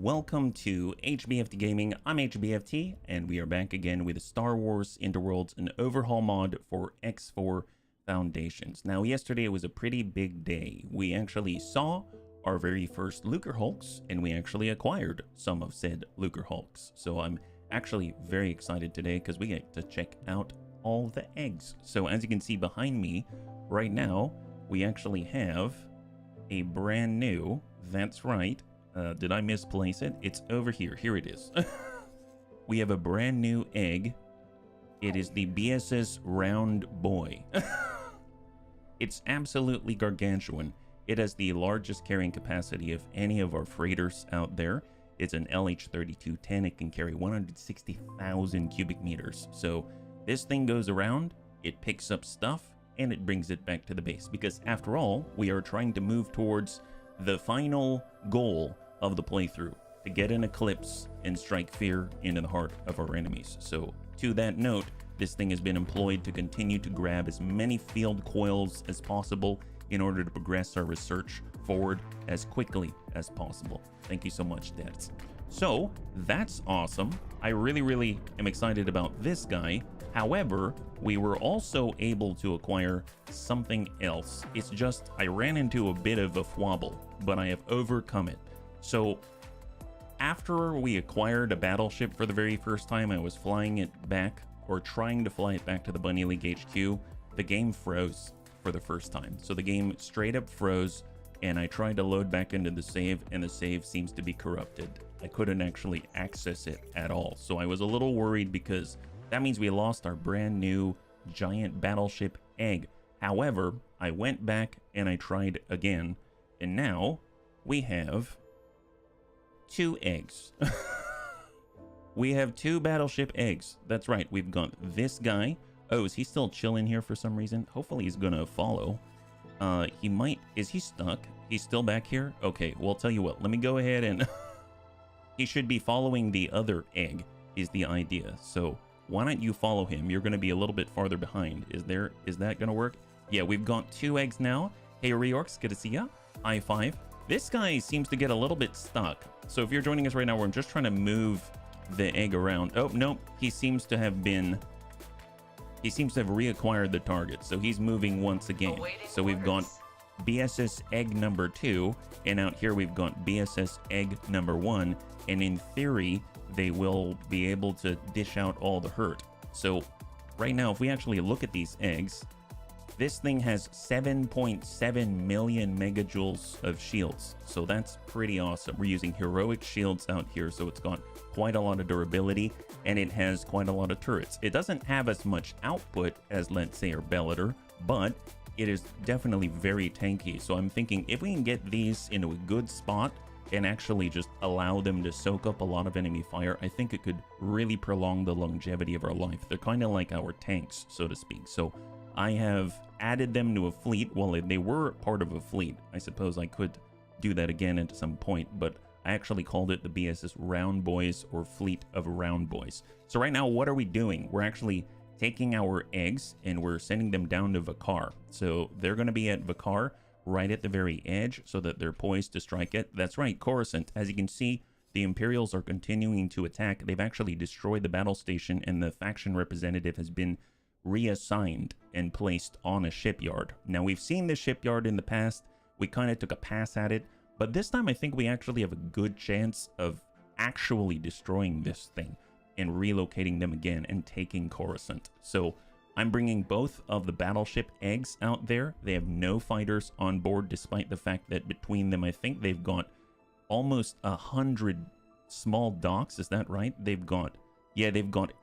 welcome to HBFT Gaming. I'm HBFT, and we are back again with Star Wars Interworlds, an overhaul mod for X4 Foundations. Now, yesterday was a pretty big day. We actually saw our very first Lucre Hulks, and we actually acquired some of said Lucre Hulks. So I'm actually very excited today because we get to check out all the eggs. So as you can see behind me right now, we actually have a brand new, that's right, did I misplace it? It's over here. Here it is. We have a brand new egg. It is the BSS Round Boy. It's absolutely gargantuan. It has the largest carrying capacity of any of our freighters out there. It's an LH3210. It can carry 160,000 cubic meters. So this thing goes around, it picks up stuff, and it brings it back to the base. Because after all, we are trying to move towards the final goal of the playthrough, to get an eclipse and strike fear into the heart of our enemies. So to that note, this thing has been employed to continue to grab as many field coils as possible in order to progress our research forward as quickly as possible. Thank you so much, Dads. So that's awesome. I really am excited about this guy. However, we were also able to acquire something else. It's just I ran into a bit of a wobble, but I have overcome it. So after we acquired a battleship for the very first time, I was flying it back, or trying to fly it back to the Bunny League HQ. The game froze for the first time. So the game straight up froze, and I tried to load back into the save, and the save seems to be corrupted. I couldn't actually access it at all. So I was a little worried because that means we lost our brand new giant battleship egg. However, I went back and I tried again, and now we have 2 eggs. We have 2 battleship eggs. That's right, we've got this guy. Oh, is he still chilling here for some reason? Hopefully he's gonna follow. He might, is he stuck? He's still back here? Okay, well, I'll tell you what, let me go ahead and he should be following the other egg is the idea. So why don't you follow him? You're gonna be a little bit farther behind. Is that gonna work? Yeah, we've got 2 eggs now. Hey, Reorcs, good to see ya. I5. This guy seems to get a little bit stuck. So if you're joining us right now, we're just trying to move the egg around. Oh, nope. He seems to have reacquired the target. So he's moving once again. So we've got BSS egg number 2. And out here we've got BSS egg number 1. And in theory, they will be able to dish out all the hurt. So right now, if we actually look at these eggs, this thing has 7.7 million megajoules of shields. So that's pretty awesome. We're using heroic shields out here, so it's got quite a lot of durability, and it has quite a lot of turrets. It doesn't have as much output as, let's say, our Bellator, but it is definitely very tanky. So I'm thinking if we can get these into a good spot and actually just allow them to soak up a lot of enemy fire, I think it could really prolong the longevity of our life. They're kind of like our tanks, so to speak. So I have added them to a fleet. Well, they were part of a fleet. I suppose I could do that again at some point, but I actually called it the BSS Round Boys, or Fleet of Round Boys. So right now, what are we doing? We're actually taking our eggs and we're sending them down to Vakar. So they're going to be at Vakar, right at the very edge, so that they're poised to strike it. That's right, Coruscant. As you can see, the Imperials are continuing to attack. They've actually destroyed the battle station, and the faction representative has been reassigned and placed on a shipyard. Now, we've seen this shipyard in the past. We kind of took a pass at it, but this time I think we actually have a good chance of actually destroying this thing and relocating them again and taking Coruscant. So I'm bringing both of the battleship eggs out there. They have no fighters on board, despite the fact that between them, I think they've got almost 100 small docks. Is that right? They've got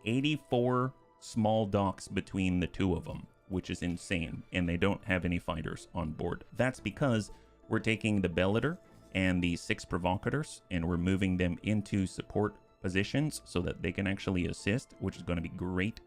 84 small docks between the 2 of them, which is insane, and they don't have any fighters on board. That's because we're taking the Bellator and the 6 provocators, and we're moving them into support positions so that they can actually assist, which is going to be great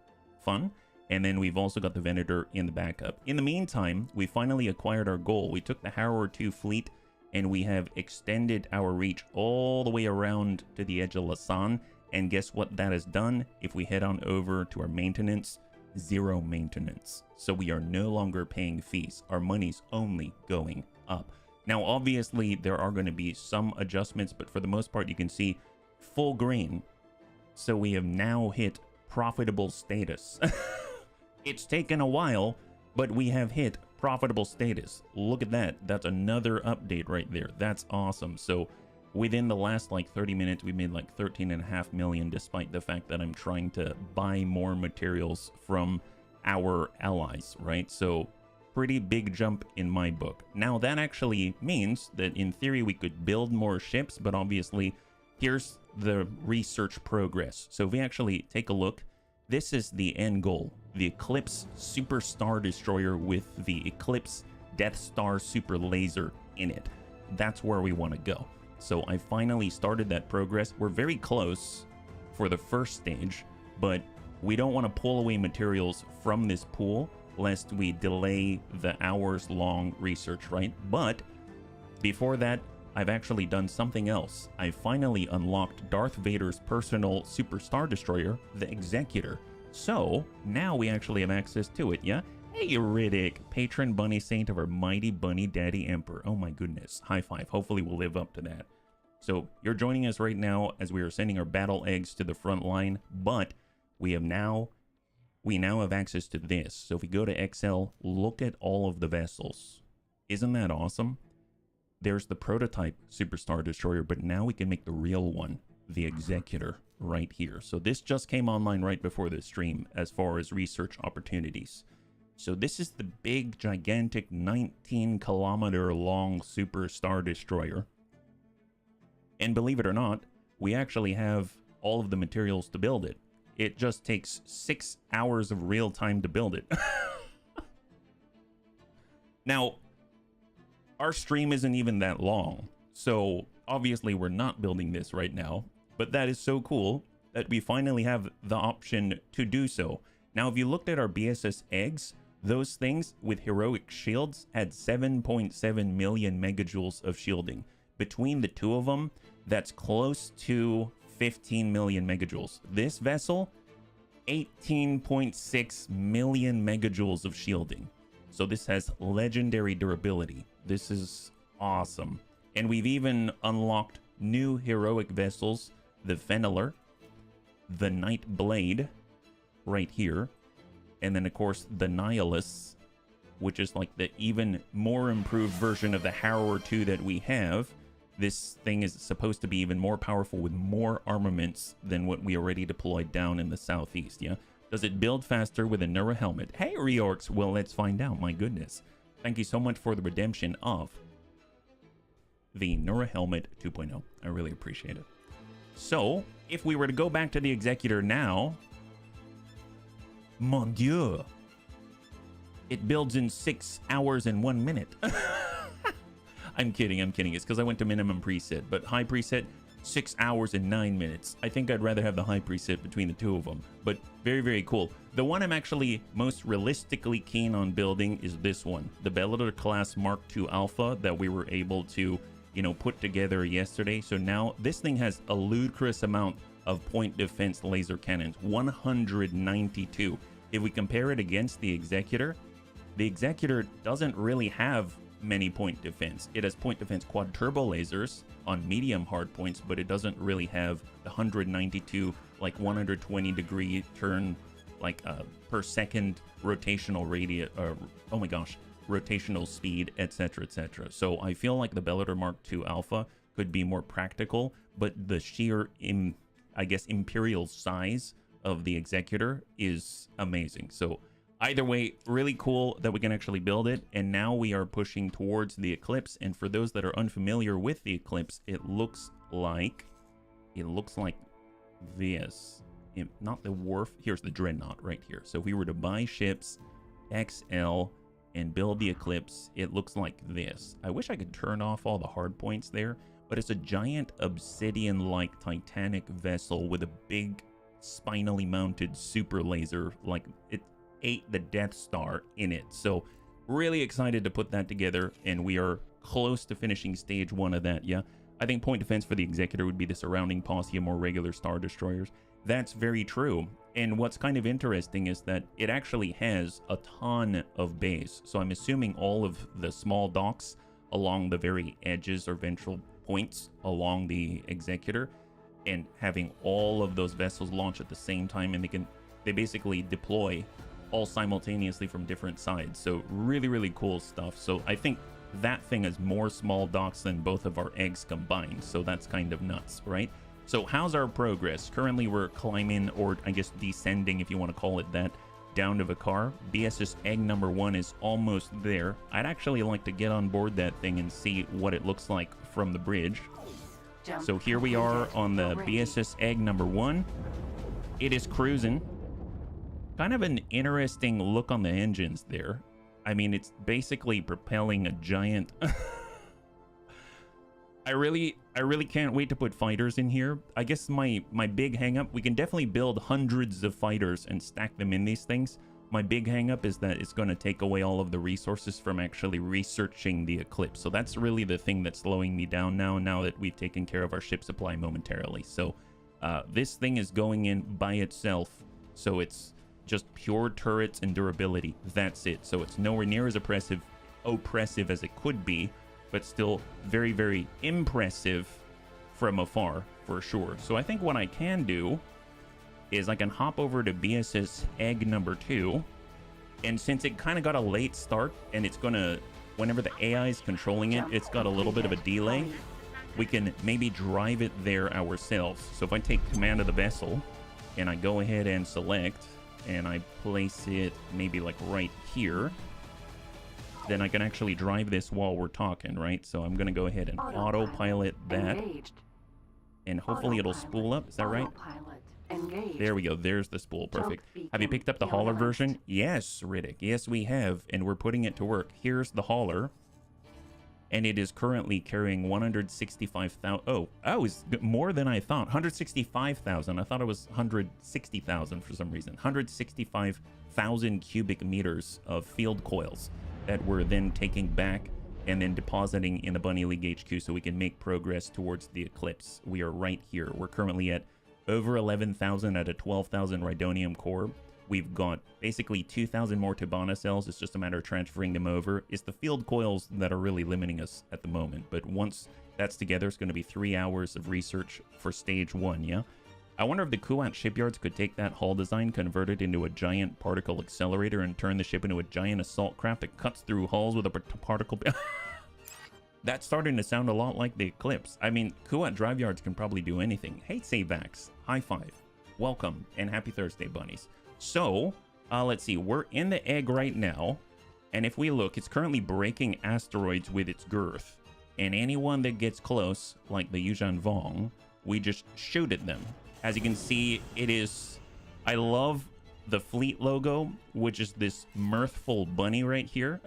fun. And then we've also got the Venator in the backup. In the meantime, we finally acquired our goal. We took the Harrower 2 fleet, and we have extended our reach all the way around to the edge of Lasan. And guess what that has done? If we head on over to our maintenance, 0 maintenance. So we are no longer paying fees. Our money's only going up. Now, obviously, there are going to be some adjustments, but for the most part, you can see full green. So we have now hit profitable status. It's taken a while, but we have hit profitable status. Look at that. That's another update right there. That's awesome. So within the last like 30 minutes, we made like 13.5 million, despite the fact that I'm trying to buy more materials from our allies, right? So pretty big jump in my book. Now that actually means that in theory we could build more ships, but obviously here's the research progress. So if we actually take a look, this is the end goal, the Eclipse Super Star Destroyer with the Eclipse Death Star Super Laser in it. That's where we want to go. So I finally started that progress. We're very close for the first stage, but we don't want to pull away materials from this pool lest we delay the hours-long research, right? But before that, I've actually done something else. I finally unlocked Darth Vader's personal Super Star Destroyer, the Executor. So now we actually have access to it, yeah? Hey, Riddick, patron bunny saint of our mighty bunny daddy emperor. Oh my goodness, high five. Hopefully we'll live up to that. So you're joining us right now as we are sending our battle eggs to the front line, but we now have access to this. So if we go to XL, look at all of the vessels. Isn't that awesome? There's the prototype Super Star Destroyer, but now we can make the real one, the Executor, right here. So this just came online right before the stream as far as research opportunities. So this is the big, gigantic 19-kilometer long Super Star Destroyer. And believe it or not, we actually have all of the materials to build it. It just takes 6 hours of real time to build it. Now, our stream isn't even that long, so obviously we're not building this right now, but that is so cool that we finally have the option to do so. Now, if you looked at our BSS eggs, those things with heroic shields had 7.7 million megajoules of shielding. Between the two of them, that's close to 15 million megajoules. This vessel, 18.6 million megajoules of shielding. So this has legendary durability. This is awesome. And we've even unlocked new heroic vessels, the Fenneler, the Night Blade, right here, and then of course the Nihilus, which is like the even more improved version of the Harrower 2 that we have. This thing is supposed to be even more powerful with more armaments than what we already deployed down in the southeast, yeah? Does it build faster with a Neura helmet? Hey, Reorcs! Well, let's find out, my goodness. Thank you so much for the redemption of the Neura helmet 2.0. I really appreciate it. So, if we were to go back to the Executor now, mon dieu, it builds in 6 hours and 1 minute. I'm kidding. It's because I went to minimum preset, but high preset, 6 hours and 9 minutes. I think I'd rather have the high preset between the two of them, but very, very cool. The one I'm actually most realistically keen on building is this one, the Bellator class Mark II Alpha that we were able to, you know, put together yesterday. So now this thing has a ludicrous amount of point defense laser cannons, 192. If we compare it against the Executor doesn't really have many point defense. It has point defense quad turbo lasers on medium hard points, but it doesn't really have the 192 like 120 degree turn like per second rotational radius, oh my gosh, rotational speed, etc, etc. So I feel like the Bellator Mark II Alpha could be more practical, but the sheer I guess imperial size of the Executor is amazing. So either way, really cool that we can actually build it. And now we are pushing towards the Eclipse. And for those that are unfamiliar with the Eclipse, it looks like this. Not the wharf. Here's the Dreadnought right here. So if we were to buy ships XL and build the Eclipse, it looks like this. I wish I could turn off all the hard points there, but it's a giant obsidian-like Titanic vessel with a big spinally mounted super laser. Like it ate the Death Star in it. So really excited to put that together, and we are close to finishing stage 1 of that. Yeah, I think point defense for the Executor would be the surrounding posse of more regular Star Destroyers. That's very true. And what's kind of interesting is that it actually has a ton of base. So I'm assuming all of the small docks along the very edges or ventral points along the executor, and having all of those vessels launch at the same time, and they basically deploy all simultaneously from different sides. So really cool stuff. So I think that thing has more small docks than both of our eggs combined, so that's kind of nuts, right? So how's our progress? Currently we're climbing, or I guess descending if you want to call it that, down to Vakar. BSS egg number 1 is almost there. I'd actually like to get on board that thing and see what it looks like from the bridge. So here we are on the BSS egg number 1. It is cruising. Kind of an interesting look on the engines there. I mean, it's basically propelling a giant... I really can't wait to put fighters in here. I guess my big hang-up, we can definitely build hundreds of fighters and stack them in these things. My big hang-up is that it's going to take away all of the resources from actually researching the eclipse. So that's really the thing that's slowing me down now that we've taken care of our ship supply momentarily. So this thing is going in by itself. So it's just pure turrets and durability. That's it. So it's nowhere near as oppressive as it could be, but still very impressive from afar for sure. So I think what I can do is I can hop over to BSS egg number 2, and since it kind of got a late start, and it's gonna, whenever the AI is controlling it, it's got a little bit of a delay, we can maybe drive it there ourselves. So if I take command of the vessel and I go ahead and select, and I place it maybe like right here, then I can actually drive this while we're talking, right? So I'm gonna go ahead and autopilot that, and hopefully it'll spool up. Is that right? There we go. There's the spool. Perfect. Have you picked up the hauler version? Yes, Riddick. Yes, we have, and we're putting it to work. Here's the hauler, and it is currently carrying 165,000. Oh, it's more than I thought. 165,000. I thought it was 160,000 for some reason. 165,000 cubic meters of field coils that we're then taking back and then depositing in the Bunny League HQ so we can make progress towards the eclipse. We are right here. We're currently at over 11,000 at a 12,000 Rhydonium core. We've got basically 2,000 more Tabana cells. It's just a matter of transferring them over. It's the field coils that are really limiting us at the moment. But once that's together, it's going to be 3 hours of research for stage 1, yeah? I wonder if the Kuat shipyards could take that hull design, convert it into a giant particle accelerator, and turn the ship into a giant assault craft that cuts through hulls with a particle... That's starting to sound a lot like the Eclipse. I mean, Kuat drive yards can probably do anything. Hey, Savax. High five. Welcome, and happy Thursday, bunnies. So, let's see. We're in the egg right now, and if we look, it's currently breaking asteroids with its girth. And anyone that gets close, like the Yuuzhan Vong, we just shoot at them. As you can see, it is... I love the fleet logo, which is this mirthful bunny right here.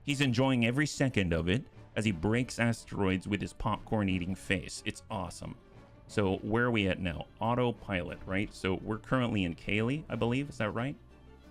He's enjoying every second of it as he breaks asteroids with his popcorn-eating face. It's awesome. So where are we at now? Autopilot, right? So we're currently in Kaylee, I believe. Is that right?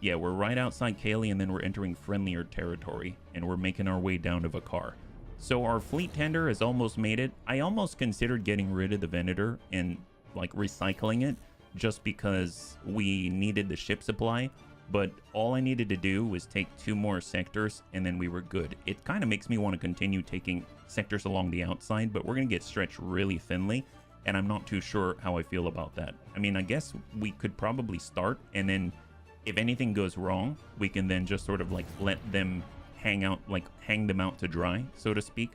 Yeah, we're right outside Kaylee, and then we're entering friendlier territory, and we're making our way down to Vakar. So our fleet tender has almost made it. I almost considered getting rid of the Venator and, like, recycling it just because we needed the ship supply. But all I needed to do was take 2 more sectors, and then we were good. It kind of makes me want to continue taking sectors along the outside, but we're going to get stretched really thinly, and I'm not too sure how I feel about that. I mean, I guess we could probably start, and then if anything goes wrong, we can then just sort of, like, let them hang out, like, hang them out to dry, so to speak.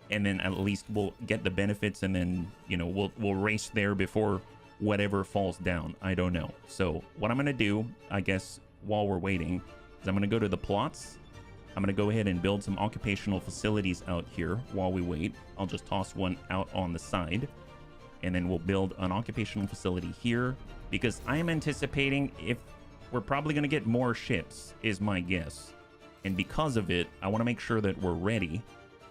And then at least we'll get the benefits, and then, you know, we'll race there before whatever falls down. I don't know. So what I'm gonna do, I guess, while we're waiting, is I'm gonna go to the plots. I'm gonna go ahead and build some occupational facilities out here while we wait. I'll just toss one out on the side, and then we'll build an occupational facility here, because I am anticipating if we're probably gonna get more ships, is my guess. And because of it, I want to make sure that we're ready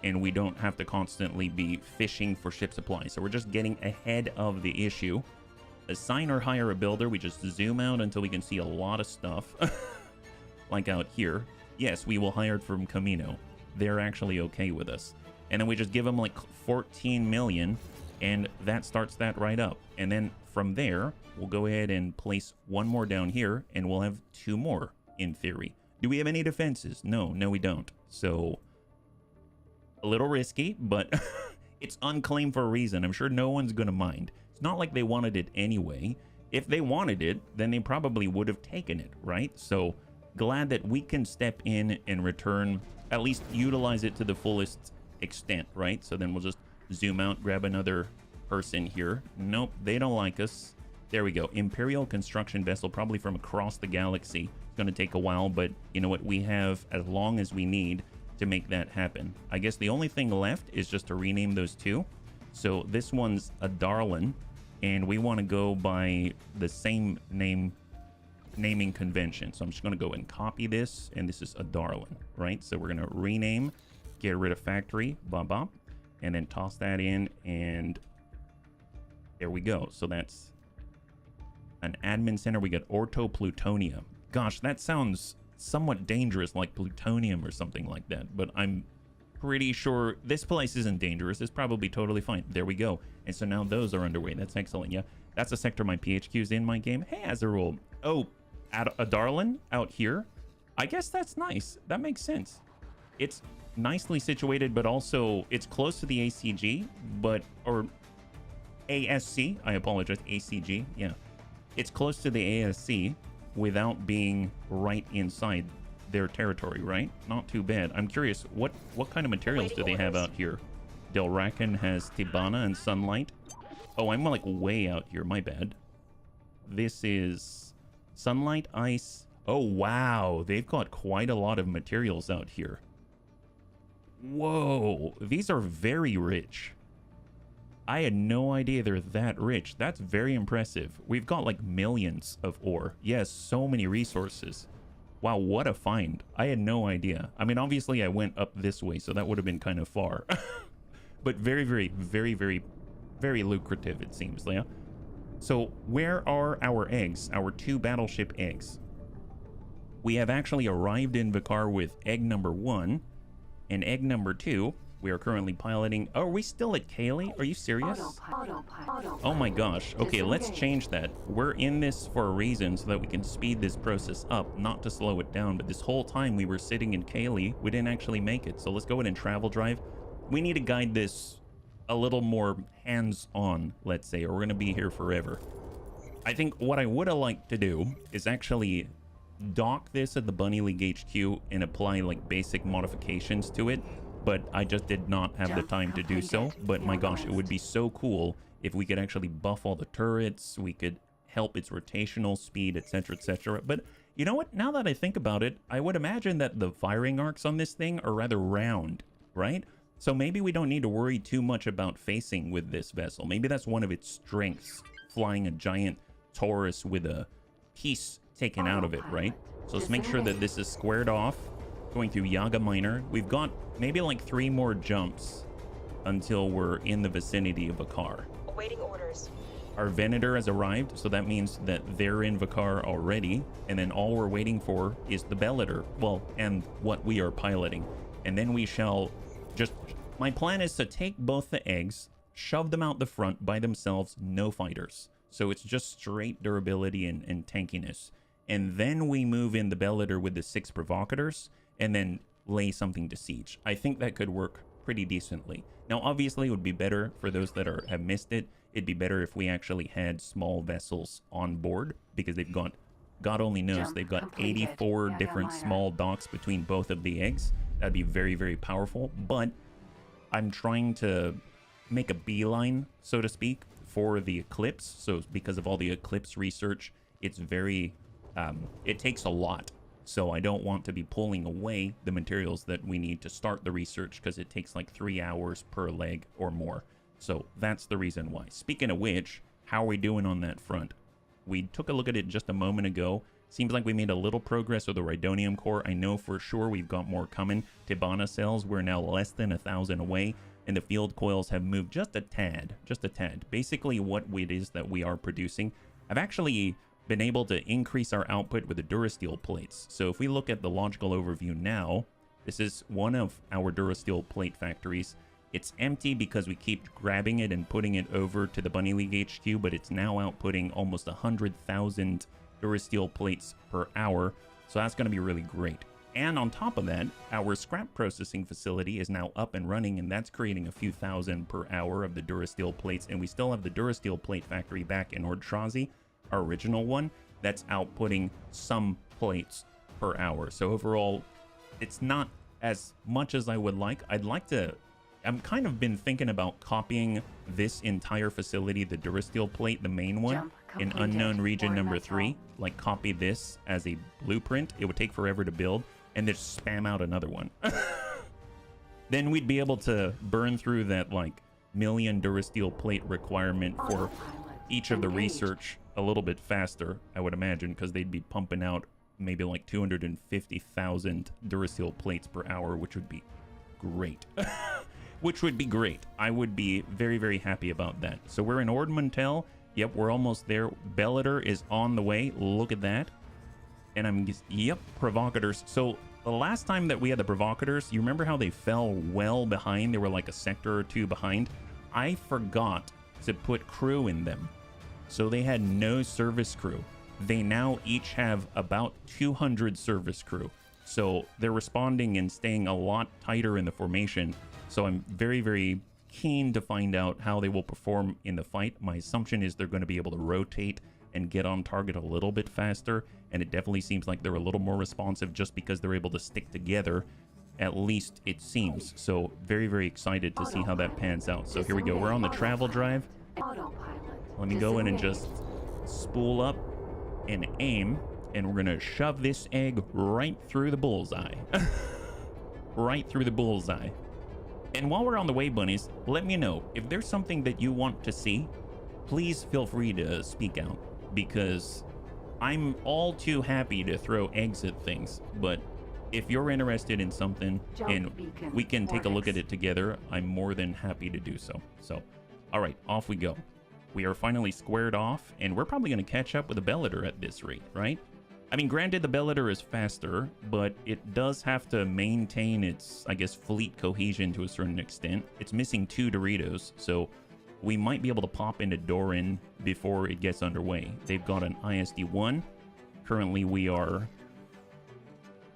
and we don't have to constantly be fishing for ship supply. So we're just getting ahead of the issue. Assign or hire a builder. We just zoom out until we can see a lot of stuff. Like out here. Yes, we will hire it from Camino. They're actually okay with us. And then we just give them like 14 million, and that starts that right up. And then from there, we'll go ahead and place 1 more down here, and we'll have 2 more in theory. Do we have any defenses? No, we don't. So A little risky, but it's unclaimed for a reason. I'm sure no one's going to mind. It's not like they wanted it anyway. If they wanted it, then they probably would have taken it, right? So glad that we can step in and return, at least utilize it to the fullest extent, right? So then we'll just zoom out, grab another person here. Nope, they don't like us. There we go. Imperial construction vessel, probably from across the galaxy. It's going to take a while, but you know what? We have as long as we need to make that happen. I guess the only thing left is just to rename those two. So this one's a Darlin, and we want to go by the same naming convention. So I'm just going to go and copy this, and this is a Darlin, right? So we're going to rename, get rid of factory, blah, blah, and then toss that in, and there we go. So that's an admin center. We got Orto Plutonia. Gosh, that sounds somewhat dangerous, like plutonium or something like that, but I'm pretty sure this place isn't dangerous. It's probably totally fine. There we go. And so now those are underway. That's excellent. Yeah, that's a sector my PHQ is in my game. Hey, as a rule. Oh, a Darlin out here. I guess that's nice. That makes sense. It's nicely situated, but also it's close to the ACG, or ASC. I apologize. ACG. Yeah. It's close to the ASC without being right inside their territory, right? Not too bad. I'm curious, what kind of materials do they have out here? Delrakan has Tibana and Sunlight. Oh, I'm like way out here. My bad. This is Sunlight, Ice. Oh, wow. They've got quite a lot of materials out here. Whoa. These are very rich. I had no idea they're that rich. That's very impressive. We've got like millions of ore. Yes, so many resources. Wow, what a find. I had no idea. I mean, obviously I went up this way, so that would have been kind of far. But very, very, very, very, very lucrative, it seems, yeah? So where are our eggs? Our 2 battleship eggs. We have actually arrived in Vakar with egg number 1 and egg number 2. We are currently piloting. Oh, are we still at Kaylee? Are you serious? Oh my gosh. Okay, let's change that. We're in this for a reason so that we can speed this process up, not to slow it down. But this whole time we were sitting in Kaylee, we didn't actually make it. So let's go ahead and travel drive. We need to guide this a little more hands-on, let's say, or we're going to be here forever. I think what I would have liked to do is actually dock this at the Bunny League HQ and apply like basic modifications to it. But I just did not have the time to do so. But my gosh, it would be so cool if we could actually buff all the turrets, we could help its rotational speed, etc., etc. But you know what? Now that I think about it, I would imagine that the firing arcs on this thing are rather round, right? So maybe we don't need to worry too much about facing with this vessel. Maybe that's one of its strengths, flying a giant Taurus with a piece taken out of it, right? So let's make sure that this is squared off. Going through Yaga Minor. We've got maybe like 3 more jumps until we're in the vicinity of Vakar. Awaiting orders. Our Venator has arrived, so that means that they're in Vakar already, and then all we're waiting for is the Bellator, well, and what we are piloting. And then we shall just... My plan is to take both the eggs, shove them out the front by themselves, no fighters. So it's just straight durability and tankiness. And then we move in the Bellator with the 6 provocators, and then lay something to siege. I think that could work pretty decently. Now, obviously, it would be better for those that have missed it. It'd be better if we actually had small vessels on board, because they've got, God only knows, they've got 84 different small docks between both of the eggs. That'd be very, very powerful. But I'm trying to make a beeline, so to speak, for the Eclipse. So because of all the Eclipse research, it's very, it takes a lot. So I don't want to be pulling away the materials that we need to start the research, because it takes like 3 hours per leg or more. So that's the reason why. Speaking of which, how are we doing on that front? We took a look at it just a moment ago. Seems like we made a little progress with the Rhydonium core. I know for sure we've got more coming. Tibana cells, we're now less than 1,000 away. And the field coils have moved just a tad. Just a tad. Basically what it is that we are producing. I've actually been able to increase our output with the Durasteel plates. So if we look at the logical overview now, this is one of our Durasteel plate factories. It's empty because we keep grabbing it and putting it over to the Bunny League HQ, but it's now outputting almost 100,000 Durasteel plates per hour. So that's going to be really great. And on top of that, our scrap processing facility is now up and running, and that's creating a few thousand per hour of the Durasteel plates. And we still have the Durasteel plate factory back in Ordrazi, our original one, that's outputting some plates per hour. So overall, it's not as much as I would like. I'm kind of been thinking about copying this entire facility, the Durasteel plate, the main one, in unknown region number 3. Like copy this as a blueprint. It would take forever to build, and just spam out another one. Then we'd be able to burn through that like million Durasteel plate requirement for each of the research a little bit faster, I would imagine, because they'd be pumping out maybe like 250,000 Durasteel plates per hour, which would be great. Which would be great. I would be very, very happy about that. So we're in Ord Mantell. Yep, we're almost there. Bellator is on the way. Look at that. And I'm just, yep, provocators. So the last time that we had the provocators, you remember how they fell well behind? They were like a sector or two behind. I forgot to put crew in them. So they had no service crew. They now each have about 200 service crew. So they're responding and staying a lot tighter in the formation. So I'm very, very keen to find out how they will perform in the fight. My assumption is they're going to be able to rotate and get on target a little bit faster, and it definitely seems like they're a little more responsive just because they're able to stick together, at least it seems. So very, very excited to see how that pans out. So here we go. We're on the travel drive. Let me go in and just spool up and aim, and we're going to shove this egg right through the bullseye. Right through the bullseye. And while we're on the way, bunnies, let me know if there's something that you want to see. Please feel free to speak out, because I'm all too happy to throw eggs at things. But if you're interested in something and we can take a look at it together, I'm more than happy to do so. So, all right, off we go. We are finally squared off, and we're probably going to catch up with the Bellator at this rate, right? I mean, granted, the Bellator is faster, but it does have to maintain its, I guess, fleet cohesion to a certain extent. It's missing 2 Doritos, so we might be able to pop into Doran before it gets underway. They've got an ISD-1. Currently, we are...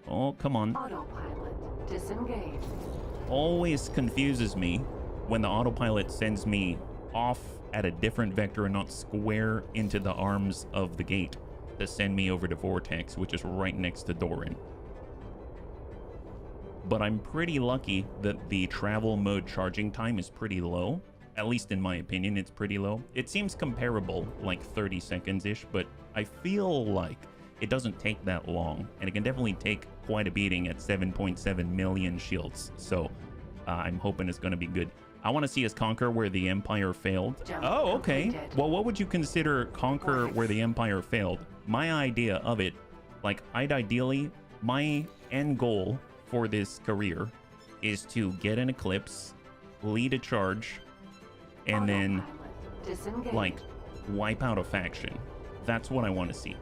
Oh, come on. Autopilot disengaged. Always confuses me when the autopilot sends me off at a different vector and not square into the arms of the gate to send me over to Vortex, which is right next to Doran. But I'm pretty lucky that the travel mode charging time is pretty low. At least in my opinion, it's pretty low. It seems comparable, like 30 seconds-ish, but I feel like it doesn't take that long, and it can definitely take quite a beating at 7.7 million shields. So I'm hoping it's going to be good. I want to see us conquer where the Empire failed. Oh, okay. Well, what would you consider conquer where the Empire failed? My idea of it, like, my end goal for this career is to get an eclipse, lead a charge, and then, like, wipe out a faction. That's what I want to see.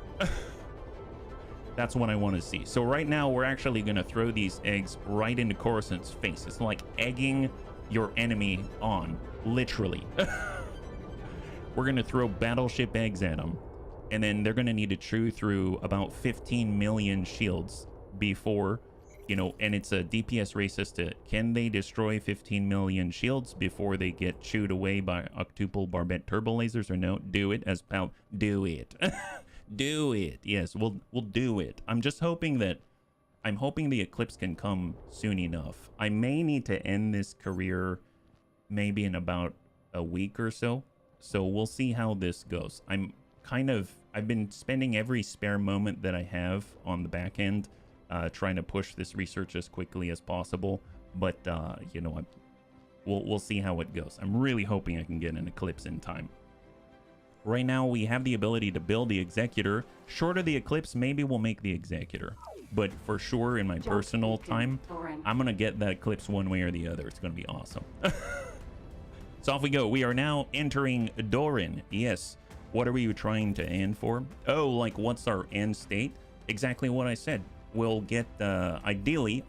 That's what I want to see. So right now, we're actually going to throw these eggs right into Coruscant's face. It's like egging your enemy on, literally. We're going to throw battleship eggs at them, and then they're going to need to chew through about 15 million shields before, you know, and it's a DPS race as to can they destroy 15 million shields before they get chewed away by octuple barbette turbo lasers or no? Do it as pal. Do it. Do it. Yes, we'll do it. I'm just hoping that I'm hoping the eclipse can come soon enough. I may need to end this career maybe in about a week or so. So we'll see how this goes. I've been spending every spare moment that I have on the back end trying to push this research as quickly as possible. But, you know, we'll see how it goes. I'm really hoping I can get an eclipse in time. Right now, we have the ability to build the Executor. Short of the eclipse, maybe we'll make the Executor. But for sure, in my personal time, I'm going to get that eclipse one way or the other. It's going to be awesome. So off we go. We are now entering Doran. Yes. What are we trying to end for? Oh, like what's our end state? Exactly what I said. We'll get, ideally,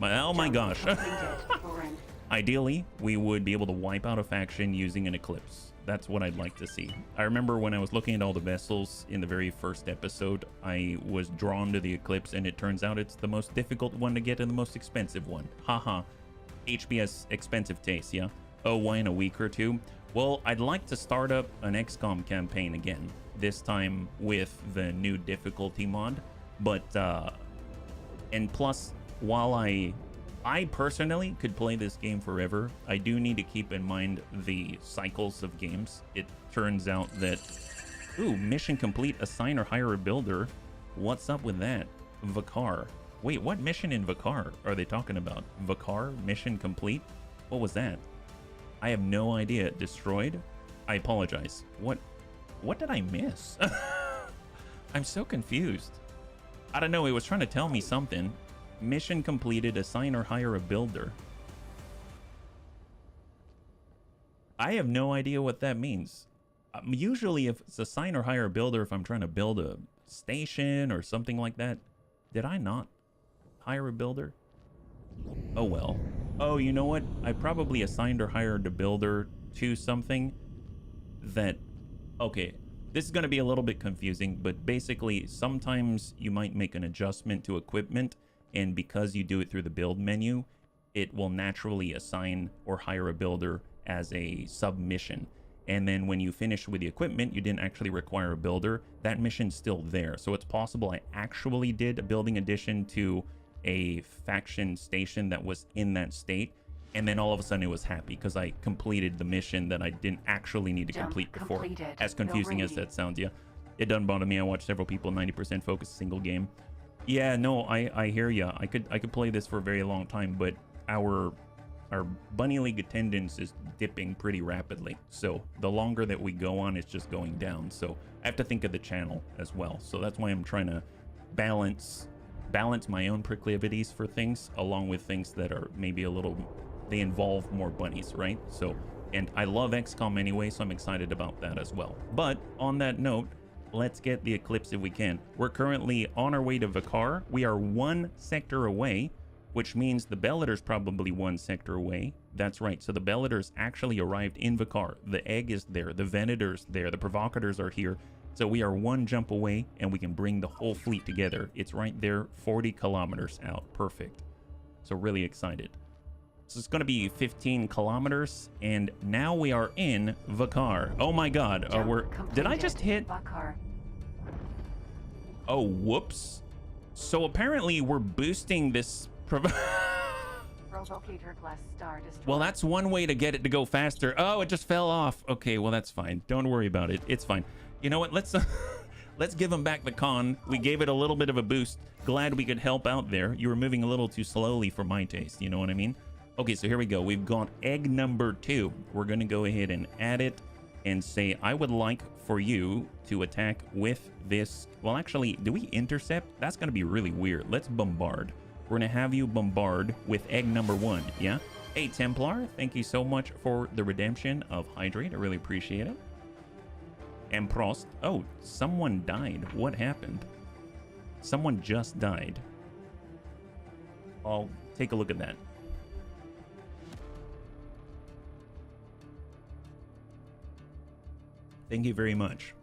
oh my gosh. Ideally, we would be able to wipe out a faction using an eclipse. That's what I'd like to see. I remember when I was looking at all the vessels in the very first episode, I was drawn to the Eclipse, and it turns out it's the most difficult one to get and the most expensive one. Haha. HBS expensive taste, yeah? Oh, why in a week or two? Well, I'd like to start up an XCOM campaign again, this time with the new difficulty mod. But, and plus, while I personally could play this game forever, I do need to keep in mind the cycles of games. It turns out that, ooh, mission complete, assign or hire a builder. What's up with that? Vakar. Wait, what mission in Vakar are they talking about? Vakar, mission complete? What was that? I have no idea. Destroyed? I apologize. What did I miss? I'm so confused. I don't know, it was trying to tell me something. Mission completed, assign or hire a builder. I have no idea what that means. Usually if it's assign or hire a builder, if I'm trying to build a station or something like that. Did I not hire a builder? Oh well. Oh, you know what? I probably assigned or hired a builder to something that... Okay, this is going to be a little bit confusing, but basically sometimes you might make an adjustment to equipment, and because you do it through the build menu, it will naturally assign or hire a builder as a submission. And then when you finish with the equipment, you didn't actually require a builder. That mission's still there. So it's possible I actually did a building addition to a faction station that was in that state. And then all of a sudden it was happy because I completed the mission that I didn't actually need to complete before. Completed. As confusing as that sounds, yeah. It doesn't bother me. I watched several people 90% focus a single game. Yeah, no, I hear ya. I could play this for a very long time, but our Bunny League attendance is dipping pretty rapidly. So the longer that we go on, it's just going down. So I have to think of the channel as well. So that's why I'm trying to balance my own proclivities for things along with things that are maybe a little, they involve more bunnies, right? So, and I love XCOM anyway, so I'm excited about that as well. But on that note, let's get the Eclipse if we can. We're currently on our way to Vakar. We are 1 sector away, which means the Bellator's probably 1 sector away. That's right, so the Bellator's actually arrived in Vakar. The egg is there, the Venator's there, the Provocators are here. So we are 1 jump away and we can bring the whole fleet together. It's right there, 40 kilometers out. Perfect. So really excited. So it's going to be 15 kilometers, and now we are in Vakar. Oh my god, did I just hit? Vakar. Oh, whoops. So apparently we're boosting this... Provocator class star destroyed. Well, that's one way to get it to go faster. Oh, it just fell off. Okay, well, that's fine. Don't worry about it. It's fine. You know what? Let's give them back the con. We gave it a little bit of a boost. Glad we could help out there. You were moving a little too slowly for my taste. You know what I mean? Okay, so here we go. We've got egg number 2. We're going to go ahead and add it and say, I would like for you to attack with this. Well, actually, do we intercept? That's going to be really weird. Let's bombard. We're going to have you bombard with egg number 1. Yeah? Hey, Templar, thank you so much for the redemption of Hydrate. I really appreciate it. And Prost. Oh, someone died. What happened? Someone just died. I'll take a look at that. Thank you very much.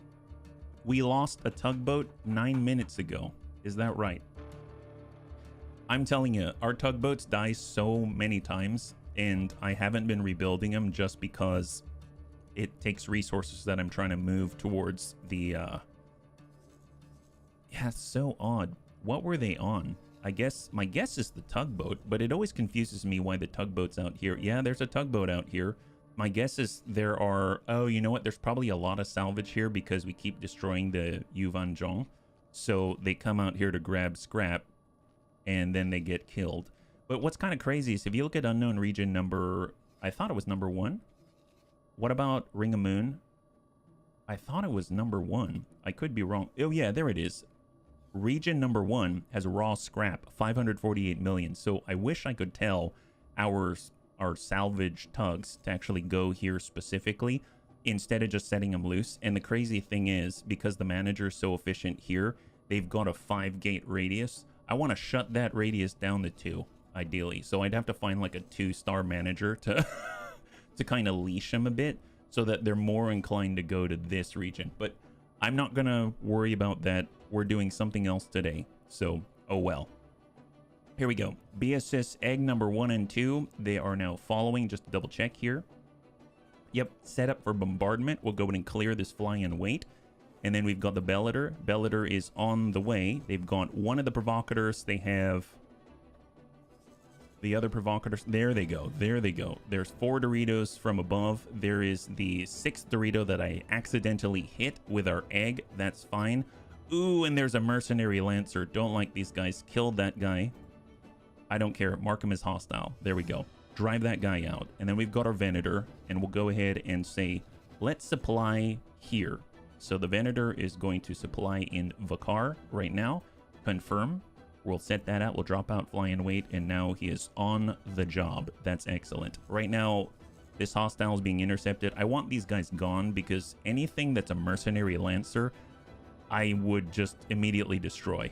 We lost a tugboat 9 minutes ago. Is that right? I'm telling you, our tugboats die so many times, and I haven't been rebuilding them just because it takes resources that I'm trying to move towards the... Yeah, it's so odd. What were they on? I guess, my guess is the tugboat, but it always confuses me why the tugboat's out here. Yeah, there's a tugboat out here. My guess is there are... Oh, you know what? There's probably a lot of salvage here because we keep destroying the Yuvanjong. So they come out here to grab scrap, and then they get killed. But what's kind of crazy is if you look at unknown region number... I thought it was number 1. What about Ring of Moon? I thought it was number 1. I could be wrong. Oh, yeah, there it is. Region number 1 has raw scrap, 548 million. So I wish I could tell our salvage tugs to actually go here specifically instead of just setting them loose. And the crazy thing is, because the manager is so efficient here, they've got a 5-gate radius. I want to shut that radius down to 2, ideally. So I'd have to find like a 2-star manager to to kind of leash them a bit. so that they're more inclined to go to this region. But I'm not gonna worry about that. We're doing something else today, so oh well. Here we go. BSS egg number 1 and 2, they are now following. Just to double check here. Yep, set up for bombardment. We'll go in and clear this fly and wait. And then we've got the Bellator. Bellator is on the way. They've got one of the provocators. They have the other provocators. There they go. There they go. There's 4 Doritos from above. There is the 6th Dorito that I accidentally hit with our egg. That's fine. Ooh, and there's a mercenary lancer. Don't like these guys. Killed that guy. I don't care. Mark him as hostile. There we go. Drive that guy out. And then we've got our Venator. And we'll go ahead and say, let's supply here. So the Venator is going to supply in Vakar right now. Confirm. We'll set that out. We'll drop out fly and wait. And now he is on the job. That's excellent. Right now, this hostile is being intercepted. I want these guys gone because anything that's a mercenary lancer, I would just immediately destroy.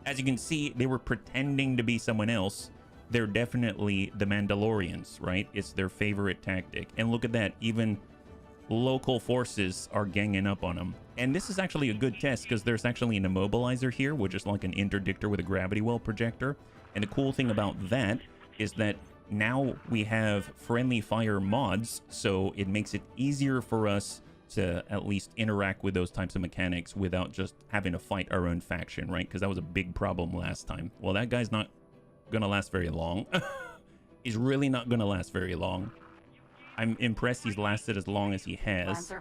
As you can see, they were pretending to be someone else. They're definitely the Mandalorians, right? It's their favorite tactic. And look at that. Even local forces are ganging up on them. And this is actually a good test because there's actually an immobilizer here, which is like an interdictor with a gravity well projector. And the cool thing about that is that now we have friendly fire mods, so it makes it easier for us to at least interact with those types of mechanics without just having to fight our own faction, right? Because that was a big problem last time. Well, that guy's not gonna last very long. He's really not gonna last very long. I'm impressed he's lasted as long as he has.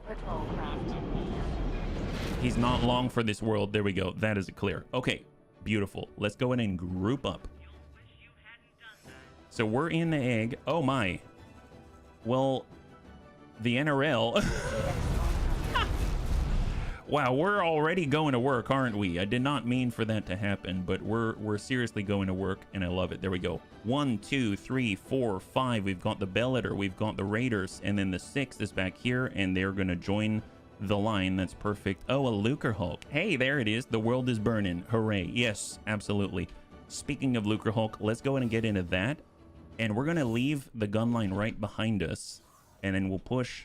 He's not long for this world. There we go. That is clear. Okay, beautiful. Let's go in and group up. So we're in the egg. Oh my. Well, the NRL. Wow, we're already going to work, aren't we? I did not mean for that to happen, but we're seriously going to work, and I love it. There we go. 1, 2, 3, 4, 5. We've got the Bellator, we've got the Raiders, and then the 6th is back here, and they're going to join the line. That's perfect. Oh, a Lucre Hulk. Hey, there it is. The world is burning. Hooray. Yes, absolutely. Speaking of Lucre Hulk, let's go ahead and get into that, and we're going to leave the gun line right behind us, and then we'll push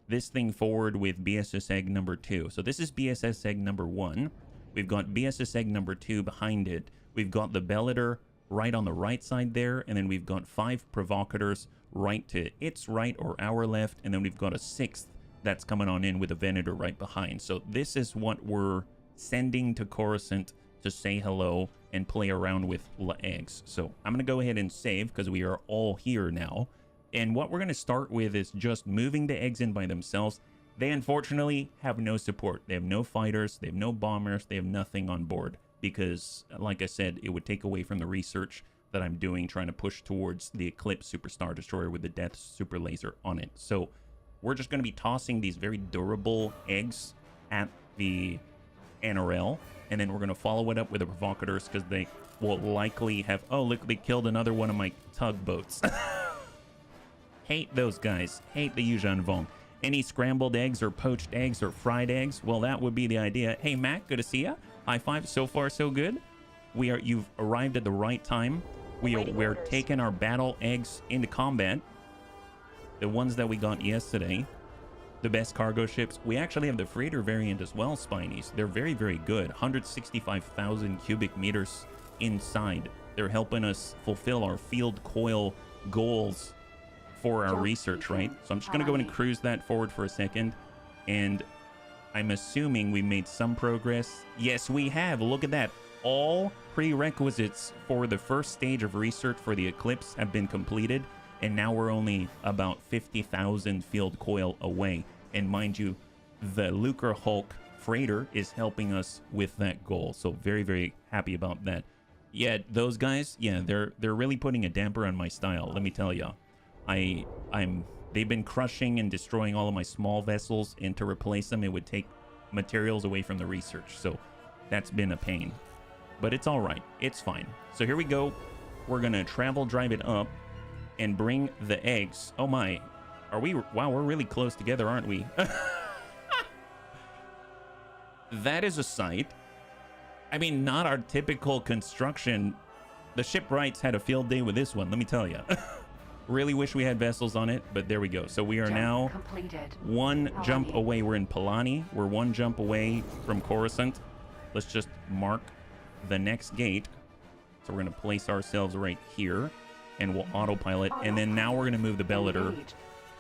this thing forward with BSS egg number 2. So this is BSS egg number 1. We've got BSS egg number 2 behind it. We've got the Bellator right on the right side there. And then we've got 5 provocators right to its right or our left. And then we've got a 6th that's coming on in with a Venator right behind. So this is what we're sending to Coruscant to say hello and play around with eggs. So I'm going to go ahead and save because we are all here now. And what we're going to start with is just moving the eggs in by themselves. They unfortunately have no support. They have no fighters. They have no bombers. They have nothing on board because, like I said, it would take away from the research that I'm doing trying to push towards the Eclipse Superstar Destroyer with the Death Super Laser on it. So we're just going to be tossing these very durable eggs at the NRL. And then we're going to follow it up with the provocators because they will likely have... Oh, look, they killed another one of my tugboats. Hate those guys. Hate the Yuuzhan Vong. Any scrambled eggs or poached eggs or fried eggs? Well, that would be the idea. Hey, Mac, good to see ya. High five. So far, so good. You've arrived at the right time. We're taking our battle eggs into combat. The ones that we got yesterday. The best cargo ships. We actually have the freighter variant as well, Spinies. They're very, very good. 165,000 cubic meters inside. They're helping us fulfill our field coil goals for our research, right? So I'm just going to go in and cruise that forward for a second. And I'm assuming we made some progress. Yes, we have. Look at that. All prerequisites for the first stage of research for the Eclipse have been completed. And now we're only about 50,000 field coil away. And mind you, the Lucre Hulk freighter is helping us with that goal. So very, very happy about that. Yeah, those guys, yeah, they're really putting a damper on my style, let me tell you. They've been crushing and destroying all of my small vessels, and to replace them, it would take materials away from the research. So that's been a pain, but it's all right. It's fine. So here we go. We're going to travel, drive it up and bring the eggs. Oh my, wow, we're really close together, aren't we? That is a sight. I mean, not our typical construction. The shipwrights had a field day with this one, let me tell you. Really wish we had vessels on it, but there we go. So we are now completed. one jump away. We're in Palani. We're one jump away from Coruscant. Let's just mark the next gate. So we're going to place ourselves right here, and we'll autopilot. And then now we're going to move the Bellator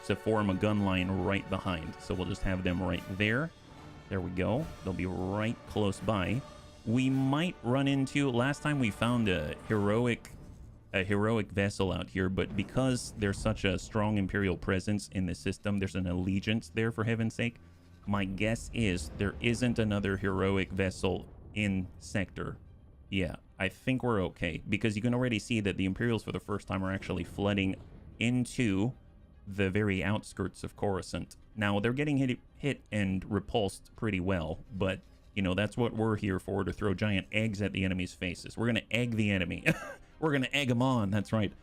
to form a gun line right behind. So we'll just have them right there. There we go. They'll be right close by. We might run into... Last time we found a heroic vessel out here, but because there's such a strong Imperial presence in the system, there's an allegiance there, for heaven's sake. My guess is there isn't another heroic vessel in sector. Yeah, I think we're okay, because you can already see that the Imperials for the first time are actually flooding into the very outskirts of Coruscant. Now, they're getting hit and repulsed pretty well, but, you know, that's what we're here for, to throw giant eggs at the enemy's faces. We're going to egg the enemy. We're going to egg them on. That's right.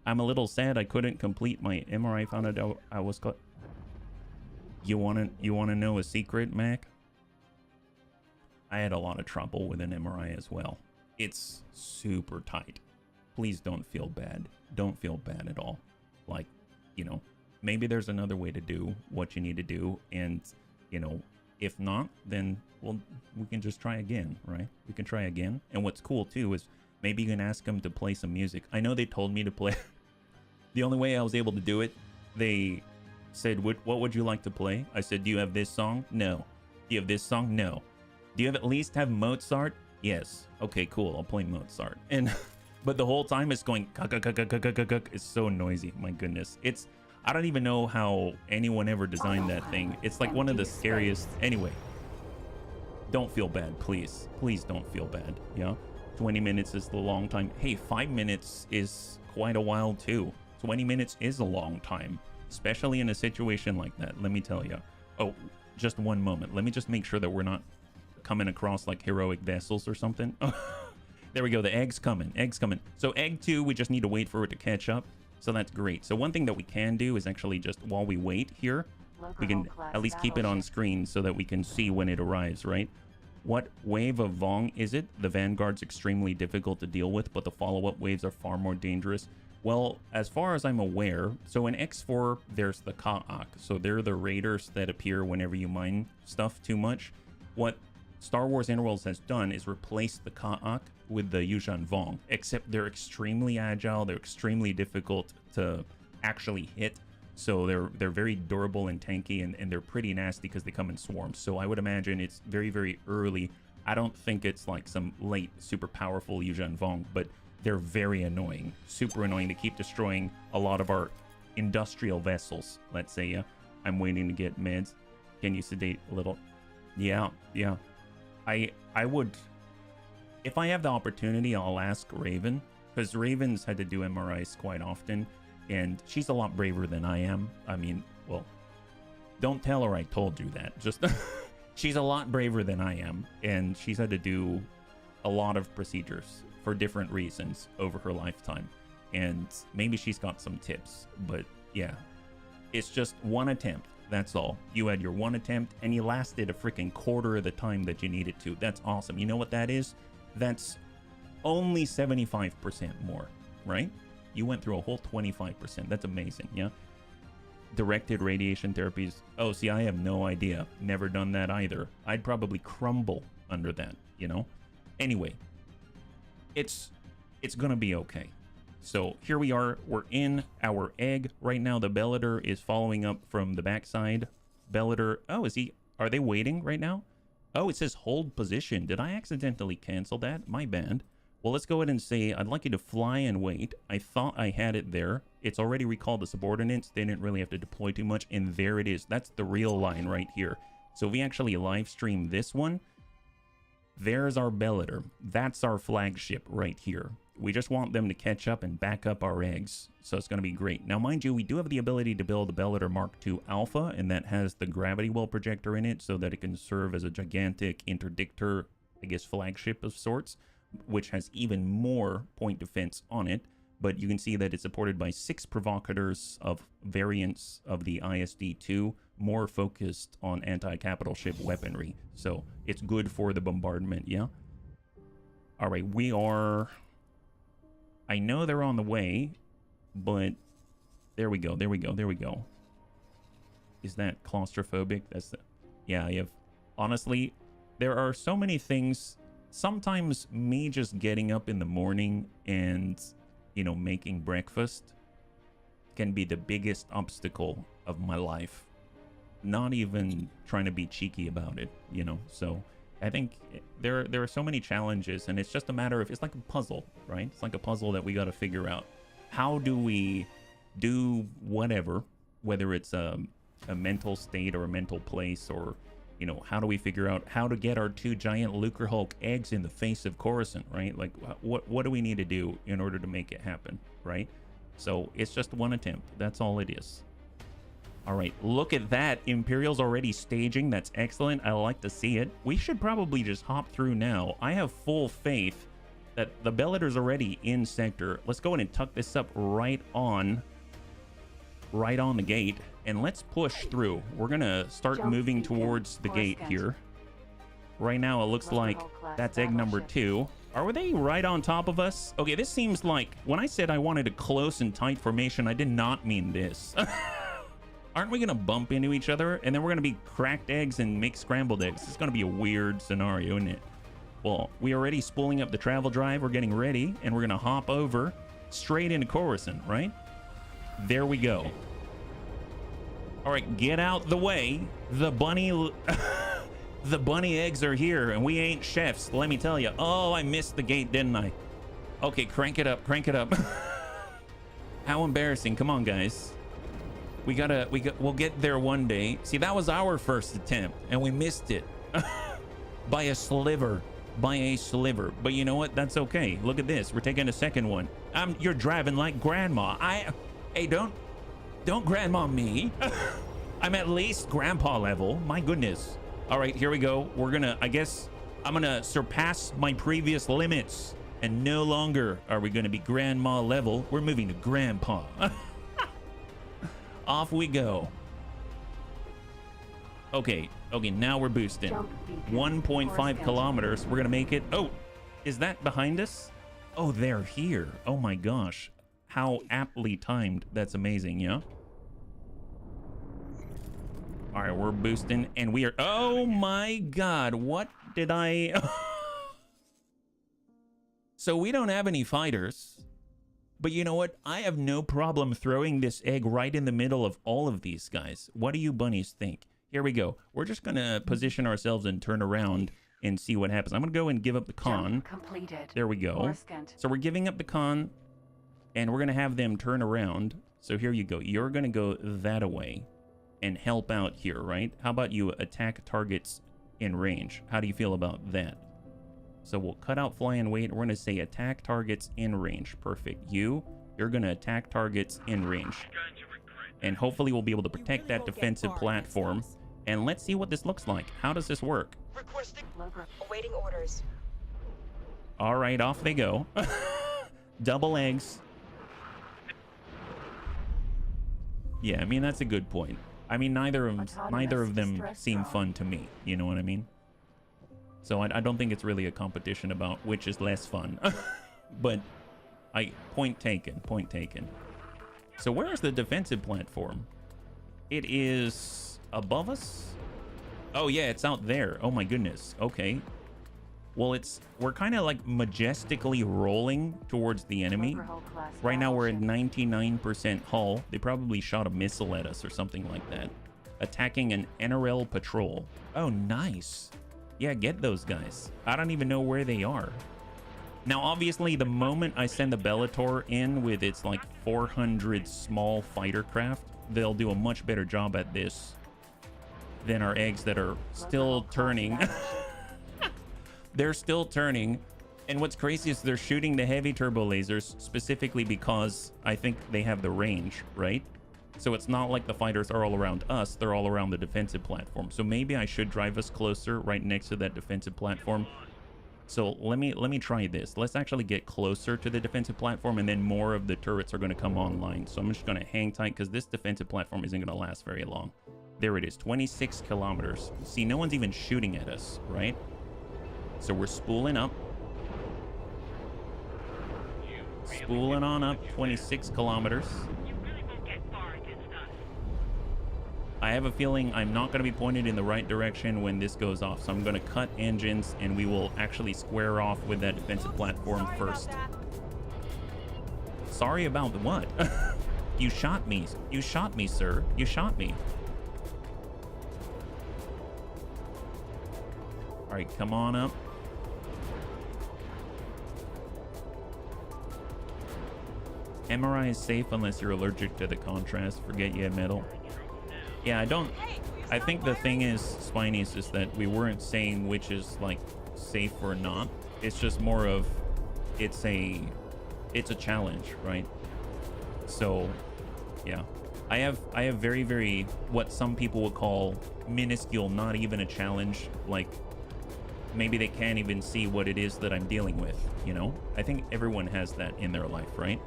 I'm a little sad I couldn't complete my MRI. Found out I was caught. You want to know a secret, Mac? I had a lot of trouble with an MRI as well. It's super tight. Please don't feel bad. Don't feel bad at all. Like, you know, maybe there's another way to do what you need to do. And, you know, if not, then, well, we can just try again, right? We can try again. And what's cool, too, is maybe you can ask them to play some music. I know they told me to play. The only way I was able to do it, they said, what would you like to play? I said, do you have this song? No. Do you have this song? No. Do you have at least have Mozart? Yes. Okay, cool. I'll play Mozart. And but the whole time it's going it's so noisy. My goodness. I don't even know how anyone ever designed that thing. It's like one of the scariest. Anyway, don't feel bad, please. Please don't feel bad. Yeah. 20 minutes is the long time. Hey, 5 minutes is quite a while too. 20 minutes is a long time, especially in a situation like that. Let me tell you. Oh, just one moment. Let me just make sure that we're not coming across like heroic vessels or something. There we go. The egg's coming. Egg's coming. So egg 2, we just need to wait for it to catch up. So that's great. So one thing that we can do is actually just while we wait here, we can at least keep it on screen so that we can see when it arrives, right? What wave of Vong is it? The Vanguard's extremely difficult to deal with, but the follow-up waves are far more dangerous. Well, as far as I'm aware, so in X4, there's the Ka'ak. So they're the raiders that appear whenever you mine stuff too much. What Star Wars Interworlds has done is replace the Ka'ak with the Yuuzhan Vong, except they're extremely agile, they're extremely difficult to actually hit. So they're very durable and tanky, and they're pretty nasty because they come in swarms. So I would imagine it's very, very early. I don't think it's like some late, super powerful Yuuzhan Vong, but they're very annoying. Super annoying to keep destroying a lot of our industrial vessels, let's say. Yeah, I'm waiting to get meds. Can you sedate a little? Yeah. I would... If I have the opportunity, I'll ask Raven, because Raven's had to do MRIs quite often. And she's a lot braver than I am. I mean, well, don't tell her I told you that. Just she's a lot braver than I am. And she's had to do a lot of procedures for different reasons over her lifetime. And maybe she's got some tips. But yeah, it's just one attempt. That's all. You had your one attempt and you lasted a freaking quarter of the time that you needed to. That's awesome. You know what that is? That's only 75% more, right? You went through a whole 25%. That's amazing, yeah? Directed radiation therapies. Oh, see, I have no idea. Never done that either. I'd probably crumble under that, you know? Anyway, it's gonna be okay. So here we are. We're in our egg. Right now, the Bellator is following up from the backside. Bellator... Oh, is he... Are they waiting right now? Oh, it says hold position. Did I accidentally cancel that? My bad. Well, let's go ahead and say, I'd like you to fly and wait. I thought I had it there. It's already recalled the subordinates. They didn't really have to deploy too much. And there it is. That's the real line right here. So if we actually live stream this one, there's our Bellator. That's our flagship right here. We just want them to catch up and back up our eggs. So it's going to be great. Now, mind you, we do have the ability to build a Bellator Mark II Alpha, and that has the gravity well projector in it so that it can serve as a gigantic interdictor, I guess, flagship of sorts, which has even more point defense on it. But you can see that it's supported by 6 provocators of variants of the ISD-2, more focused on anti-capital ship weaponry. So it's good for the bombardment, yeah? All right, we are... I know they're on the way, but There we go. There we go. There we go. Is that claustrophobic? That's the... Yeah, you have... Honestly, there are so many things. Sometimes me just getting up in the morning and, you know, making breakfast can be the biggest obstacle of my life. Not even trying to be cheeky about it, you know. So I think there are so many challenges, and it's just a matter of, it's like a puzzle, right? It's like a puzzle that we got to figure out. How do we do whatever, whether it's a mental state or a mental place, or, you know, how do we figure out how to get our 2 giant Lucre Hulk eggs in the face of Coruscant, right? Like, what do we need to do in order to make it happen, right? So it's just one attempt. That's all it is. All right, look at that. Imperial's already staging. That's excellent. I like to see it. We should probably just hop through now. I have full faith that the Bellator's already in sector. Let's go in and tuck this up right on the gate, and let's push through. We're gonna start moving towards the gate here. Right now, it looks like that's egg number 2. Are they right on top of us? Okay, this seems like, when I said I wanted a close and tight formation, I did not mean this. Aren't we gonna bump into each other, and then we're gonna be cracked eggs and make scrambled eggs? It's gonna be a weird scenario, isn't it? Well, we're already spooling up the travel drive. We're getting ready, and we're gonna hop over straight into Coruscant, right? There we go. All right, get out the way. The bunny the bunny eggs are here, and we ain't chefs, let me tell you. Oh, I missed the gate, didn't I? Okay, crank it up, crank it up. How embarrassing. Come on, guys. We'll get there one day. See, that was our first attempt, and we missed it. By a sliver. By a sliver. But you know what? That's okay. Look at this. We're taking a second one. You're driving like grandma. Hey, don't grandma me. I'm at least grandpa level. My goodness. All right, here we go. We're gonna, I guess, I'm gonna surpass my previous limits, and no longer are we gonna be grandma level. We're moving to grandpa. Off we go. Okay, now we're boosting. 1.5 kilometers. We're gonna make it. Oh, is that behind us? Oh, they're here. Oh my gosh. How aptly timed. That's amazing, yeah? All right, we're boosting, and we are... Oh my god, what did I... So we don't have any fighters. But you know what? I have no problem throwing this egg right in the middle of all of these guys. What do you bunnies think? Here we go. We're just going to position ourselves and turn around and see what happens. I'm going to go and give up the con. There we go. So we're giving up the con, and we're going to have them turn around. So here you go. You're going to go that way and help out here, right? How about you attack targets in range? How do you feel about that? So we'll cut out fly and wait. We're going to say attack targets in range. Perfect. You're going to attack targets in range. And hopefully we'll be able to protect that defensive platform. And let's see what this looks like. How does this work? Requesting awaiting orders. All right, off they go. Double eggs. Yeah, I mean, that's a good point. I mean, neither of them seem fun to me. You know what I mean? So I don't think it's really a competition about which is less fun. But point taken, point taken. So where is the defensive platform? It is above us? Oh yeah, it's out there. Oh my goodness. Okay. Well, we're kind of like majestically rolling towards the enemy. Right now we're at 99% hull. They probably shot a missile at us or something like that. Attacking an NRL patrol. Oh, nice. Yeah, get those guys. I don't even know where they are. Now, obviously, the moment I send the Bellator in with its like 400 small fighter craft, they'll do a much better job at this than our eggs that are still turning. They're still turning. And what's crazy is they're shooting the heavy turbo lasers specifically because I think they have the range, right? So it's not like the fighters are all around us, they're all around the defensive platform. So maybe I should drive us closer right next to that defensive platform. So let me try this. Let's actually get closer to the defensive platform, and then more of the turrets are going to come online. So I'm just going to hang tight because this defensive platform isn't going to last very long. There it is, 26 kilometers. See, no one's even shooting at us, right? So we're spooling up. Spooling on up, 26 kilometers. I have a feeling I'm not going to be pointed in the right direction when this goes off. So I'm going to cut engines and we will actually square off with that defensive platform first. Sorry about what? You shot me. You shot me, sir. You shot me. All right, come on up. MRI is safe unless you're allergic to the contrast. Forget you had metal. Yeah, I think the thing is, Spiny, is just that we weren't saying which is like safe or not. It's just more of it's a challenge, right? So yeah, I have very, very what some people would call minuscule, not even a challenge. Like maybe they can't even see what it is that I'm dealing with, you know? I think everyone has that in their life, right?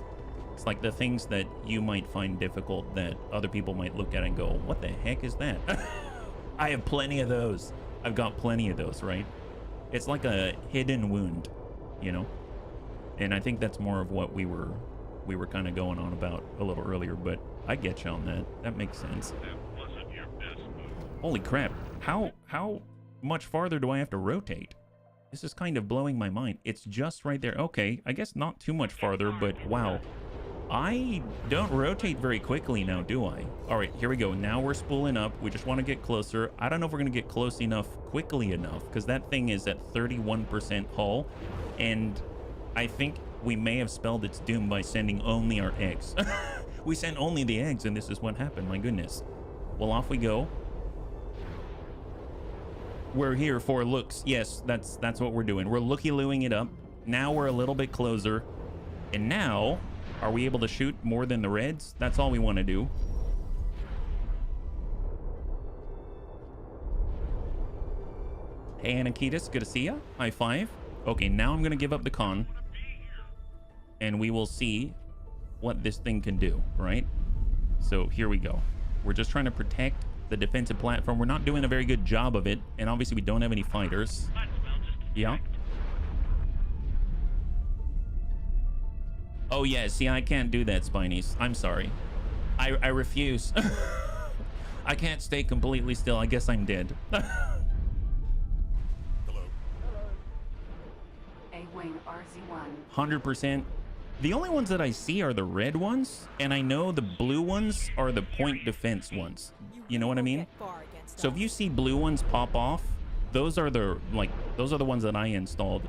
It's like the things that you might find difficult that other people might look at and go, what the heck is that? I have plenty of those. I've got plenty of those, right? It's like a hidden wound, you know? And I think that's more of what we were kind of going on about a little earlier, but I get you on that. That makes sense. That wasn't your best move. Holy crap. How much farther do I have to rotate? This is kind of blowing my mind. It's just right there. Okay, I guess not too much farther, but wow. I don't rotate very quickly now, do I? All right, here we go. Now we're spooling up. We just want to get closer. I don't know if we're going to get close enough quickly enough because that thing is at 31% hull. And I think we may have spelled its doom by sending only our eggs. We sent only the eggs and this is what happened. My goodness. Well, off we go. We're here for looks. Yes, that's what we're doing. We're looky-looing it up. Now we're a little bit closer. And now... are we able to shoot more than the reds? That's all we want to do. Hey, Anakitis, good to see ya. High five. Okay, now I'm going to give up the con. And we will see what this thing can do, right? So here we go. We're just trying to protect the defensive platform. We're not doing a very good job of it. And obviously we don't have any fighters. Yeah. Oh yeah, see, I can't do that, Spinies. I'm sorry. I refuse. I can't stay completely still. I guess I'm dead. Hello. A-Wing RZ-1. 100%. The only ones that I see are the red ones, and I know the blue ones are the point defense ones. You know what I mean? So if you see blue ones pop off, those are the ones that I installed.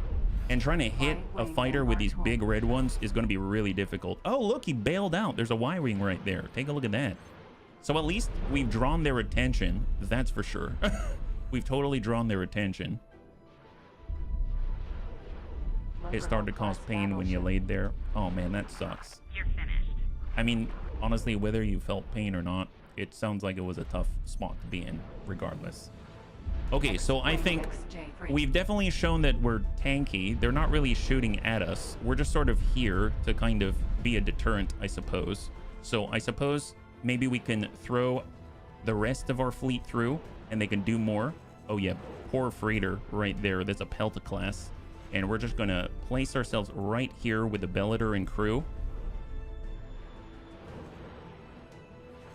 And trying to hit a fighter with these big red ones is going to be really difficult. Oh, look, he bailed out. There's a Y-wing right there. Take a look at that. So at least we've drawn their attention. That's for sure. We've totally drawn their attention. It started to cause pain when you laid there. Oh, man, that sucks. You're finished. I mean, honestly, whether you felt pain or not, it sounds like it was a tough spot to be in, regardless. Okay, so I think we've definitely shown that we're tanky. They're not really shooting at us. We're just sort of here to kind of be a deterrent, I suppose. So I suppose maybe we can throw the rest of our fleet through and they can do more. Oh yeah, poor freighter right there. That's a Pelta class. And we're just going to place ourselves right here with the Bellator and crew.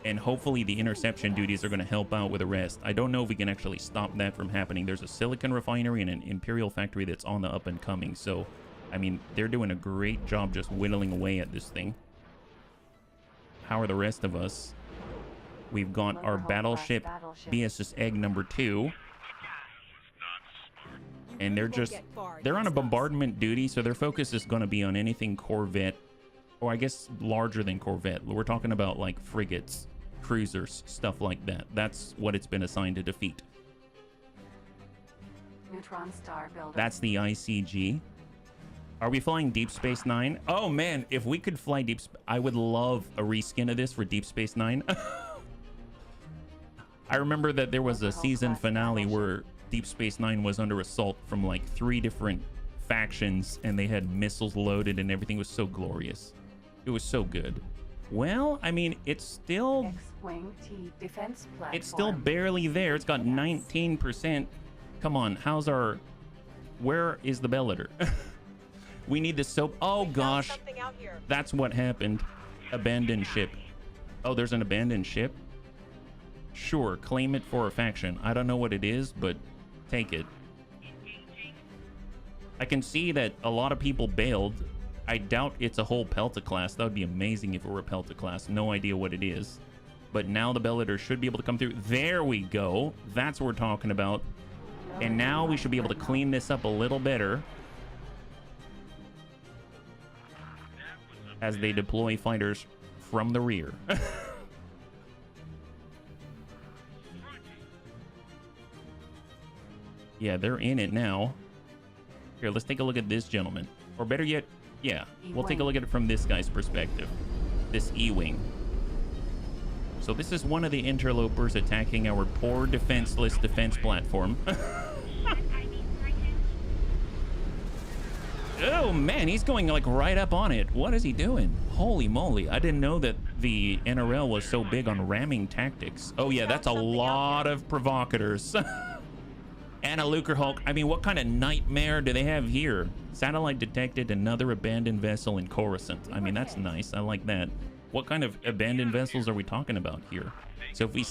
And hopefully the interception duties are going to help out with the rest. I don't know if we can actually stop that from happening. There's a silicon refinery and an Imperial factory that's on the up and coming. So, I mean, they're doing a great job just whittling away at this thing. How are the rest of us? We've got our battleship BSS Egg number 2. And they're on a bombardment duty. So their focus is going to be on anything Corvette. Or I guess larger than Corvette. We're talking about like frigates, cruisers, stuff like that. That's what it's been assigned to defeat. Neutron star builder. That's the ICG. Are we flying Deep Space Nine? Oh man, if we could fly I would love a reskin of this for Deep Space Nine. I remember that there was a season finale where Deep Space Nine was under assault from like 3 different factions and they had missiles loaded and everything was so glorious. It was so good. Well, I mean, it's still... X-Wing T defense platform. It's still barely there. It's got 19%. Come on, how's our... Where is the Bellator? We need the soap... Oh, gosh. That's what happened. Abandoned ship. Oh, there's an abandoned ship? Sure, claim it for a faction. I don't know what it is, but take it. I can see that a lot of people bailed. I doubt it's a whole Pelta class. That would be amazing if it were a Pelta class. No idea what it is. But now the Bellator should be able to come through. There we go. That's what we're talking about. And now we should be able to clean this up a little better as they deploy fighters from the rear. Yeah, they're in it now. Here, let's take a look at this gentleman. Or better yet, yeah, we'll take a look at it from this guy's perspective. This E-Wing. So this is one of the interlopers attacking our poor defenseless defense platform. Oh man, he's going like right up on it. What is he doing? Holy moly, I didn't know that the NRL was so big on ramming tactics. Oh yeah, that's a lot of provocators. And a Lucrehulk. I mean, what kind of nightmare do they have here? Satellite detected another abandoned vessel in Coruscant. I mean, that's nice. I like that. What kind of abandoned vessels are we talking about here? So if we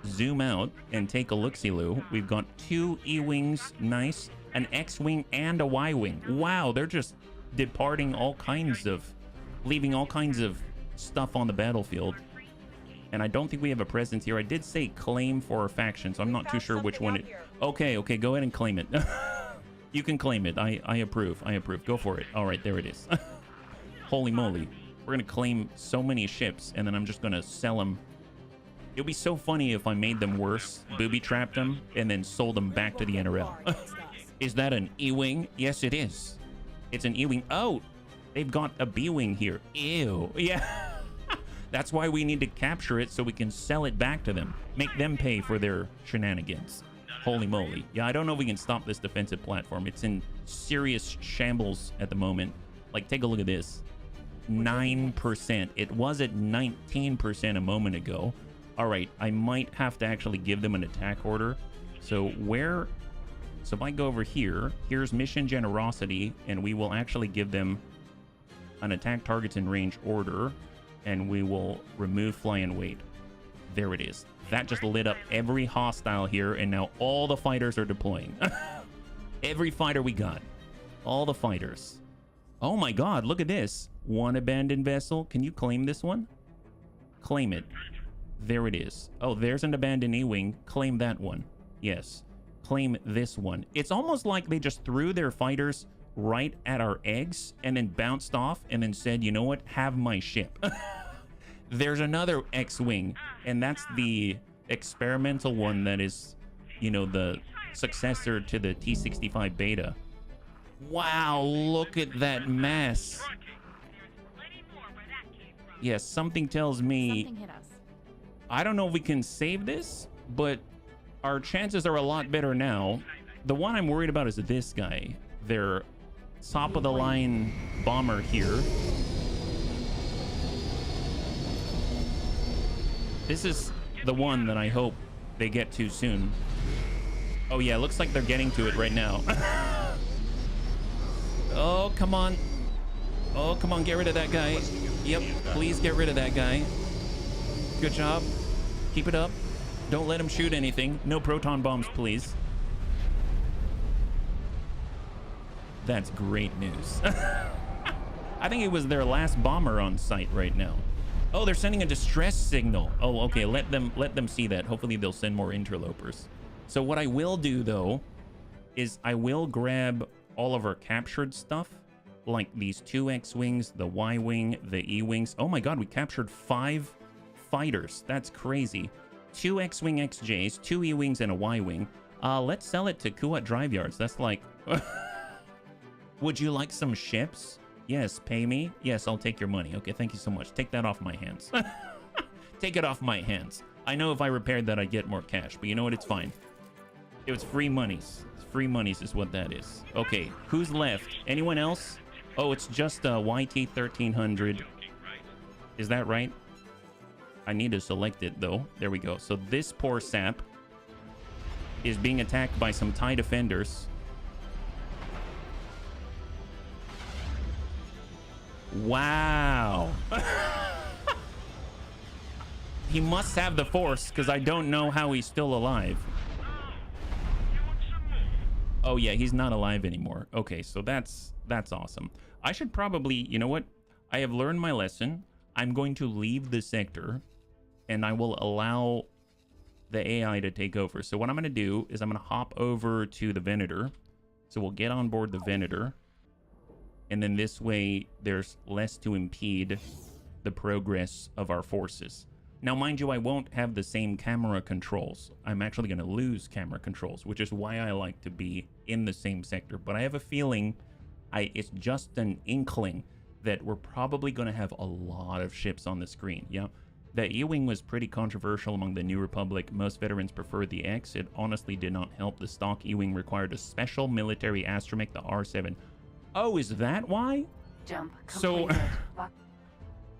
zoom out and take a look-see-loo, we've got 2 E-Wings, nice, an X-Wing and a Y-Wing. Wow, they're just departing all kinds of, leaving all kinds of stuff on the battlefield. And I don't think we have a presence here. I did say claim for a faction, so I'm not too sure which one it... Okay, go ahead and claim it. You can claim it. I approve. I approve. Go for it. All right, there it is. Holy moly. We're going to claim so many ships, and then I'm just going to sell them. It would be so funny if I made them worse, booby-trapped them, and then sold them back to the NRL. Is that an E-Wing? Yes, it is. It's an E-Wing. Oh, they've got a B-Wing here. Ew. Yeah. That's why we need to capture it so we can sell it back to them. Make them pay for their shenanigans. Holy moly. Yeah, I don't know if we can stop this defensive platform. It's in serious shambles at the moment. Like, take a look at this. 9%. It was at 19% a moment ago. All right, I might have to actually give them an attack order. So where... So if I go over here, here's mission generosity, and we will actually give them an attack targets in range order. And we will remove fly and wait. There it is. That just lit up every hostile here, and now all the fighters are deploying. Every fighter we got. All the fighters. Oh my god, look at this. 1 abandoned vessel. Can you claim this one? Claim it. There it is. Oh, there's an abandoned E-Wing. Claim that one. Yes. Claim this one. It's almost like they just threw their fighters right at our eggs and then bounced off and then said, you know what, have my ship. There's another X-Wing, and that's the experimental one that is, you know, the successor to the T-65 beta. Wow, look at that mess. Yes, something tells me Something hit us. I don't know if we can save this, but our chances are a lot better now. The one I'm worried about is this guy. Their top of the line bomber here. This is the one that I hope they get to soon. Oh yeah, looks like they're getting to it right now. Oh, come on. Oh, come on, get rid of that guy. Yep, please get rid of that guy. Good job. Keep it up. Don't let him shoot anything. No proton bombs, please. That's great news. I think it was their last bomber on site right now. Oh, they're sending a distress signal. Oh, okay. Let them see that. Hopefully they'll send more interlopers. So what I will do though is I will grab all of our captured stuff, like these 2 X-Wings, the Y-Wing, the E-Wings. Oh my god, we captured 5 fighters. That's crazy. 2 X-Wing XJs, 2 E-Wings, and a Y-Wing. Let's sell it to Kuat Drive Yards. That's like... Would you like some ships? Yes, pay me. Yes, I'll take your money. Okay, thank you so much. Take that off my hands. Take it off my hands. I know if I repaired that, I'd get more cash, but you know what? It's fine. It was free monies. Free monies is what that is. Okay, who's left? Anyone else? Oh, it's just YT 1300. Is that right? I need to select it, though. There we go. So this poor sap is being attacked by some TIE defenders. Wow. He must have the Force, because I don't know how he's still alive. Oh yeah, he's not alive anymore. Okay, so that's awesome. I should probably, you know what? I have learned my lesson. I'm going to leave the sector, and I will allow the AI to take over. So what I'm going to do is I'm going to hop over to the Venator. So we'll get on board the Venator, and then this way there's less to impede the progress of our forces. Now, mind you, I won't have the same camera controls. I'm actually going to lose camera controls, which is why I like to be in the same sector. But I have a feeling, it's just an inkling that we're probably going to have a lot of ships on the screen. Yeah, the E-Wing was pretty controversial among the New Republic. Most veterans preferred the X. It honestly did not help. The stock E-Wing required a special military astromech, the R7. Oh, is that why? Jump So, completed.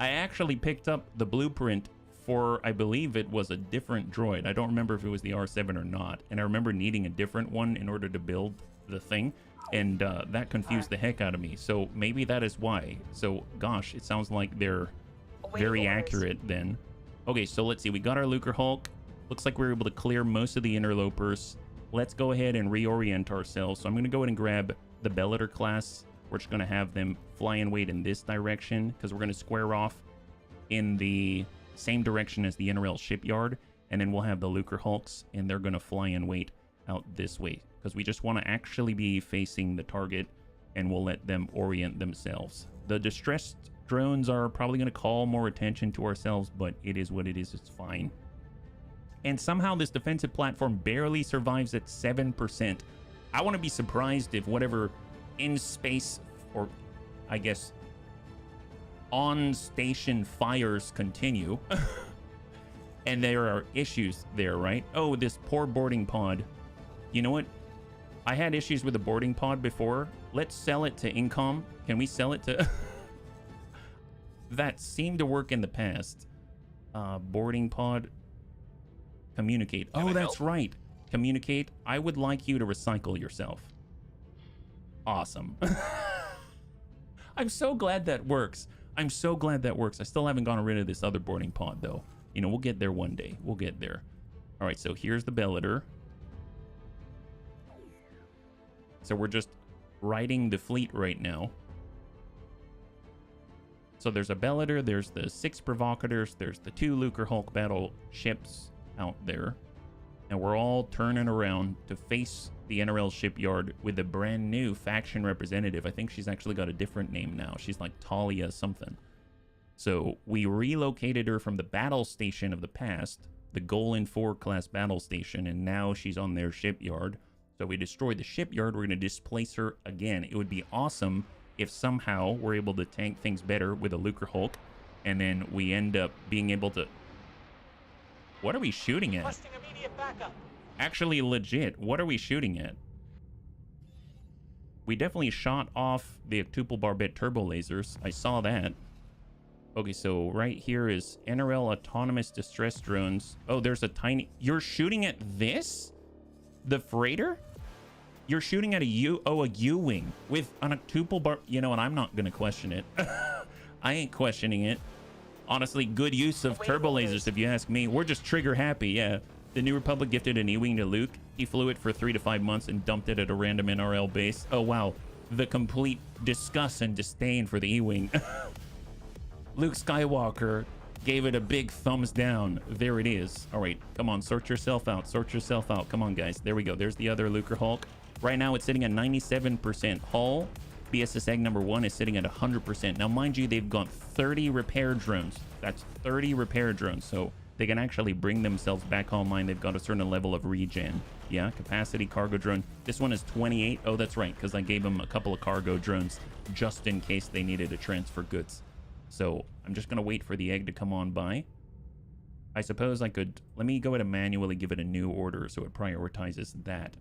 I actually picked up the blueprint for, I believe it was a different droid. I don't remember if it was the R7 or not. And I remember needing a different one in order to build the thing. And that confused the heck out of me. So maybe that is why. So, gosh, it sounds like they're very accurate then. Okay, so let's see. We got our Lucre Hulk. Looks like we were able to clear most of the interlopers. Let's go ahead and reorient ourselves. So I'm going to go ahead and grab the Bellator class. We're just going to have them fly and wait in this direction, because we're going to square off in the same direction as the NRL shipyard, and then we'll have the Lucre Hulks, and they're going to fly and wait out this way, because we just want to actually be facing the target, and we'll let them orient themselves. The distressed drones are probably going to call more attention to ourselves, but it is what it is. It's fine. And somehow this defensive platform barely survives at 7%. I want to be surprised if whatever in space, or I guess on-station fires continue. And there are issues there, right? Oh, this poor boarding pod. You know what? I had issues with the boarding pod before. Let's sell it to Incom. Can we sell it to... That seemed to work in the past. Boarding pod. Communicate. Oh, that's right. Communicate. I would like you to recycle yourself. Awesome. I'm so glad that works. I'm so glad that works. I still haven't gotten rid of this other boarding pod, though. You know, we'll get there one day. We'll get there. All right, so here's the Bellator. So we're just riding the fleet right now. So there's a Bellator, there's the 6 Provocators, there's the 2 Lucre Hulk battle ships out there. And we're all turning around to face the NRL shipyard with a brand new faction representative. I think she's actually got a different name now. She's like Talia something. So we relocated her from the battle station of the past, the Golan 4 class battle station, and now she's on their shipyard. So we destroyed the shipyard. We're going to displace her again. It would be awesome if somehow we're able to tank things better with a Lucre Hulk, and then we end up being able to... What are we shooting at? Actually, legit, what are we shooting at? We definitely shot off the octuple barbette turbo lasers. I saw that. Okay, so right here is NRL autonomous distress drones. Oh, there's a tiny... You're shooting at this? The freighter? You're shooting at a U-Wing with an octuple bar... You know, and I'm not going to question it. I ain't questioning it. Honestly, good use of turbo lasers, if you ask me. We're just trigger happy, yeah. The New Republic gifted an E-Wing to Luke. He flew it for 3 to 5 months and dumped it at a random NRL base. Oh, wow. The complete disgust and disdain for the E-Wing. Luke Skywalker gave it a big thumbs down. There it is. All right, come on, sort yourself out. Sort yourself out. Come on, guys. There we go. There's the other Lucre Hulk. Right now, it's sitting at 97% hull. BSS egg number 1 is sitting at 100%. Now, mind you, they've got 30 repair drones. That's 30 repair drones, so they can actually bring themselves back online. They've got a certain level of regen. Yeah, capacity cargo drone. This one is 28. Oh, that's right, because I gave them a couple of cargo drones just in case they needed to transfer goods. So I'm just going to wait for the egg to come on by. I suppose I could... Let me go ahead and manually give it a new order so it prioritizes that.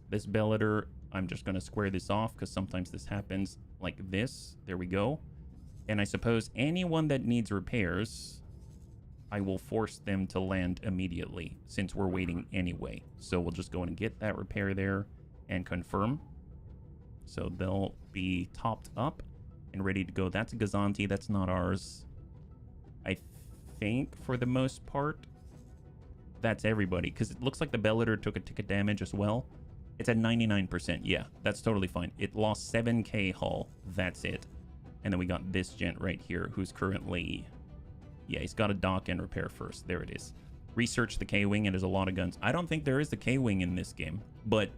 This Bellator, I'm just going to square this off because sometimes this happens like this. There we go. And I suppose anyone that needs repairs, I will force them to land immediately since we're waiting anyway. So we'll just go and get that repair there and confirm. So they'll be topped up and ready to go. That's a Gazanti. That's not ours. I think for the most part, that's everybody. Because it looks like the Bellator took a tick of damage as well. It's at 99%. Yeah, that's totally fine. It lost 7k hull. That's it. And then we got this gent right here who's currently... Yeah, he's got to dock and repair first. There it is. Research the K-Wing, and there's a lot of guns. I don't think there is the K-Wing in this game, but,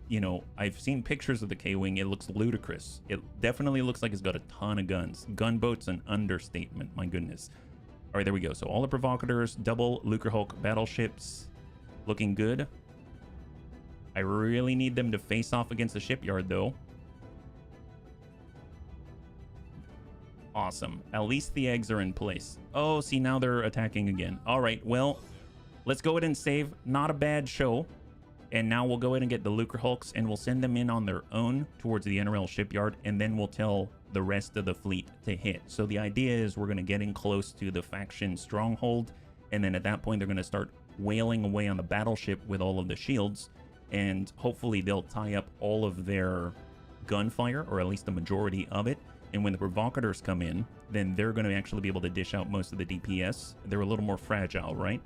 you know, I've seen pictures of the K-Wing. It looks ludicrous. It definitely looks like it's got a ton of guns. Gunboat's an understatement, my goodness. All right, there we go. So all the provocateurs, double Lucrehulk battleships, looking good. I really need them to face off against the shipyard, though. Awesome. At least the eggs are in place. Oh, see, now they're attacking again. All right, well, let's go ahead and save. Not a bad show. And now we'll go ahead and get the Lucrehulks, and we'll send them in on their own towards the NRL shipyard, and then we'll tell the rest of the fleet to hit. So the idea is we're going to get in close to the faction stronghold, and then at that point, they're going to start wailing away on the battleship with all of the shields, and hopefully they'll tie up all of their gunfire, or at least the majority of it. And when the provocateurs come in, then they're going to actually be able to dish out most of the DPS. They're a little more fragile, right?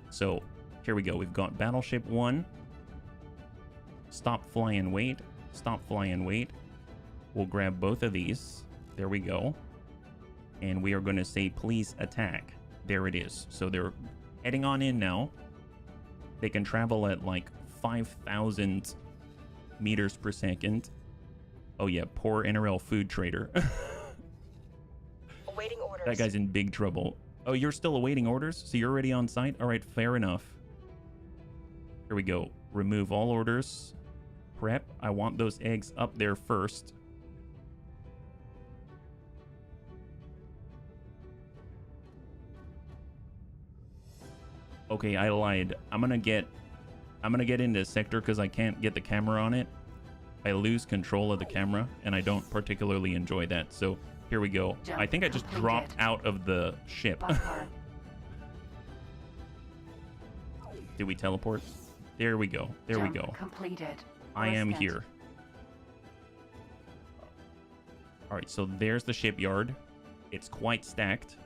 So here we go. We've got Battleship 1. Stop, fly, and wait. Stop, fly, and wait. We'll grab both of these. There we go. And we are going to say, please attack. There it is. So they're heading on in now. They can travel at like 5,000 meters per second. Oh yeah, poor NRL food trader. Awaiting orders. That guy's in big trouble. Oh, you're still awaiting orders? So you're already on site? All right, fair enough. Here we go. Remove all orders. Prep. I want those eggs up there first. Okay, I lied. I'm gonna get into sector because I can't get the camera on it. I lose control of the camera, and I don't particularly enjoy that. So here we go. I think I just dropped out of the ship. Did we teleport? There we go. There we go. Completed. I am here. All right, so there's the shipyard. It's quite stacked.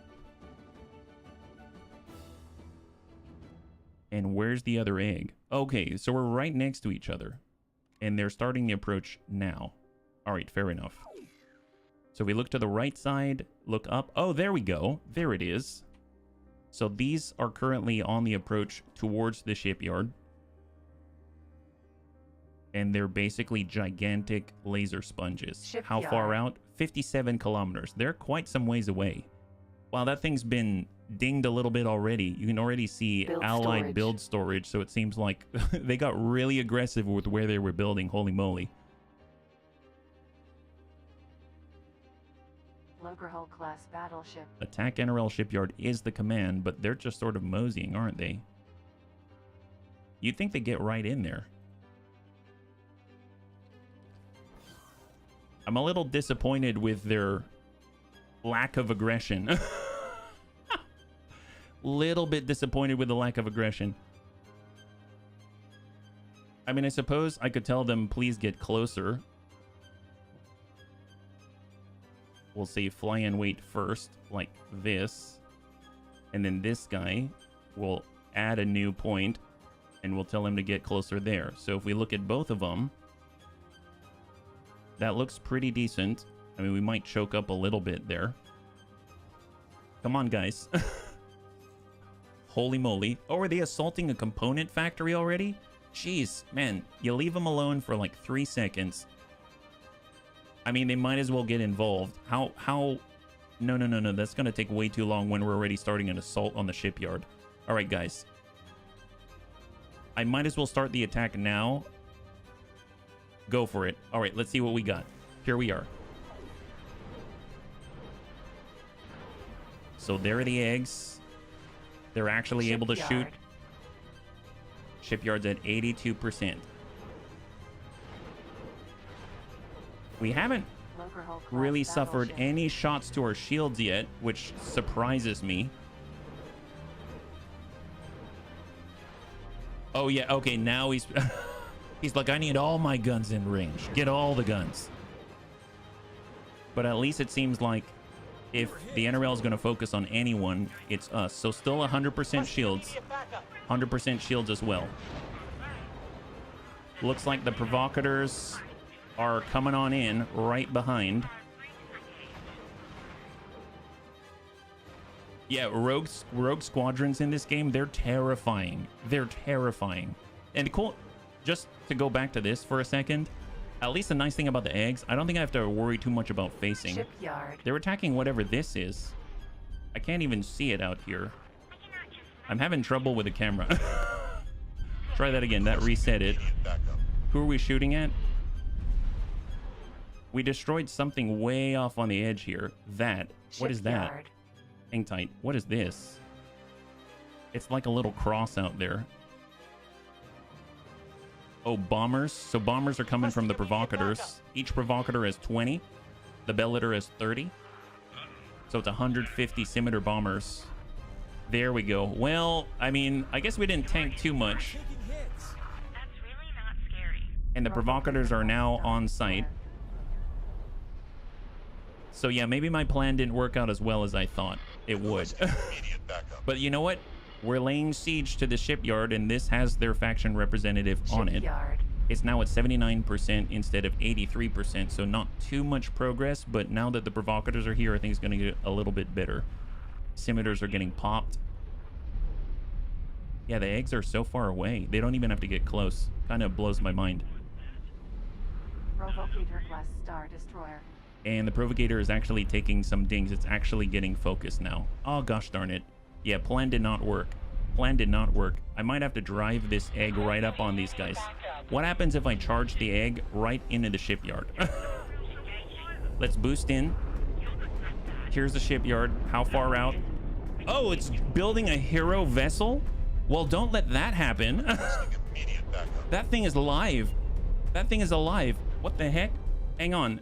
And where's the other egg? Okay, so we're right next to each other. And they're starting the approach now. All right, fair enough. So we look to the right side, look up. Oh, there we go. There it is. So these are currently on the approach towards the shipyard. And they're basically gigantic laser sponges. Shipyard. How far out? 57 kilometers. They're quite some ways away. Wow, that thing's been dinged a little bit already. You can already see allied build storage, so it seems like they got really aggressive with where they were building. Holy moly. Lucrehulk class battleship. Attack NRL shipyard is the command, but they're just sort of moseying, aren't they? You'd think they get right in there. I'm a little disappointed with their lack of aggression. Little bit disappointed with the lack of aggression. I mean, I suppose I could tell them, please get closer. We'll say fly and wait first, like this. And then this guy will add a new point, and we'll tell him to get closer there. So if we look at both of them, that looks pretty decent. I mean, we might choke up a little bit there. Come on, guys. Holy moly. Oh, are they assaulting a component factory already? Jeez, man, you leave them alone for like 3 seconds. I mean, they might as well get involved. How? No. That's going to take way too long when we're already starting an assault on the shipyard. All right, guys. I might as well start the attack now. Go for it. All right, let's see what we got. Here we are. So there are the eggs. They're actually able to shoot. Shipyard's at 82%. We haven't really suffered any shots to our shields yet, which surprises me. Oh, yeah. Okay, now he's... he's like, I need all my guns in range. Get all the guns. But at least it seems like If the NRL is going to focus on anyone, it's us. So still 100% shields. 100% shields as well. Looks like the provocateurs are coming on in right behind. Yeah, rogue squadrons in this game, they're terrifying. They're terrifying. And cool, just to go back to this for a second, at least the nice thing about the eggs, I don't think I have to worry too much about facing. Shipyard. They're attacking whatever this is. I can't even see it out here. I'm having trouble with the camera. Try that again. That reset it. Who are we shooting at? We destroyed something way off on the edge here. That. What is that? Shipyard. Hang tight. What is this? It's like a little cross out there. Oh, bombers. So bombers are coming from the provocateurs. Each provocateur has 20. The Bellator has 30. So it's 150 scimitar bombers. There we go. Well, I mean, I guess we didn't tank too much. That's really not scary. And the provocateurs are now on site. So yeah, maybe my plan didn't work out as well as I thought it would. But you know what? We're laying siege to the shipyard, and this has their faction representative on it. Shipyard. It's now at 79% instead of 83%, so not too much progress, but now that the provocateurs are here, I think it's going to get a little bit better. Scimitars are getting popped. Yeah, the eggs are so far away. They don't even have to get close. Kind of blows my mind. Provocator class Star Destroyer. And the Provocator is actually taking some dings. It's actually getting focused now. Oh, gosh darn it. Yeah, plan did not work. Plan did not work. I might have to drive this egg right up on these guys. What happens if I charge the egg right into the shipyard? Let's boost in. Here's the shipyard. How far out? Oh, it's building a hero vessel? Well, don't let that happen. That thing is alive. That thing is alive. What the heck? Hang on.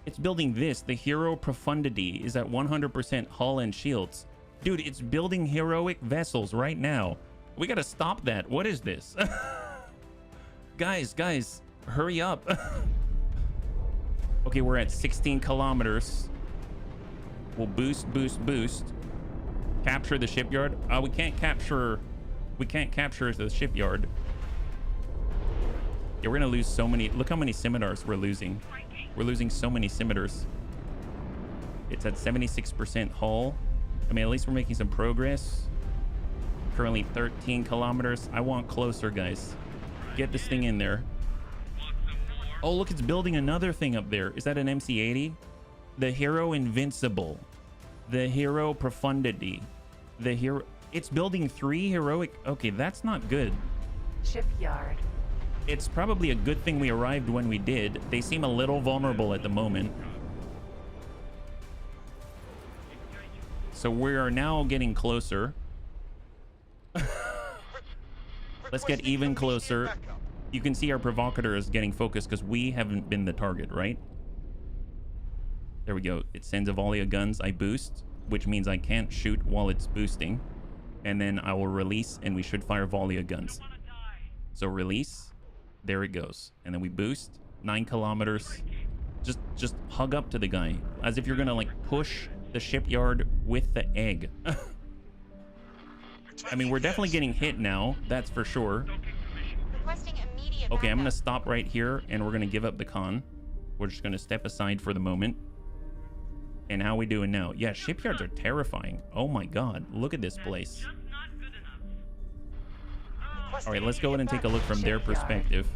It's building this. The hero profundity is at 100% hull and shields. Dude, it's building heroic vessels right now. We gotta stop that. What is this? Guys, hurry up. Okay, we're at 16 kilometers. We'll boost. Capture the shipyard. We can't capture the shipyard. Yeah, we're gonna lose so many. Look how many scimitars we're losing. We're losing so many scimitars. It's at 76% hull. I mean, at least we're making some progress. Currently 13 kilometers. I want closer, guys. Get this thing in there. Oh, look, it's building another thing up there. Is that an MC-80? The Hero Invincible. The Hero Profundity. The Hero... It's building 3 heroic... Okay, that's not good. Shipyard. It's probably a good thing we arrived when we did. They seem a little vulnerable at the moment. So we are now getting closer. Let's get even closer. You can see our provocateur is getting focused because we haven't been the target, right? There we go. It sends a volley of guns. I boost, which means I can't shoot while it's boosting. And then I will release, and we should fire a volley of guns. So release. There it goes. And then we boost. 9 kilometers. Just hug up to the guy. As if you're going to, like, push the shipyard with the egg. I mean, we're definitely getting hit now. That's for sure. Requesting immediate Okay, I'm going to backup. stop right here, and we're going to give up the con. We're just going to step aside for the moment. And how we doing now? Yeah, shipyards are terrifying. Oh my god, look at this place. All right, let's go ahead and take a look from their perspective.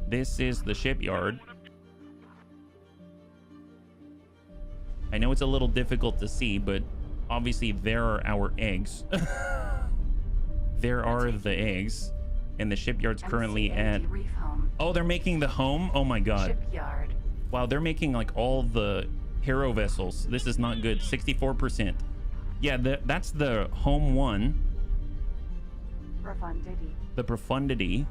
This is the shipyard. I know it's a little difficult to see, but obviously there are our eggs. There are the eggs. And the shipyard's currently at... Reef Home. Oh, they're making the home? Oh my god. Shipyard. Wow, they're making like all the hero vessels. This is not good. 64%. Yeah, that's the home one. Profundity. The profundity.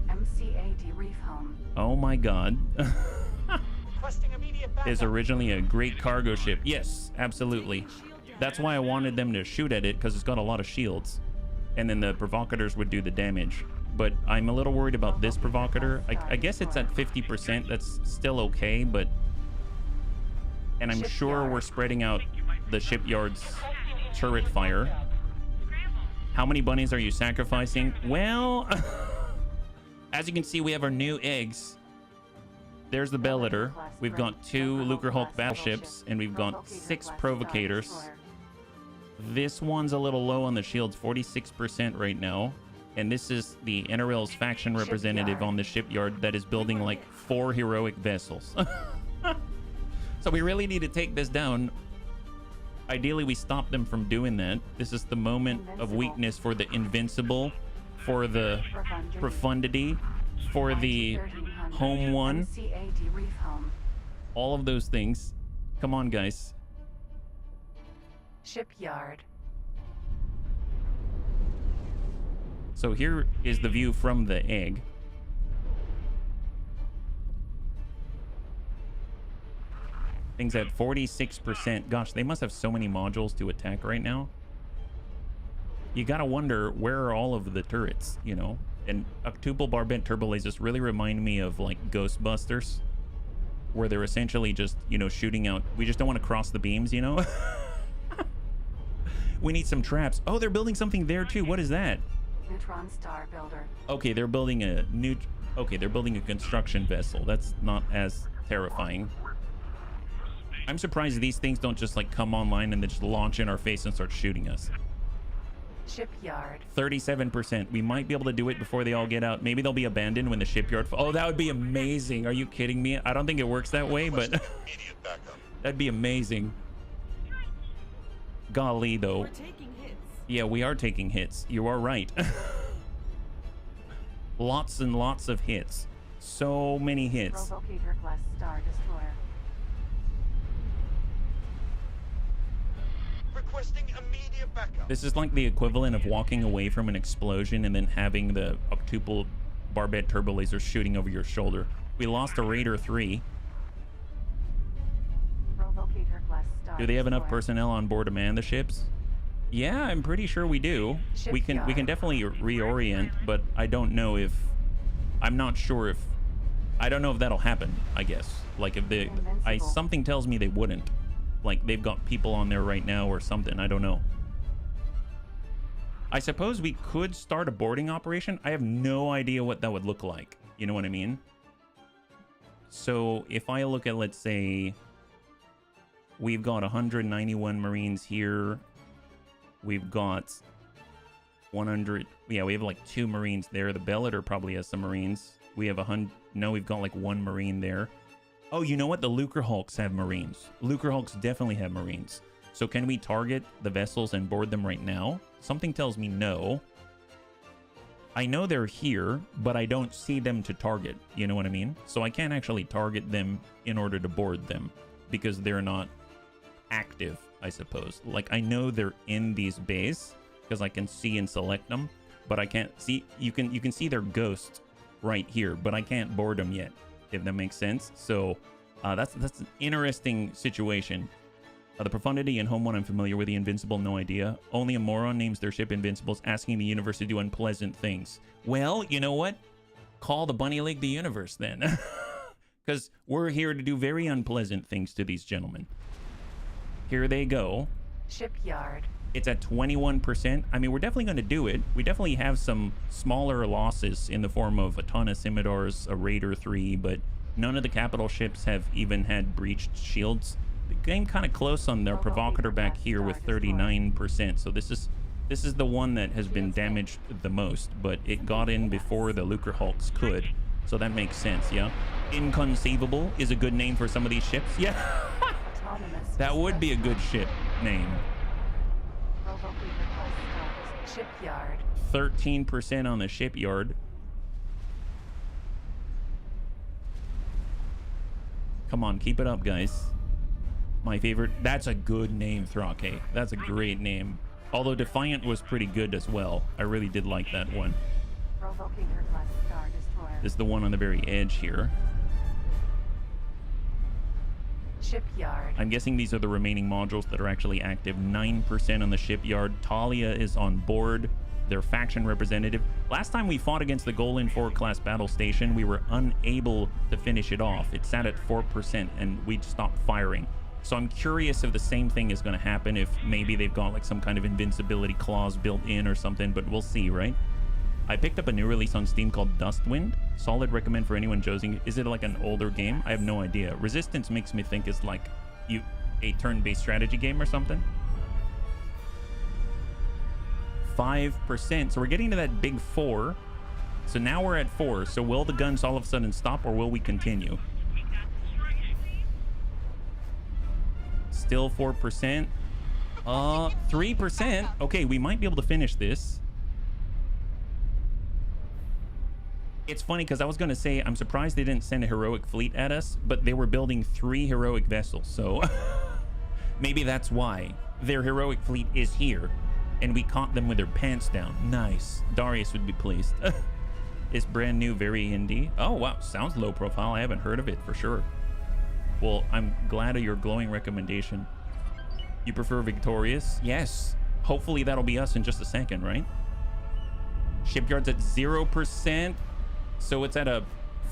MCAD Reef Home. Oh my god. Requesting immediate backup. Is originally a great cargo ship. Yes, absolutely. That's why I wanted them to shoot at it, because it's got a lot of shields. And then the provocateurs would do the damage. but I'm a little worried about this provocator. I guess it's at 50%. That's still okay, but... And I'm sure we're spreading out the shipyard's turret fire. How many bunnies are you sacrificing? Well, as you can see, we have our new eggs. There's the Bellator. We've got 2 Lucrehulk battleships, and we've got 6 provocators. This one's a little low on the shields, 46% right now. And this is the Interworlds faction representative on the shipyard that is building like 4 heroic vessels. So we really need to take this down. Ideally, we stop them from doing that. This is the moment of weakness for the Invincible, for the Profundity, for the Home One. All of those things. Come on, guys. Shipyard. So here is the view from the egg. Things at 46%. Gosh, they must have so many modules to attack right now. You gotta wonder, where are all of the turrets, you know? And octuple barbent turbo lasers really remind me of like Ghostbusters, where they're essentially just, you know, shooting out. We just don't want to cross the beams, you know? We need some traps. Oh, they're building something there too. What is that? Neutron Star Builder. Okay, they're building a new... Okay, they're building a construction vessel. That's not as terrifying. I'm surprised these things don't just like come online and then just launch in our face and start shooting us. Shipyard. 37%. We might be able to do it before they all get out. Maybe they'll be abandoned when the shipyard... Oh, that would be amazing. Are you kidding me? I don't think it works that way, but... That'd be amazing. Golly, though. We're taking hits. Yeah, we are taking hits. You are right. Lots and lots of hits. So many hits. Provocator class Star Destroyer. Requesting immediate backup. This is like the equivalent of walking away from an explosion and then having the octuple barbette turbo laser shooting over your shoulder. We lost a Raider 3. Provocator class Star Do they have enough Destroyer. personnel on board to man the ships? Yeah, I'm pretty sure we do. We can definitely reorient, but I don't know if... I'm not sure if... I don't know if that'll happen, I guess. Like if they... something tells me they wouldn't. Like they've got people on there right now or something. I don't know. I suppose we could start a boarding operation. I have no idea what that would look like. You know what I mean? So if I look at, let's say, we've got 191 Marines here. We've got 100. Yeah, we have like 2 Marines there. The Bellator probably has some Marines. We have 100. No, we've got like 1 Marine there. Oh, you know what? The Lucrehulks have Marines. Lucrehulks definitely have Marines. So can we target the vessels and board them right now? Something tells me no. I know they're here, but I don't see them to target. You know what I mean? So I can't actually target them in order to board them because they're not active, I suppose. Like I know they're in these bays because I can see and select them, but I can't see. You can see their ghosts right here, but I can't board them yet, if that makes sense. So that's an interesting situation. The Profundity and Home One I'm familiar with. The Invincible, no idea. Only a moron names their ship Invincibles, asking the universe to do unpleasant things. Well, you know what? Call the Bunny League the universe then. Because we're here to do very unpleasant things to these gentlemen. Here they go. Shipyard. It's at 21%. I mean, we're definitely going to do it. We definitely have some smaller losses in the form of a ton of Scimitars, a Raider 3, but none of the capital ships have even had breached shields. The game kind of close on their provocator back here with 39%. So this is the one that has been damaged the most, but it got in before the Lucrehulks could. So that makes sense, yeah? Inconceivable is a good name for some of these ships. Yeah. That would be a good ship name. Shipyard. 13% on the shipyard. Come on, keep it up, guys. My favorite. That's a good name, Thrake. That's a great name. Although Defiant was pretty good as well. I really did like that one. Provocator class Star Destroyer. This is the one on the very edge here. Shipyard. I'm guessing these are the remaining modules that are actually active. 9% on the shipyard. Talia is on board. their faction representative. Last time we fought against the Golan 4 class battle station, we were unable to finish it off. It sat at 4% and we stopped firing. So I'm curious if the same thing is going to happen, if maybe they've got like some kind of invincibility clause built in or something, but we'll see, right? I picked up a new release on Steam called Dustwind. Solid recommend for anyone choosing. Is it like an older game? I have no idea. Resistance makes me think it's like a turn-based strategy game or something. 5%. So we're getting to that big 4. So now we're at 4. So will the guns all of a sudden stop or will we continue? Still 4%. 3%. Okay, we might be able to finish this. It's funny because I was going to say I'm surprised they didn't send a heroic fleet at us, but they were building 3 heroic vessels. So maybe that's why their heroic fleet is here and we caught them with their pants down. Nice. Darius would be pleased. It's brand new, very indie. Oh, wow. Sounds low profile. I haven't heard of it for sure. Well, I'm glad of your glowing recommendation. You prefer Victorious? Yes. Hopefully that'll be us in just a second, right? Shipyard's at 0%. So it's at a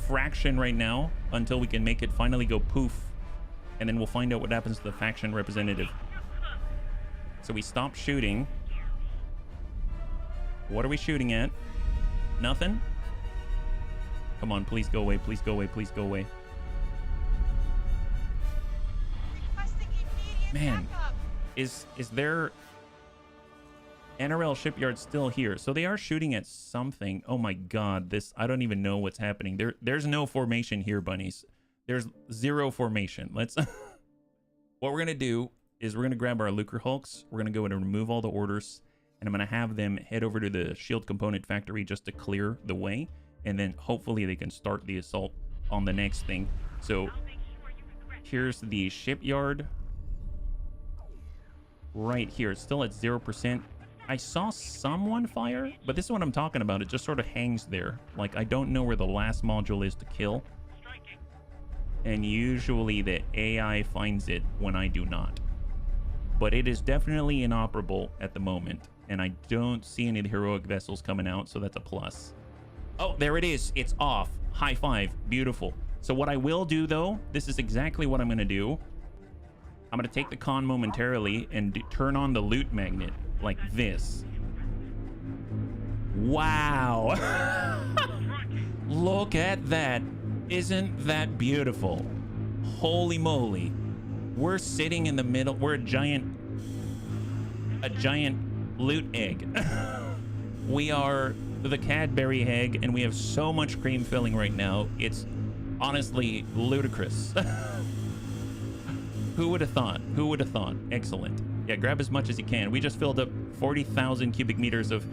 fraction right now until we can make it finally go poof. And then we'll find out what happens to the faction representative. So we stop shooting. What are we shooting at? Nothing? Come on, please go away, please go away, please go away. Man, is there NRL shipyard still here? So they are shooting at something. Oh my god, this, I don't even know what's happening. There's no formation here, bunnies. There's 0 formation. Let's what we're gonna do is we're gonna grab our Lucre Hulks, we're gonna go and remove all the orders, and I'm gonna have them head over to the shield component factory just to clear the way, and then hopefully they can start the assault on the next thing. So here's the shipyard right here. It's still at 0%. I saw someone fire, but this is what I'm talking about. It just sort of hangs there. Like, I don't know where the last module is to kill. And usually the AI finds it when I do not. But it is definitely inoperable at the moment. And I don't see any of the heroic vessels coming out, so that's a plus. Oh, there it is. It's off. High five. Beautiful. So what I will do, though, this is exactly what I'm going to do. I'm going to take the con momentarily and turn on the loot magnet like this. Wow. Look at that. Isn't that beautiful? Holy moly. We're sitting in the middle. We're a giant loot egg. We are the Cadbury egg, and we have so much cream filling right now. It's honestly ludicrous. Who would have thought? Who would have thought? Excellent. Yeah, grab as much as you can. We just filled up 40,000 cubic meters of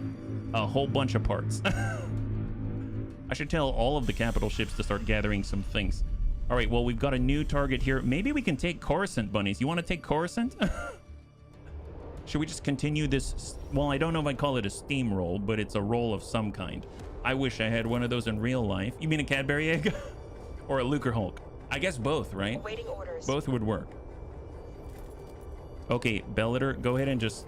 a whole bunch of parts. I should tell all of the capital ships to start gathering some things. All right, well, we've got a new target here. Maybe we can take Coruscant, bunnies. You want to take Coruscant? Should we just continue this? Well, I don't know if I'd call it a steamroll, but it's a roll of some kind. I wish I had one of those in real life. You mean a Cadbury egg? Or a Lucre Hulk? I guess both, right? Awaiting orders. Both would work. Okay, Bellator, go ahead and just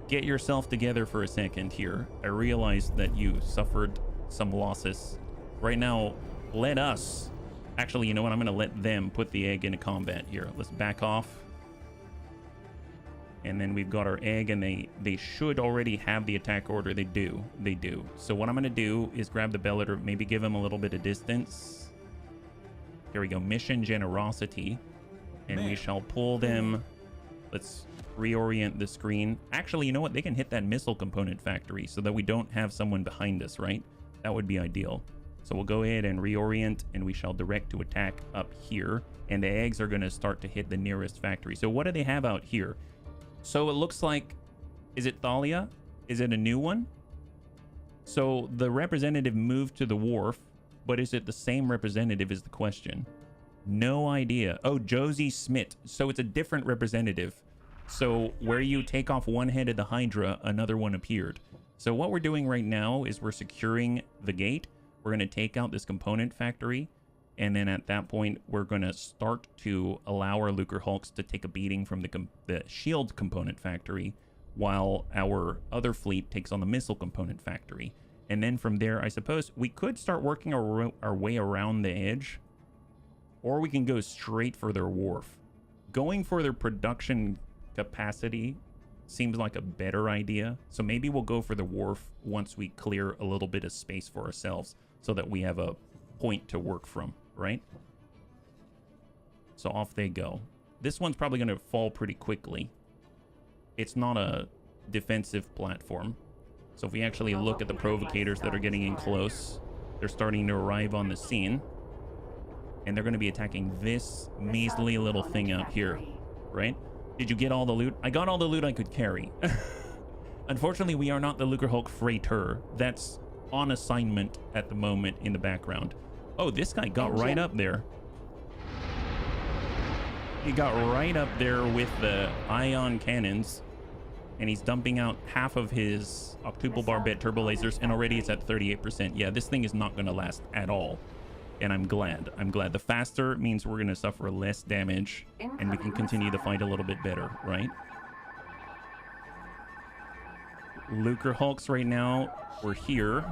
get yourself together for a second here. I realized that you suffered some losses. Right now, let us... Actually, you know what? I'm going to let them put the egg into combat here. Let's back off. And then we've got our egg, and they should already have the attack order. They do. They do. So what I'm going to do is grab the Bellator, maybe give him a little bit of distance. Here we go. Mission Generosity. And we shall pull them. Let's reorient the screen. Actually, you know what? They can hit that missile component factory so that we don't have someone behind us, right? That would be ideal. So we'll go ahead and reorient, and we shall direct to attack up here. And the eggs are going to start to hit the nearest factory. So what do they have out here? So it looks like... Is it Thalia? Is it a new one? So the representative moved to the wharf, but is it the same representative is the question. No idea. Oh, Josie Smith. So it's a different representative. So where you take off one head of the Hydra, another one appeared. So what we're doing right now is we're securing the gate. We're going to take out this component factory. And then at that point, we're going to start to allow our Lucre Hulks to take a beating from the shield component factory while our other fleet takes on the missile component factory. And then from there, I suppose we could start working our way around the edge, or we can go straight for their wharf. Going for their production capacity seems like a better idea. So maybe we'll go for the wharf once we clear a little bit of space for ourselves so that we have a point to work from, right? So off they go. This one's probably going to fall pretty quickly. It's not a defensive platform. So if we actually look at the provocators that are getting in close, they're starting to arrive on the scene. And they're going to be attacking this measly little thing out here, right? Did you get all the loot? I got all the loot I could carry. Unfortunately, we are not the Lucrehulk freighter. That's on assignment at the moment in the background. Oh, this guy got right up there. He got right up there with the ion cannons. And he's dumping out half of his octuple barbette turbo lasers, and already it's at 38%. Yeah, this thing is not going to last at all. And I'm glad. I'm glad. The faster means we're going to suffer less damage, and we can continue the fight a little bit better, right? Lucrehulks right now, we're here.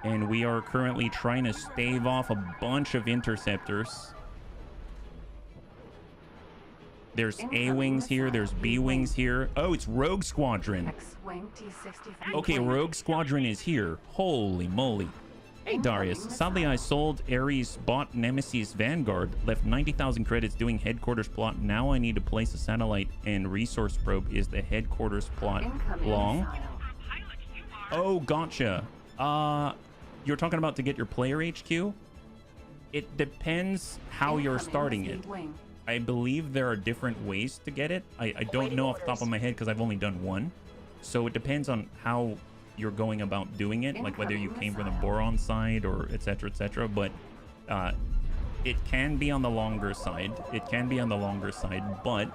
And we are currently trying to stave off a bunch of interceptors. There's A-Wings here. There's B-Wings here. Oh, it's Rogue Squadron. Okay, Rogue Squadron is here. Holy moly. Hey, Darius. Sadly, I sold Ares, bought Nemesis Vanguard, left 90,000 credits doing headquarters plot. Now I need to place a satellite and resource probe. Is the headquarters plot long? Oh, gotcha. You're talking about to get your player HQ? It depends how you're starting it. I believe there are different ways to get it. I don't know off the top of my head because I've only done one. So it depends on how you're going about doing it, like whether you came from the boron side or etc, etc. But it can be on the longer side. It can be on the longer side, but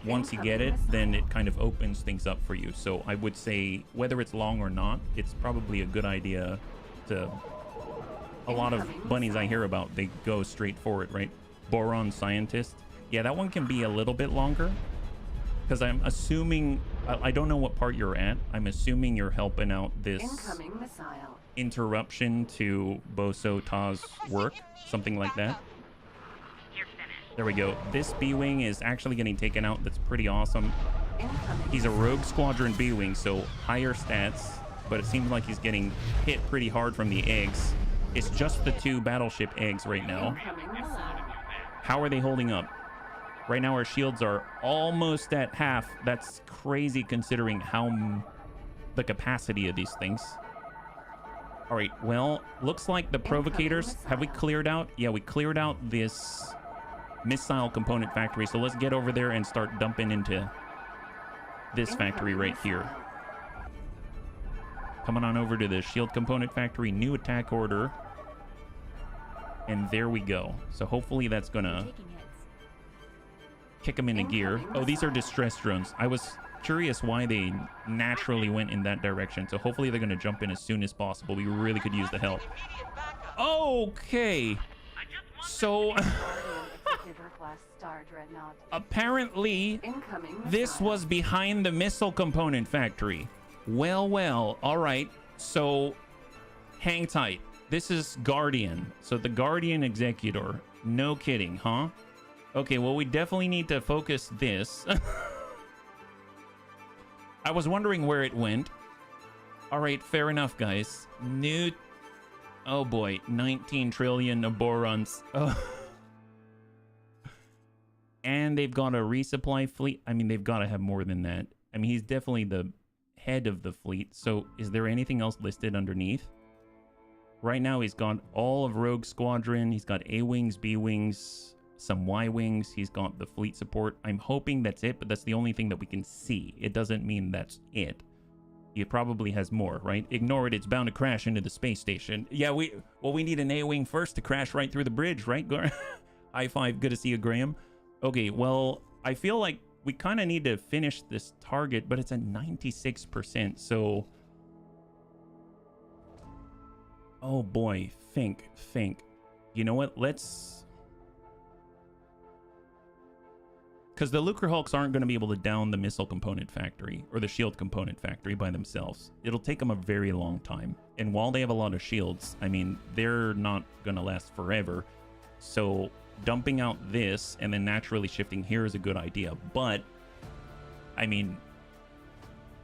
once you get it, then it kind of opens things up for you. So I would say whether it's long or not, it's probably a good idea to... A lot of bunnies I hear about, they go straight for it, right? Boron scientist. Yeah, that one can be a little bit longer because I'm assuming, I don't know what part you're at. I'm assuming you're helping out this interruption to Boso Ta's work, something like that. There we go. This B-Wing is actually getting taken out. That's pretty awesome. He's a Rogue Squadron B-Wing, so higher stats, but it seems like he's getting hit pretty hard from the eggs. It's just the two battleship eggs right now. How are they holding up? Right now our shields are almost at half. That's crazy considering how the capacity of these things. All right, well, looks like the provocators, have we cleared out? Yeah, we cleared out this missile component factory. So let's get over there and start dumping into this factory right here. Coming on over to the shield component factory, new attack order. And there we go. So hopefully that's gonna kick them into gear. Oh, these are distress drones. I was curious why they naturally went in that direction. So hopefully they're gonna jump in as soon as possible. We really could use the help. Okay. So apparently this was behind the missile component factory. Well, all right. So hang tight. This is Guardian. So the Guardian Executor. No kidding, huh? Okay, well, we definitely need to focus this. I was wondering where it went. All right, fair enough, guys. New... Oh, boy. 19 trillion of borons. Oh. And they've got a resupply fleet. I mean, they've got to have more than that. I mean, he's definitely the head of the fleet. So is there anything else listed underneath? Right now, he's got all of Rogue Squadron. He's got A-Wings, B-Wings, some Y-Wings. He's got the fleet support. I'm hoping that's it, but that's the only thing that we can see. It doesn't mean that's it. He probably has more, right? Ignore it. It's bound to crash into the space station. Yeah, we need an A-Wing first to crash right through the bridge, right? High five. Good to see you, Graham. Okay, well, I feel like we kind of need to finish this target, but it's at 96%, so... Oh boy, think. You know what? Let's... because the Lucre Hulks aren't going to be able to down the missile component factory or the shield component factory by themselves. It'll take them a very long time. And while they have a lot of shields, I mean, they're not going to last forever. So dumping out this and then naturally shifting here is a good idea. But, I mean,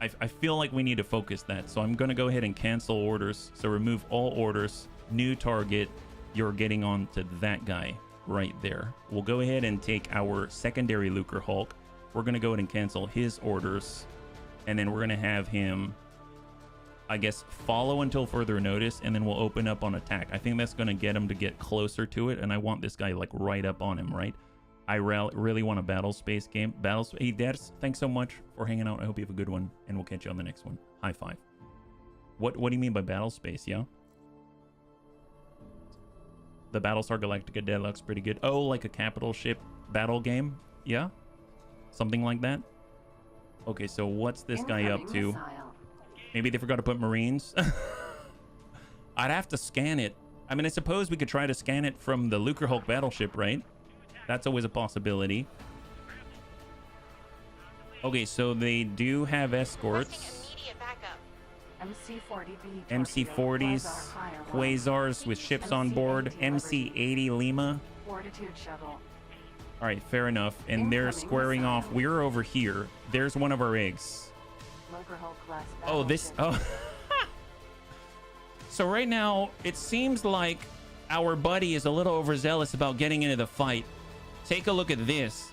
I feel like we need to focus that. So I'm going to go ahead and cancel orders. So remove all orders, new target. You're getting on to that guy right there. We'll go ahead and take our secondary Lucre Hulk. We're going to go ahead and cancel his orders. And then we're going to have him, I guess, follow until further notice. And then we'll open up on attack. I think that's going to get him to get closer to it. And I want this guy like right up on him, right? I really want a battle space game. Hey, Ders, thanks so much for hanging out. I hope you have a good one. And we'll catch you on the next one. High five. What do you mean by battle space, yeah? The Battlestar Galactica Deluxe, pretty good. Oh, like a capital ship battle game? Yeah? Something like that? Okay, so what's this guy up to? Missile. Maybe they forgot to put Marines? I'd have to scan it. I mean, I suppose we could try to scan it from the Lucre Hulk battleship, right? That's always a possibility. Okay, so they do have escorts. MC-40s, Quasars with ships on board, MC-80 Lima. Fortitude shuttle. All right, fair enough. And they're squaring off. We're over here. There's one of our eggs. Lucre Hulk class Oh, this... Oh. So right now, it seems like our buddy is a little overzealous about getting into the fight. Take a look at this.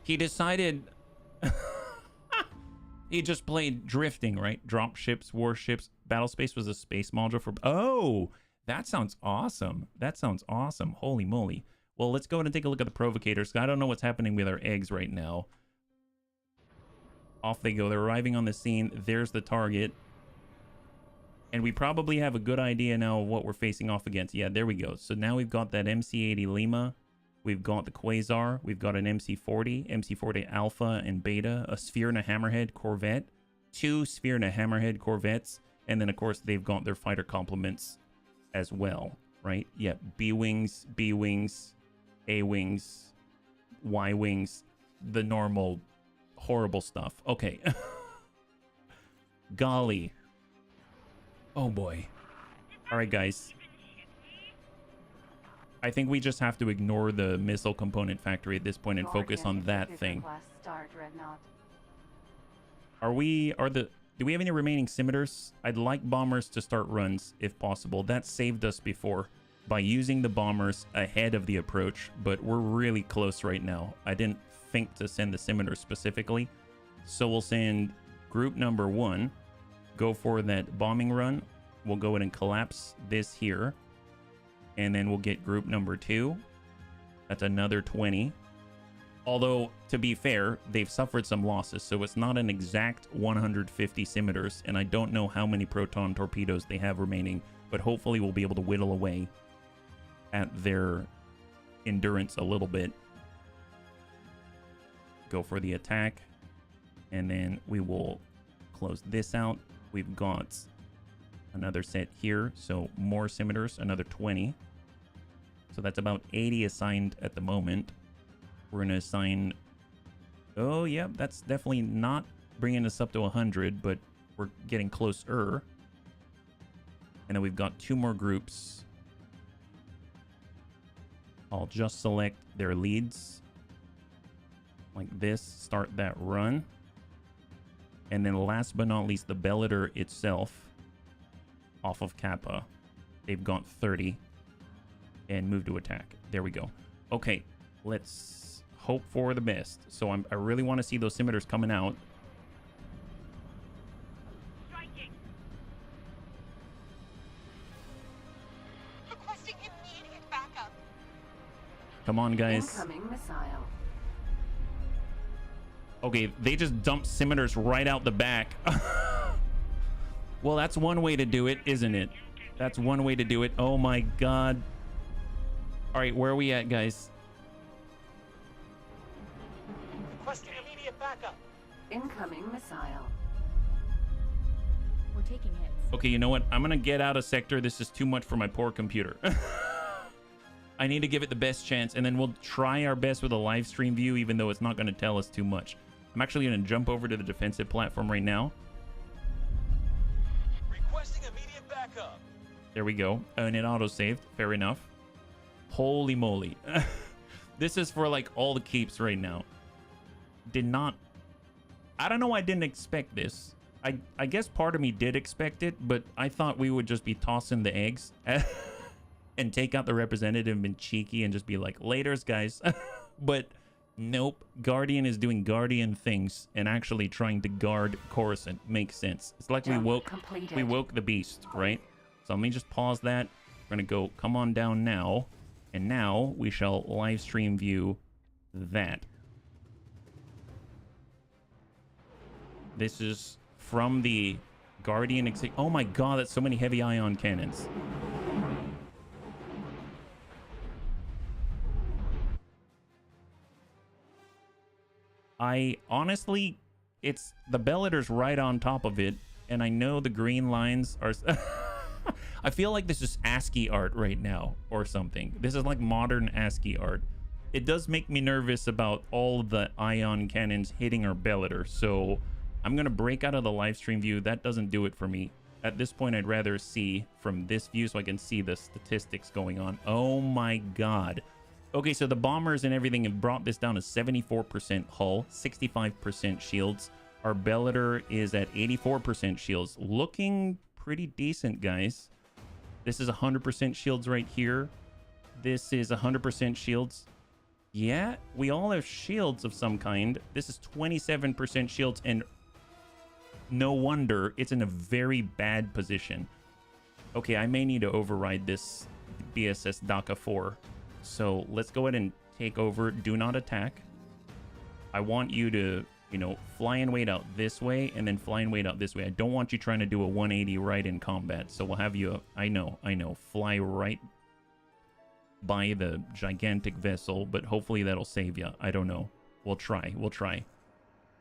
He decided... He just played drifting, right? Drop ships, warships. Battle space was a space module for... Oh, that sounds awesome. That sounds awesome. Holy moly. Well, let's go ahead and take a look at the provocators. I don't know what's happening with our eggs right now. Off they go. They're arriving on the scene. There's the target. And we probably have a good idea now of what we're facing off against. Yeah, there we go. So now we've got that MC-80 Lima. We've got the Quasar. We've got an MC-40, MC-40 Alpha and Beta, a Sphere and a Hammerhead Corvette, 2 Sphere and a Hammerhead Corvettes, and then, of course, they've got their fighter complements as well, right? Yeah, B-Wings, B-Wings, A-Wings, Y-Wings, the normal horrible stuff. Okay. Golly. Oh, boy. All right, guys. I think we just have to ignore the missile component factory at this point and focus on that thing. Do we have any remaining scimitars? I'd like bombers to start runs if possible. That saved us before by using the bombers ahead of the approach, but we're really close right now. I didn't think to send the scimitars specifically, so we'll send group number 1, go for that bombing run. We'll go ahead and collapse this here. And then we'll get group number 2. That's another 20. Although, to be fair, they've suffered some losses, so it's not an exact 150 scimitars, and I don't know how many proton torpedoes they have remaining, but hopefully we'll be able to whittle away at their endurance a little bit. Go for the attack, and then we will close this out. We've got another set here, so more scimitars, another 20. So that's about 80 assigned at the moment. We're going to assign... Oh, yeah, that's definitely not bringing us up to 100, but we're getting closer. And then we've got 2 more groups. I'll just select their leads. Like this, start that run. And then last but not least, the Bellator itself. Off of Kappa. They've got 30 and move to attack. There we go. Okay, let's hope for the best. So I really want to see those scimitars coming out. Striking. Requesting immediate backup. Come on, guys. Incoming missile. Okay, they just dumped scimitars right out the back. Well, that's one way to do it, isn't it? That's one way to do it. Oh my god. All right, where are we at, guys? Requesting immediate backup. Incoming missile. We're taking hits. Okay, you know what? I'm gonna get out of sector. This is too much for my poor computer. I need to give it the best chance, and then we'll try our best with a live stream view, even though it's not going to tell us too much. I'm actually going to jump over to the defensive platform right now. Requesting immediate backup. There we go. And it auto-saved. Fair enough. Holy moly. This is for, like, all the keeps right now. Did not... I don't know why I didn't expect this. I guess part of me did expect it, but I thought we would just be tossing the eggs and take out the representative and be cheeky and just be like, laters, guys. But nope. Guardian is doing Guardian things and actually trying to guard Coruscant. Makes sense. It's like we woke the beast, right? So let me just pause that. We're going to go, come on down now. And now we shall live stream view that. This is from the Guardian. Oh my god, that's so many heavy ion cannons. I honestly, it's the Bellator's right on top of it, and I know the green lines are... I feel like this is ASCII art right now or something. This is like modern ASCII art. It does make me nervous about all the ion cannons hitting our Bellator, so I'm going to break out of the live stream view. That doesn't do it for me. At this point, I'd rather see from this view so I can see the statistics going on. Oh my god. Okay, so the bombers and everything have brought this down to 74% hull, 65% shields. Our Bellator is at 84% shields. Looking pretty decent, guys. This is 100% shields right here. This is 100% shields. Yeah, we all have shields of some kind. This is 27% shields, and no wonder it's in a very bad position. Okay, I may need to override this BSS DACA 4. So let's go ahead and take over. Do not attack. I want you to, you know, fly and wait out this way and then fly and wait out this way. I don't want you trying to do a 180 right in combat. So we'll have you, I know, fly right by the gigantic vessel, but hopefully that'll save you. I don't know. We'll try.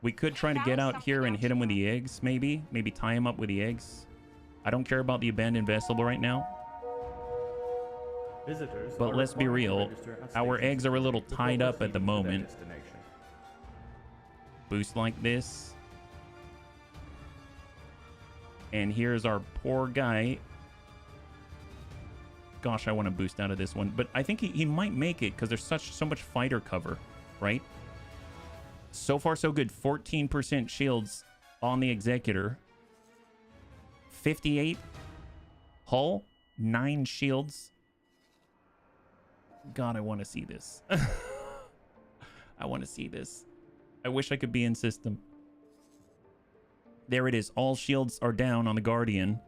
We could try to get out here and hit him with the eggs, maybe. Maybe tie him up with the eggs. I don't care about the abandoned vessel right now. Visitors, but let's be real, our eggs are a little tied up at the moment. Boost like this. And here's our poor guy. Gosh, I want to boost out of this one. But I think he might make it because there's so much fighter cover, right? So far, so good. 14% shields on the Executor. 58 hull. 9 shields. God, I want to see this. I want to see this. I wish I could be in system. There it is. All shields are down on the Guardian.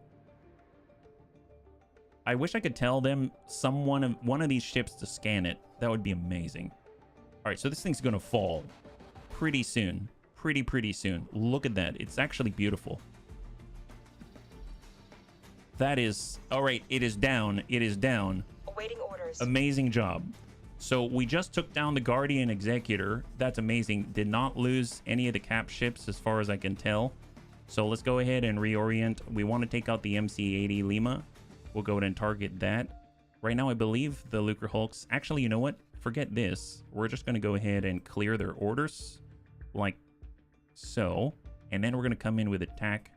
I wish I could tell them one of these ships to scan it. That would be amazing. All right, so this thing's going to fall pretty soon. Pretty soon. Look at that. It's actually beautiful. That is... All right, it is down. It is down. Awaiting orders. Amazing job. So we just took down the Guardian Executor. That's amazing. Did not lose any of the cap ships as far as I can tell. So let's go ahead and reorient. We want to take out the MC-80 Lima. We'll go ahead and target that. Right now, I believe the Lucre Hulks... Actually, you know what? Forget this. We're just going to go ahead and clear their orders. Like so. And then we're going to come in with attack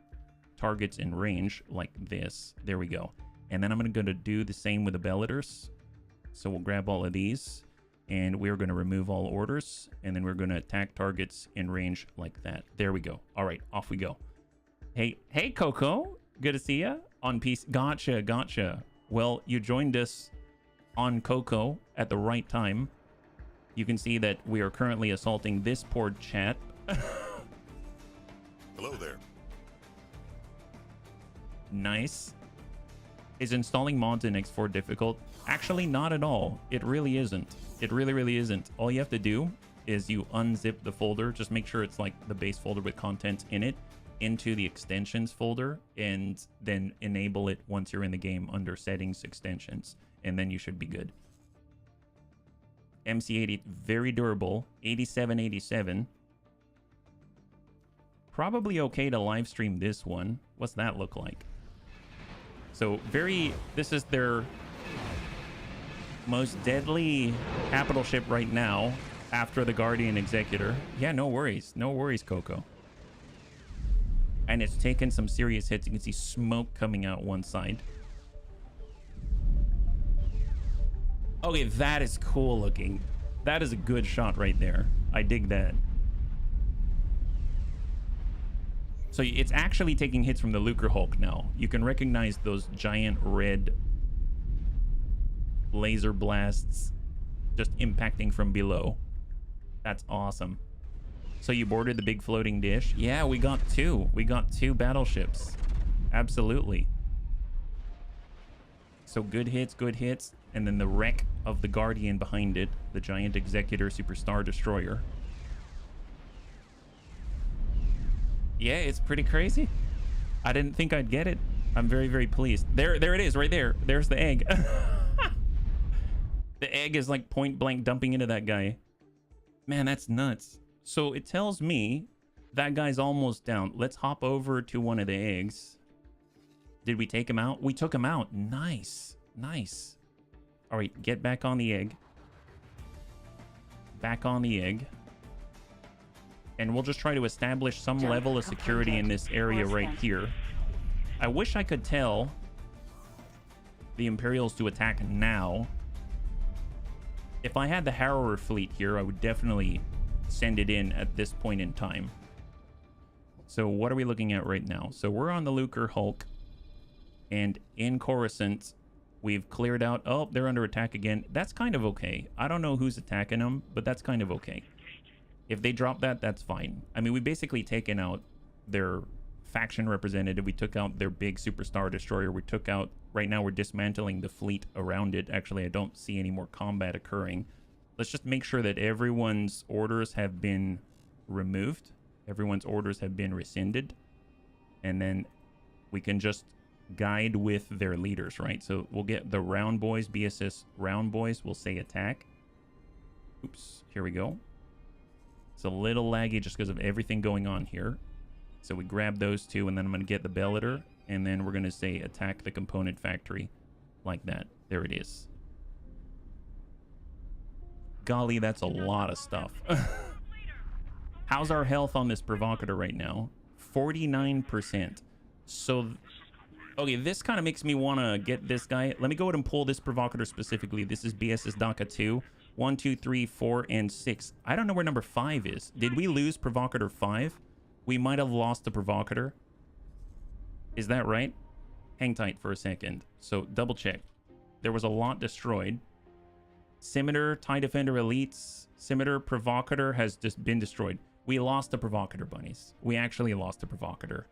targets in range like this. There we go. And then I'm going to do the same with the Bellators. So we'll grab all of these, and we're going to remove all orders, and then we're going to attack targets in range like that. There we go. All right, off we go. Hey, Coco. Good to see you on PC. Gotcha. Well, you joined us on Coco at the right time. You can see that we are currently assaulting this poor chat. Hello there. Nice. Is installing mods in X4 difficult? Actually, not at all. It really isn't. It really isn't. All you have to do is you unzip the folder. Just make sure it's like the base folder with content in it into the extensions folder, and then enable it once you're in the game under settings extensions, and then you should be good. MC-80, very durable. 8787. Probably okay to live stream this one. What's that look like? So this is their Most deadly capital ship right now after the Guardian Executor. Yeah, no worries. No worries, Coco. And it's taken some serious hits. You can see smoke coming out one side. Okay, that is cool looking. That is a good shot right there. I dig that. So it's actually taking hits from the Lucre Hulk now. You can recognize those giant red laser blasts just impacting from below. That's awesome. So you boarded the big floating dish? Yeah, we got two. We got two battleships. Absolutely. So good hits, good hits. And then the wreck of the Guardian behind it. The giant Executor Superstar Destroyer. Yeah, it's pretty crazy. I didn't think I'd get it. I'm very, very pleased. There it is, right there. There's the egg. The egg is like point blank dumping into that guy. Man, that's nuts. So it tells me that guy's almost down. Let's hop over to one of the eggs. Did we take him out? We took him out. Nice. Nice. All right, get back on the egg. Back on the egg. And we'll just try to establish some level of security in this area right here. I wish I could tell the Imperials to attack now. If I had the Harrower fleet here, I would definitely send it in at this point in time. So what are we looking at right now? So we're on the Lucre Hulk. And in Coruscant, we've cleared out... Oh, they're under attack again. That's kind of okay. I don't know who's attacking them, but that's kind of okay. If they drop that, that's fine. I mean, we basically taken out their faction representative. We took out their big Superstar Destroyer. We took out... Right now, we're dismantling the fleet around it. Actually, I don't see any more combat occurring. Let's just make sure that everyone's orders have been removed. Everyone's orders have been rescinded. And then we can just guide with their leaders, right? So we'll get the Round Boys, BSS Round Boys. We'll say attack. Oops, here we go. It's a little laggy just because of everything going on here. So we grab those two, and then I'm going to get the Bellator, and then we're going to say attack the component factory like that. There it is. Golly, that's a lot of stuff. How's our health on this provocateur right now? 49%. So, okay, this kind of makes me want to get this guy. Let me go ahead and pull this provocateur specifically. This is BSS DACA 2. 1, 2, 3, 4, and 6. I don't know where number 5 is. Did we lose provocateur 5? We might have lost the provocateur. Is that right? Hang tight for a second. So double check. There was a lot destroyed. Scimitar, TIE Defender Elites, Scimitar, Provocateur has just been destroyed. We lost the Provocateur, bunnies. We actually lost the Provocateur.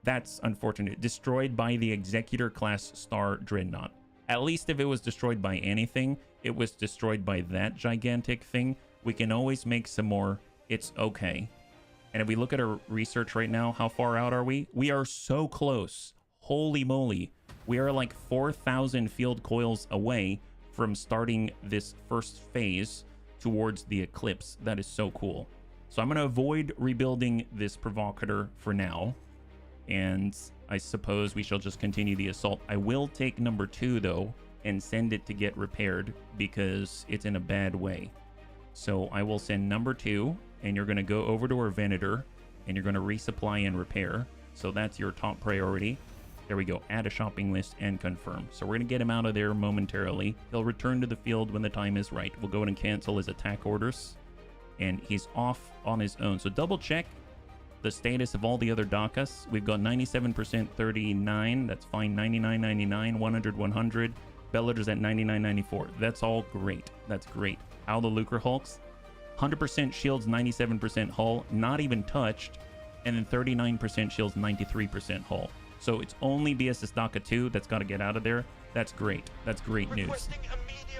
That's unfortunate. Destroyed by the Executor class Star Dreadnought. At least if it was destroyed by anything, it was destroyed by that gigantic thing. We can always make some more. It's okay. And if we look at our research right now, how far out are we? We are so close. Holy moly. We are like 4,000 field coils away from starting this first phase towards the eclipse. That is so cool. So I'm going to avoid rebuilding this provocateur for now. And I suppose we shall just continue the assault. I will take number 2 though and send it to get repaired because it's in a bad way. So I will send number 2 and you're going to go over to our Venator and you're going to resupply and repair. So that's your top priority. There we go. Add a shopping list and confirm. So we're going to get him out of there momentarily. He'll return to the field when the time is right. We'll go ahead and cancel his attack orders. And he's off on his own. So double check the status of all the other DACAs. We've got 97%, 39. That's fine. 99, 99, 100, 100. Bellator's at 99, 94. That's all great. That's great. How the Lucre Hulks? 100% shields, 97% hull. Not even touched. And then 39% shields, 93% hull. So it's only BSS DACA 2 that's got to get out of there. That's great. That's great news.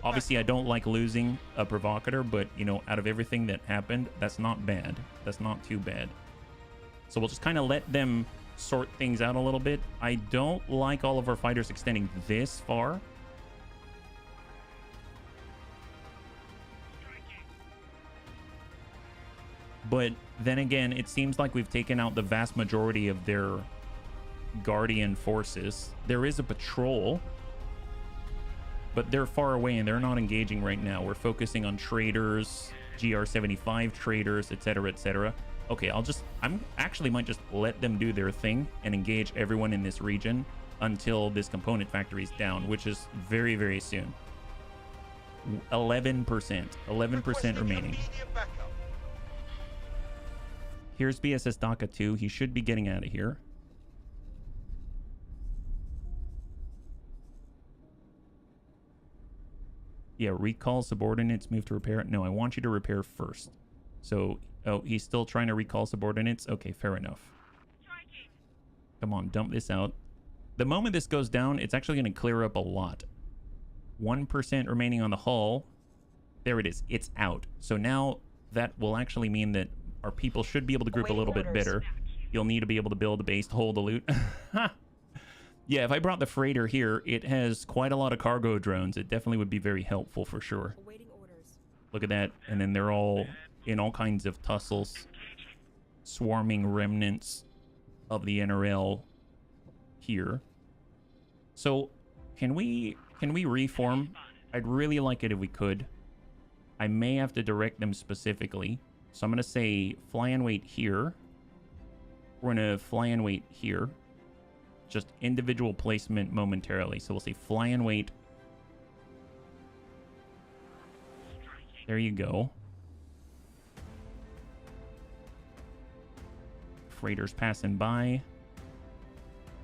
Obviously, I don't like losing a provocateur, but, you know, out of everything that happened, that's not bad. That's not too bad. So we'll just kind of let them sort things out a little bit. I don't like all of our fighters extending this far. But then again, it seems like we've taken out the vast majority of their Guardian forces. There is a patrol, but they're far away and they're not engaging right now. We're focusing on traders, GR75 traders, etc., etc. Okay, I'm actually might just let them do their thing and engage everyone in this region until this component factory is down, which is very, very soon. 11%. 11% remaining. Here's BSS DACA 2. He should be getting out of here. Yeah, recall subordinates, move to repair. No, I want you to repair first. So, oh, he's still trying to recall subordinates? Okay, fair enough. Come on, dump this out. The moment this goes down, it's actually going to clear up a lot. 1% remaining on the hull. There it is. It's out. So now that will actually mean that our people should be able to group a little bit better. You'll need to be able to build a base to hold the loot. Yeah, if I brought the freighter here, it has quite a lot of cargo drones. It definitely would be very helpful for sure. Look at that. And then they're all in all kinds of tussles. Swarming remnants of the NRL here. So, can we reform? I'd really like it if we could. I may have to direct them specifically. So I'm going to say fly and wait here. We're going to fly and wait here. Just individual placement momentarily. So we'll say fly and wait. There you go. Freighters passing by.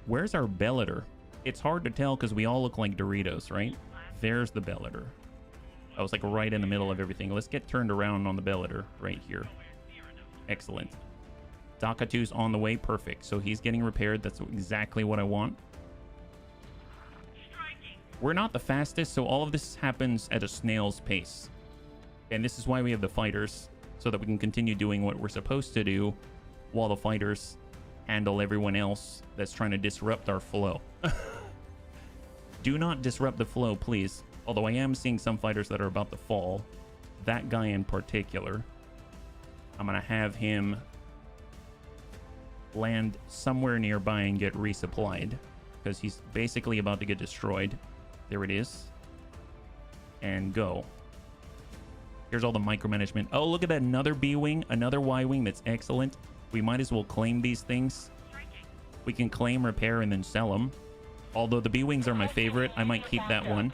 Where's our Bellator? It's hard to tell because we all look like Doritos, right? There's the Bellator. I was like right in the middle of everything. Let's get turned around on the Bellator right here. Excellent. DACA 2's on the way. Perfect. So he's getting repaired. That's exactly what I want. We're not the fastest, so all of this happens at a snail's pace. And this is why we have the fighters, so that we can continue doing what we're supposed to do while the fighters handle everyone else that's trying to disrupt our flow. Do not disrupt the flow, please. Although I am seeing some fighters that are about to fall. That guy in particular. I'm going to have him land somewhere nearby and get resupplied. Because he's basically about to get destroyed. There it is. And go. Here's all the micromanagement. Oh, look at that. Another B-wing. Another Y-wing. That's excellent. We might as well claim these things. We can claim, repair, and then sell them. Although the B-wings are my favorite. I might keep that one.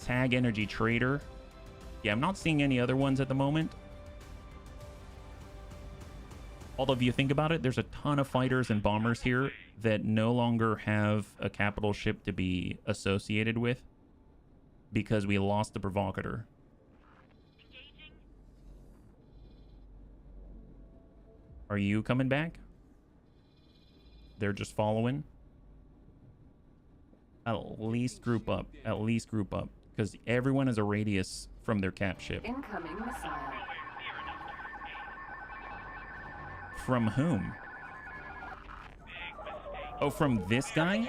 Tag Energy Trader. Yeah, I'm not seeing any other ones at the moment. Although if you think about it, there's a ton of fighters and bombers here that no longer have a capital ship to be associated with because we lost the provocateur. Are you coming back? They're just following. At least group up. At least group up. Because everyone has a radius from their cap ship. Incoming missile. From whom? Oh, from this guy?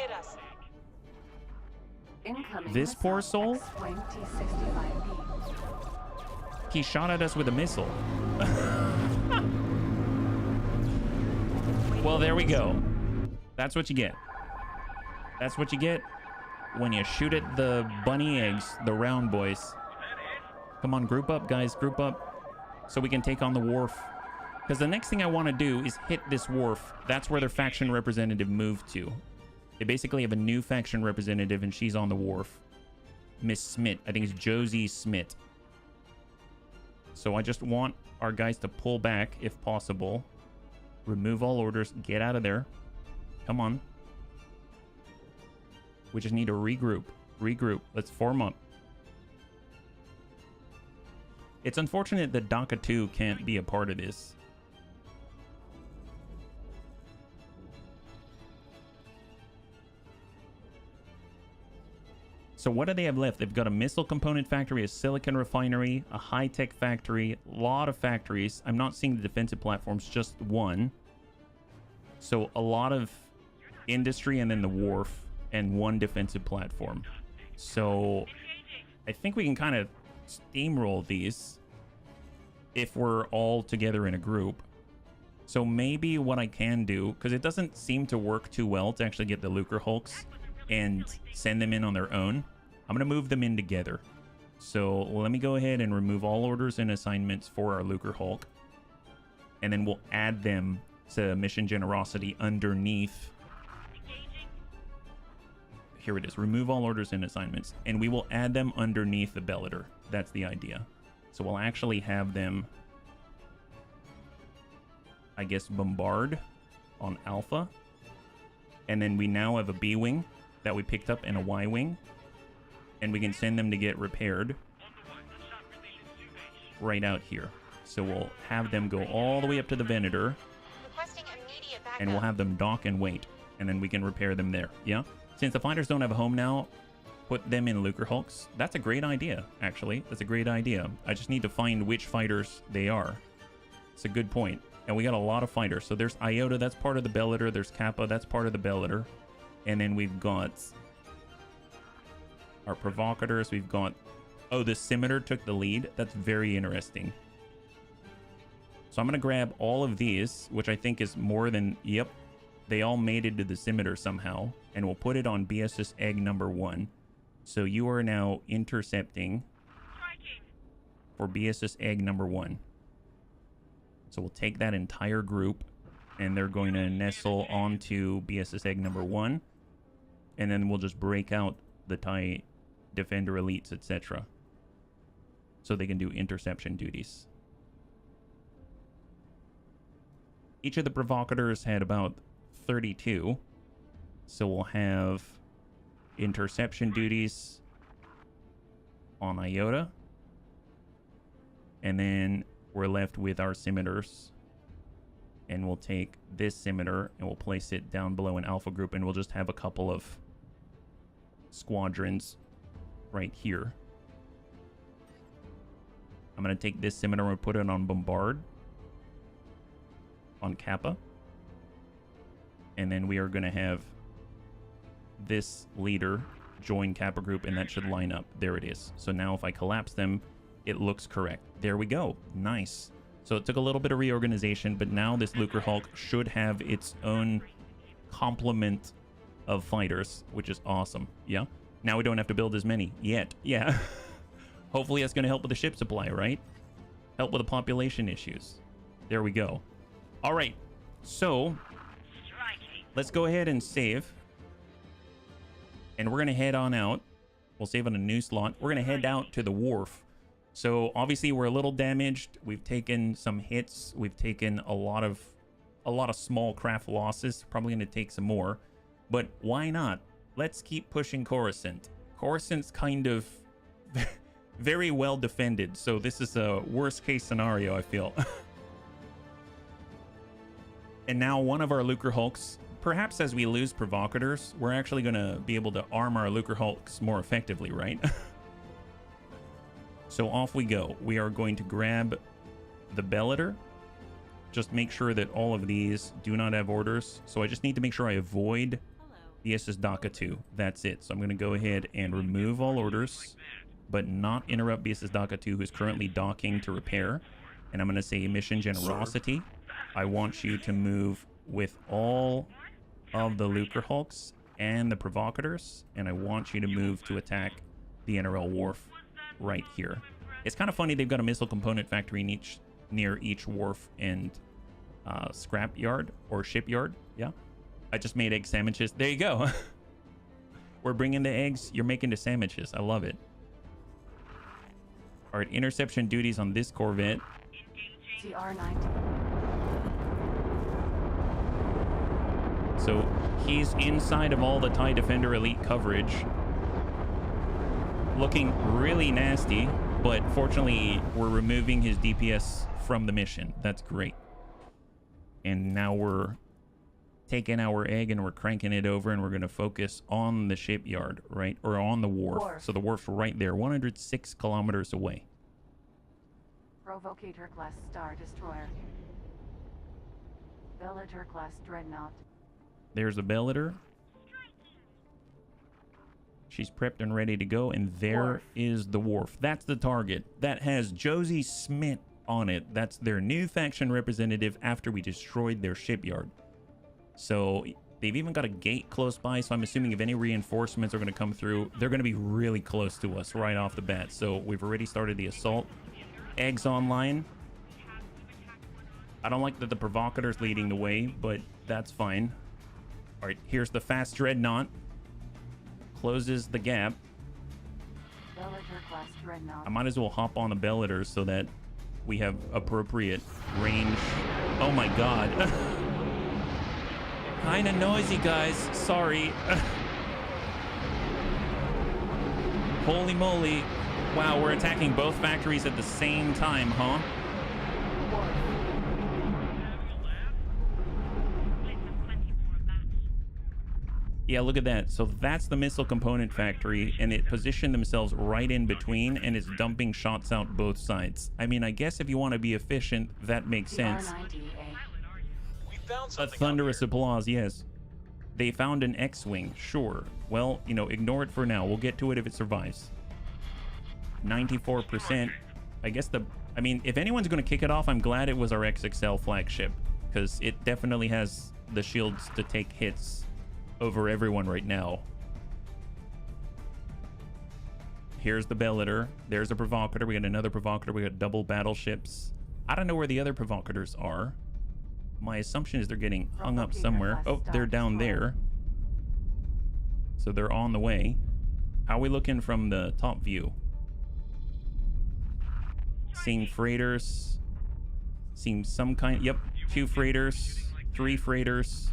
Incoming This poor missile. soul? X-Wing T-65B. He shot at us with a missile. Well, there we go. That's what you get. That's what you get when you shoot at the bunny eggs, the round boys. Come on, group up, guys. Group up so we can take on the wharf. Because the next thing I want to do is hit this wharf. That's where their faction representative moved to. They basically have a new faction representative, and she's on the wharf. Miss Smith. I think it's Josie Smith. So I just want our guys to pull back if possible. Remove all orders. Get out of there. Come on. We just need to regroup. Regroup. Let's form up. It's unfortunate that DACA 2 can't be a part of this. So what do they have left? They've got a missile component factory, a silicon refinery, a high-tech factory, a lot of factories. I'm not seeing the defensive platforms, just one. So a lot of industry and then the wharf and one defensive platform. So I think we can kind of steamroll these if we're all together in a group. So maybe what I can do, because it doesn't seem to work too well to actually get the Lucre Hulks and send them in on their own. I'm going to move them in together. So let me go ahead and remove all orders and assignments for our Lucre Hulk. And then we'll add them to Mission Generosity underneath. Here it is. Remove all orders and assignments. And we will add them underneath the Bellator. That's the idea. So we'll actually have them, I guess, bombard on Alpha. And then we now have a B-Wing that we picked up and a Y-Wing. And we can send them to get repaired right out here. So we'll have them go all the way up to the Venator. And we'll have them dock and wait. And then we can repair them there. Yeah? Since the fighters don't have a home now, put them in Lucre Hulks. That's a great idea, actually. That's a great idea. I just need to find which fighters they are. It's a good point. And we got a lot of fighters. So there's Iota, that's part of the Bellator. There's Kappa, that's part of the Bellator. And then we've got our provocateurs. We've got... Oh, the Scimitar took the lead. That's very interesting. So I'm going to grab all of these, which I think is more than... Yep. They all made it to the Scimitar somehow. And we'll put it on BSS egg number 1. So you are now intercepting for BSS egg number 1. So we'll take that entire group, and they're going to nestle onto BSS egg number 1. And then we'll just break out the TIE Defender Elites, etc. So they can do interception duties. Each of the provocateurs had about 32. So we'll have interception duties on Iota. And then we're left with our Scimitars. And we'll take this Scimitar and we'll place it down below an Alpha group, and we'll just have a couple of squadrons right here. I'm going to take this Scimitar and put it on Bombard on Kappa. And then we are going to have this leader join Kappa group, and that should line up. There it is. So now if I collapse them, it looks correct. There we go. Nice. So it took a little bit of reorganization, but now this Lucre Hulk should have its own complement of fighters, which is awesome. Yeah. Now we don't have to build as many yet. Yeah. Hopefully that's going to help with the ship supply, right? Help with the population issues. There we go. All right. So let's go ahead and save. And we're going to head on out. We'll save on a new slot. We're going to head out to the wharf. So obviously we're a little damaged. We've taken some hits. We've taken a lot of small craft losses. Probably going to take some more. But why not? Let's keep pushing Coruscant. Coruscant's kind of very well defended. So this is a worst case scenario, I feel. And now one of our Lucre Hulks, perhaps as we lose provocateurs, we're actually going to be able to arm our Lucre Hulks more effectively, right? So off we go. We are going to grab the Bellator. Just make sure that all of these do not have orders. So I just need to make sure I avoid the SS DACA 2. That's it. So I'm going to go ahead and remove all orders, but not interrupt BSS DACA 2, who's currently docking to repair. And I'm going to say Mission Generosity. I want you to move with all of the Lucre Hulks and the provocateurs, and I want you to move to attack the NRL wharf right here. It's kind of funny they've got a missile component factory in near each wharf and scrap yard or shipyard. Yeah, I just made egg sandwiches. There you go. We're bringing the eggs. You're making the sandwiches. I love it. All right, interception duties on this Corvette. TR-90. So he's inside of all the TIE Defender Elite coverage. Looking really nasty, but fortunately we're removing his DPS from the mission. That's great. And now we're taking our egg and we're cranking it over, and we're going to focus on the shipyard, right? Or on the wharf. So the wharf's right there, 106 kilometers away. Provocator class Star Destroyer. Bellator class Dreadnought. There's a Bellator. She's prepped and ready to go, and there is the wharf. That's the target. That has Josie Smith on it. That's their new faction representative after we destroyed their shipyard. So They've even got a gate close by, so I'm assuming if any reinforcements are going to come through, they're going to be really close to us right off the bat. So we've already started the assault. Eggs online. I don't like that the provocator's leading the way, but that's fine. All right, here's the fast dreadnought. Closes the gap. Bellator class dreadnought. I might as well hop on the Bellator so that we have appropriate range. Oh my god. Kinda noisy, guys. Sorry. Holy moly. Wow, we're attacking both factories at the same time, huh? Yeah, look at that. So that's the missile component factory, and it positioned themselves right in between, and it's dumping shots out both sides. I mean, I guess if you want to be efficient, that makes sense. We found A something thunderous out here. applause, yes. They found an X-Wing, sure. Well, you know, ignore it for now. We'll get to it if it survives. 94%. I guess I mean, if anyone's going to kick it off, I'm glad it was our XXL flagship, because it definitely has the shields to take hits over everyone right now. Here's the Bellator. There's a provocator. We got another provocator. We got double battleships. I don't know where the other provocators are. My assumption is they're getting hung up somewhere. Oh, they're down there. So they're on the way. How are we looking from the top view? Seeing freighters. Seeing some kind. Yep, 2 freighters, 3 freighters.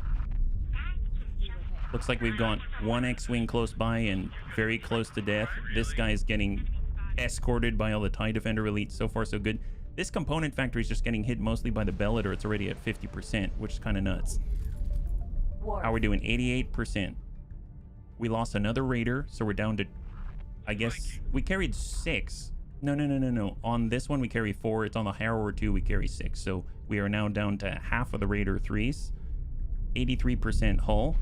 Looks like we've got 1 X-Wing close by and very close to death. This guy's getting escorted by all the TIE Defender elites. So far, so good. This component factory is just getting hit mostly by the Bellator. It's already at 50%, which is kind of nuts. How are we doing? 88%. We lost another Raider, so we're down to... I guess we carried 6. No. On this one, we carry 4. It's on the Harrower 2, we carry 6. So we are now down to half of the Raider 3s. 83% hull.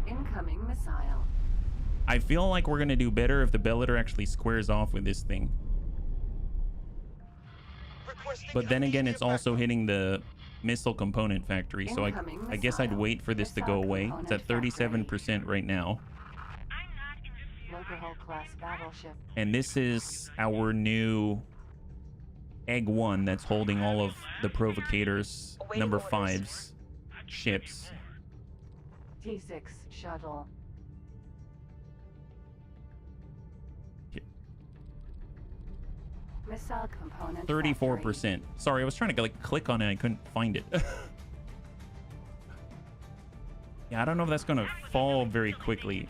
Incoming missile. I feel like we're going to do better if the Bellator actually squares off with this thing. But then again, it's also hitting the missile component factory, so I guess I'd wait for this to go away. It's at 37% right now. Local class battleship. And this is our new Egg 1 that's holding all of the Provocators, number 5's ships. T6 shuttle. Missile component. 34%. Sorry, I was trying to like click on it. I couldn't find it. Yeah, I don't know if that's going to fall very quickly.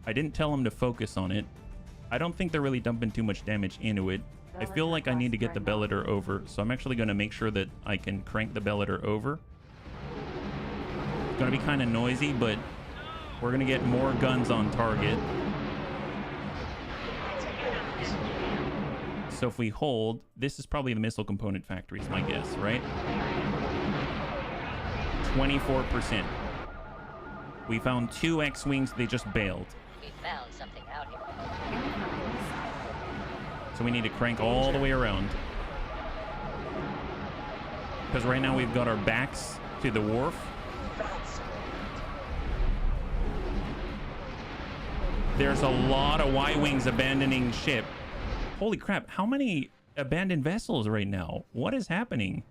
I didn't tell him to focus on it. I don't think they're really dumping too much damage into it. I feel like I need to get the Bellator over, so I'm actually going to make sure that I can crank the Bellator over. It's going to be kind of noisy, but we're going to get more guns on target. So if we hold, this is probably the missile component factory, is my guess, right? 24%. We found 2 X-Wings, they just bailed. We found something out here. So we need to crank all the way around. Because right now we've got our backs to the wharf. There's a lot of Y-Wings abandoning ship. Holy crap, how many abandoned vessels right now? What is happening?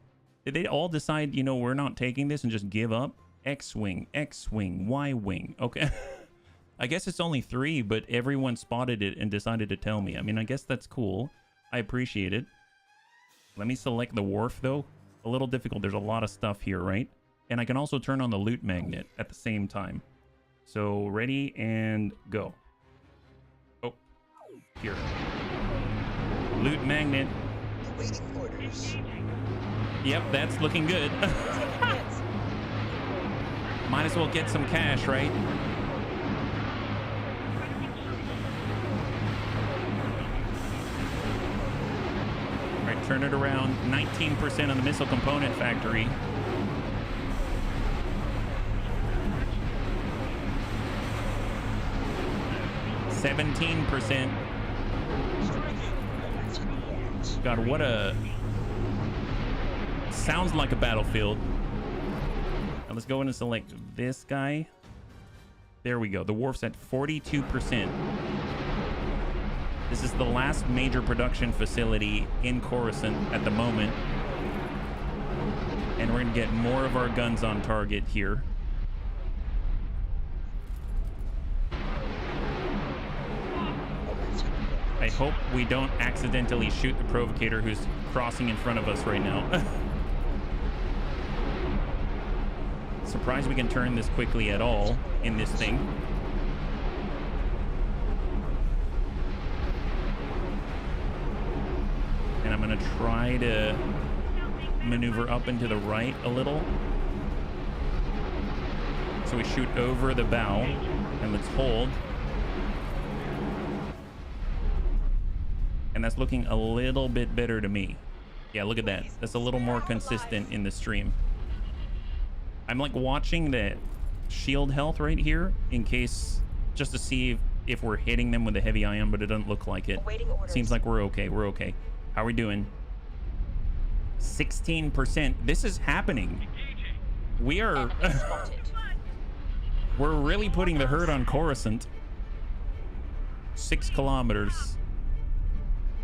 Did they all decide, you know, we're not taking this and just give up? X-Wing, X-Wing, Y-Wing. Okay. I guess it's only 3, but everyone spotted it and decided to tell me. I mean, I guess that's cool. I appreciate it. Let me select the wharf, though. A little difficult. There's a lot of stuff here, right? And I can also turn on the loot magnet at the same time. So, ready and go. Oh, here. Loot magnet. Waiting orders. Yep, that's looking good. Might as well get some cash, right? All right, turn it around. 19% on the missile component factory. God, what a... Sounds like a battlefield. Now let's go in and select this guy. There we go. The wharf's at 42%. This is the last major production facility in Coruscant at the moment. And we're going to get more of our guns on target here. I hope we don't accidentally shoot the provocator who's crossing in front of us right now. Surprised we can turn this quickly at all in this thing. And I'm gonna try to maneuver up and to the right a little. So we shoot over the bow, and let's hold. And that's looking a little bit better to me. Yeah, look at that. That's a little more consistent in the stream. I'm like watching the shield health right here in case, just to see if we're hitting them with a heavy ion, but it doesn't look like it. Seems like we're okay. We're okay. How are we doing? 16%. This is happening. We are... We're really putting the hurt on Coruscant. 6 kilometers.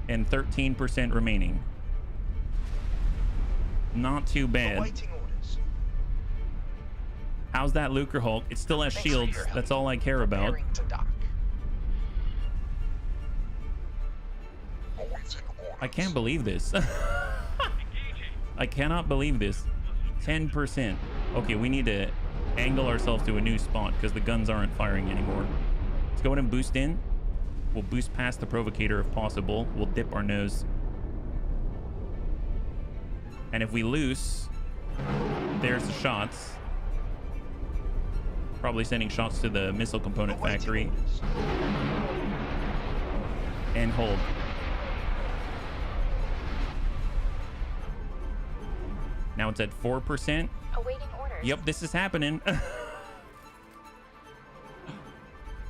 And 13% remaining. Not too bad. How's that Lucre Hulk? It still has shields. That's all I care about. I can't believe this. I cannot believe this. 10%. Okay, we need to angle ourselves to a new spot because the guns aren't firing anymore. Let's go ahead and boost in. We'll boost past the provocator if possible. We'll dip our nose. And if we loose, there's the shots. Probably sending shots to the missile component factory. And hold. Now it's at 4%. Awaiting orders. Yep, this is happening.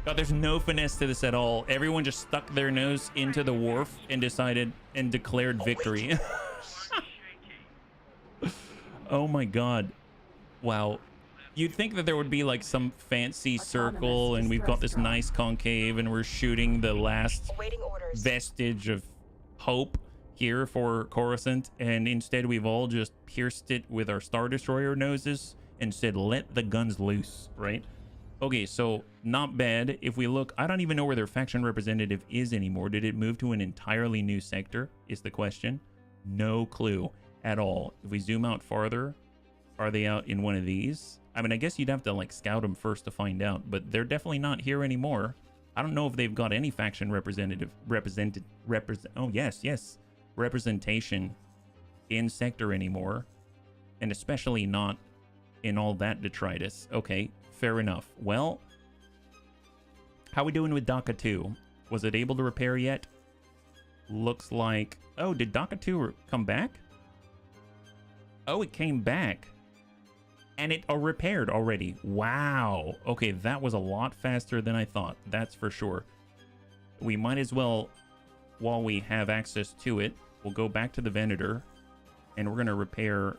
God, there's no finesse to this at all. Everyone just stuck their nose into the wharf and decided and declared victory. Oh my God. Wow. You'd think that there would be like some fancy circle and we've got this nice concave and we're shooting the last vestige of hope here for Coruscant, and instead we've all just pierced it with our Star Destroyer noses and said, let the guns loose, right? Okay, so not bad. If we look, I don't even know where their faction representative is anymore. Did it move to an entirely new sector is the question. No clue at all. If we zoom out farther, are they out in one of these? I mean, I guess you'd have to like scout them first to find out, but they're definitely not here anymore. I don't know if they've got any faction representation in sector anymore, and especially not in all that detritus. Okay, fair enough. Well, how we doing with DACA 2? Was it able to repair yet? Looks like... Oh, did DACA 2 come back? Oh, it came back. And it repaired already. Wow. Okay, that was a lot faster than I thought. That's for sure. We might as well, while we have access to it, we'll go back to the Venator, and we're going to repair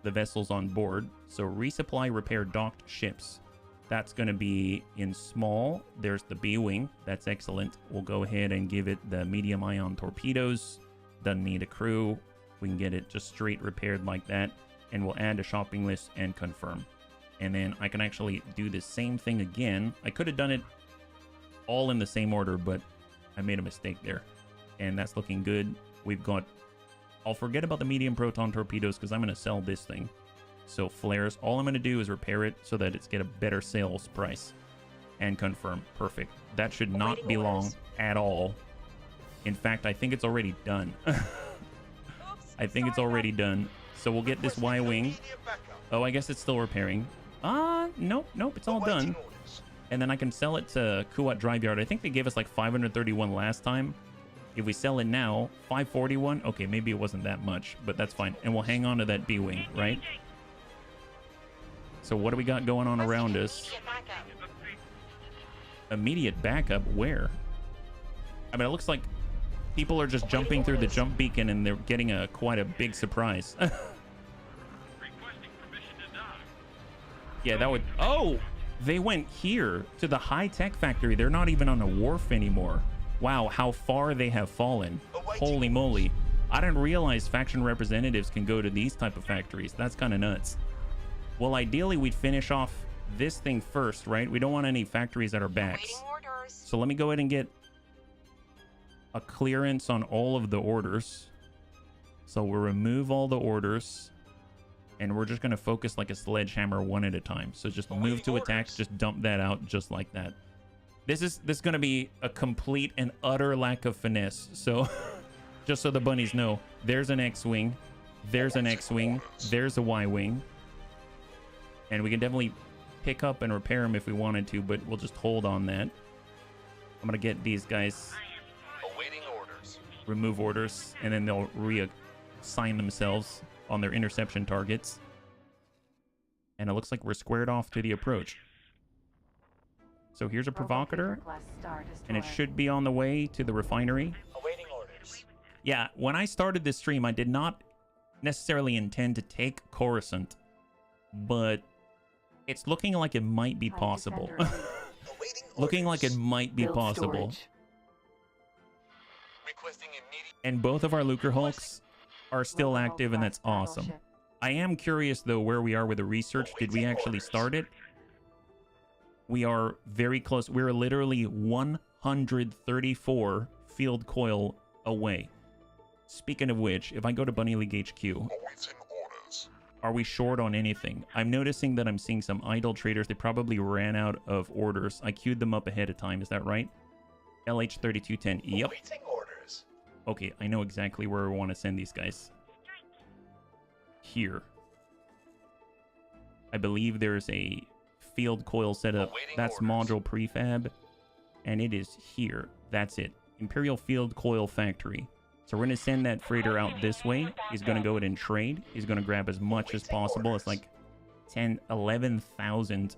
the vessels on board. So resupply, repair docked ships. That's going to be in small. There's the B-Wing. That's excellent. We'll go ahead and give it the medium ion torpedoes. Doesn't need a crew. We can get it just straight repaired like that. And we'll add a shopping list and confirm. And then I can actually do the same thing again. I could have done it all in the same order, but I made a mistake there. And that's looking good. We've got... I'll forget about the medium proton torpedoes because I'm going to sell this thing. So flares, all I'm going to do is repair it so that it's get a better sales price. And confirm. Perfect. That should not be long at all. In fact, I think it's already done. I think it's already done. So we'll get this Y-Wing. Oh, I guess it's still repairing. Nope, it's all done. And then I can sell it to Kuwait Drive Yard. I think they gave us like 531 last time. If we sell it now, 541. Okay, maybe it wasn't that much, but that's fine. And we'll hang on to that B-Wing, right? So what do we got going on around us? Immediate backup? Where? I mean, it looks like People are just jumping through the jump beacon and they're getting quite a big surprise. Requesting permission to dock. Yeah, that would... Oh! They went here to the high-tech factory. They're not even on a wharf anymore. Wow, how far they have fallen. Holy moly. I didn't realize faction representatives can go to these type of factories. That's kind of nuts. Well, ideally, we'd finish off this thing first, right? We don't want any factories at our backs. So let me go ahead and get a clearance on all of the orders. So we'll remove all the orders. And we're just going to focus like a sledgehammer one at a time. So just move to attack, just dump that out just like that. This is going to be a complete and utter lack of finesse. So just so the bunnies know, there's an X-Wing, there's an X-Wing, there's a Y-Wing. And we can definitely pick up and repair them if we wanted to, but we'll just hold on that. I'm going to get these guys, Awaiting orders. remove orders, and then they'll reassign themselves on their interception targets. And it looks like we're squared off to the approach. So here's a provocateur, and it should be on the way to the refinery. Awaiting orders. Yeah, when I started this stream, I did not necessarily intend to take Coruscant, but it's looking like it might be possible. Awaiting Looking like it orders. might be Build possible. storage. Requesting immediate. And both of our Lucre Hulks are still active, and that's awesome. I am curious, though, where we are with the research. Did we actually start it? We are very close. We're literally 134 field coil away. Speaking of which, if I go to Bunny League HQ, Awaiting orders. are we short on anything? I'm noticing that I'm seeing some idle traders. They probably ran out of orders. I queued them up ahead of time. Is that right? LH3210. Yep. Awaiting orders. Okay, I know exactly where I want to send these guys. Here. I believe there's a field coil setup. Awaiting That's orders. module prefab. And it is here. That's it. Imperial Field Coil Factory. So we're going to send that freighter out this way. He's going to go ahead and trade. He's going to grab as much as possible. It's like 11,000.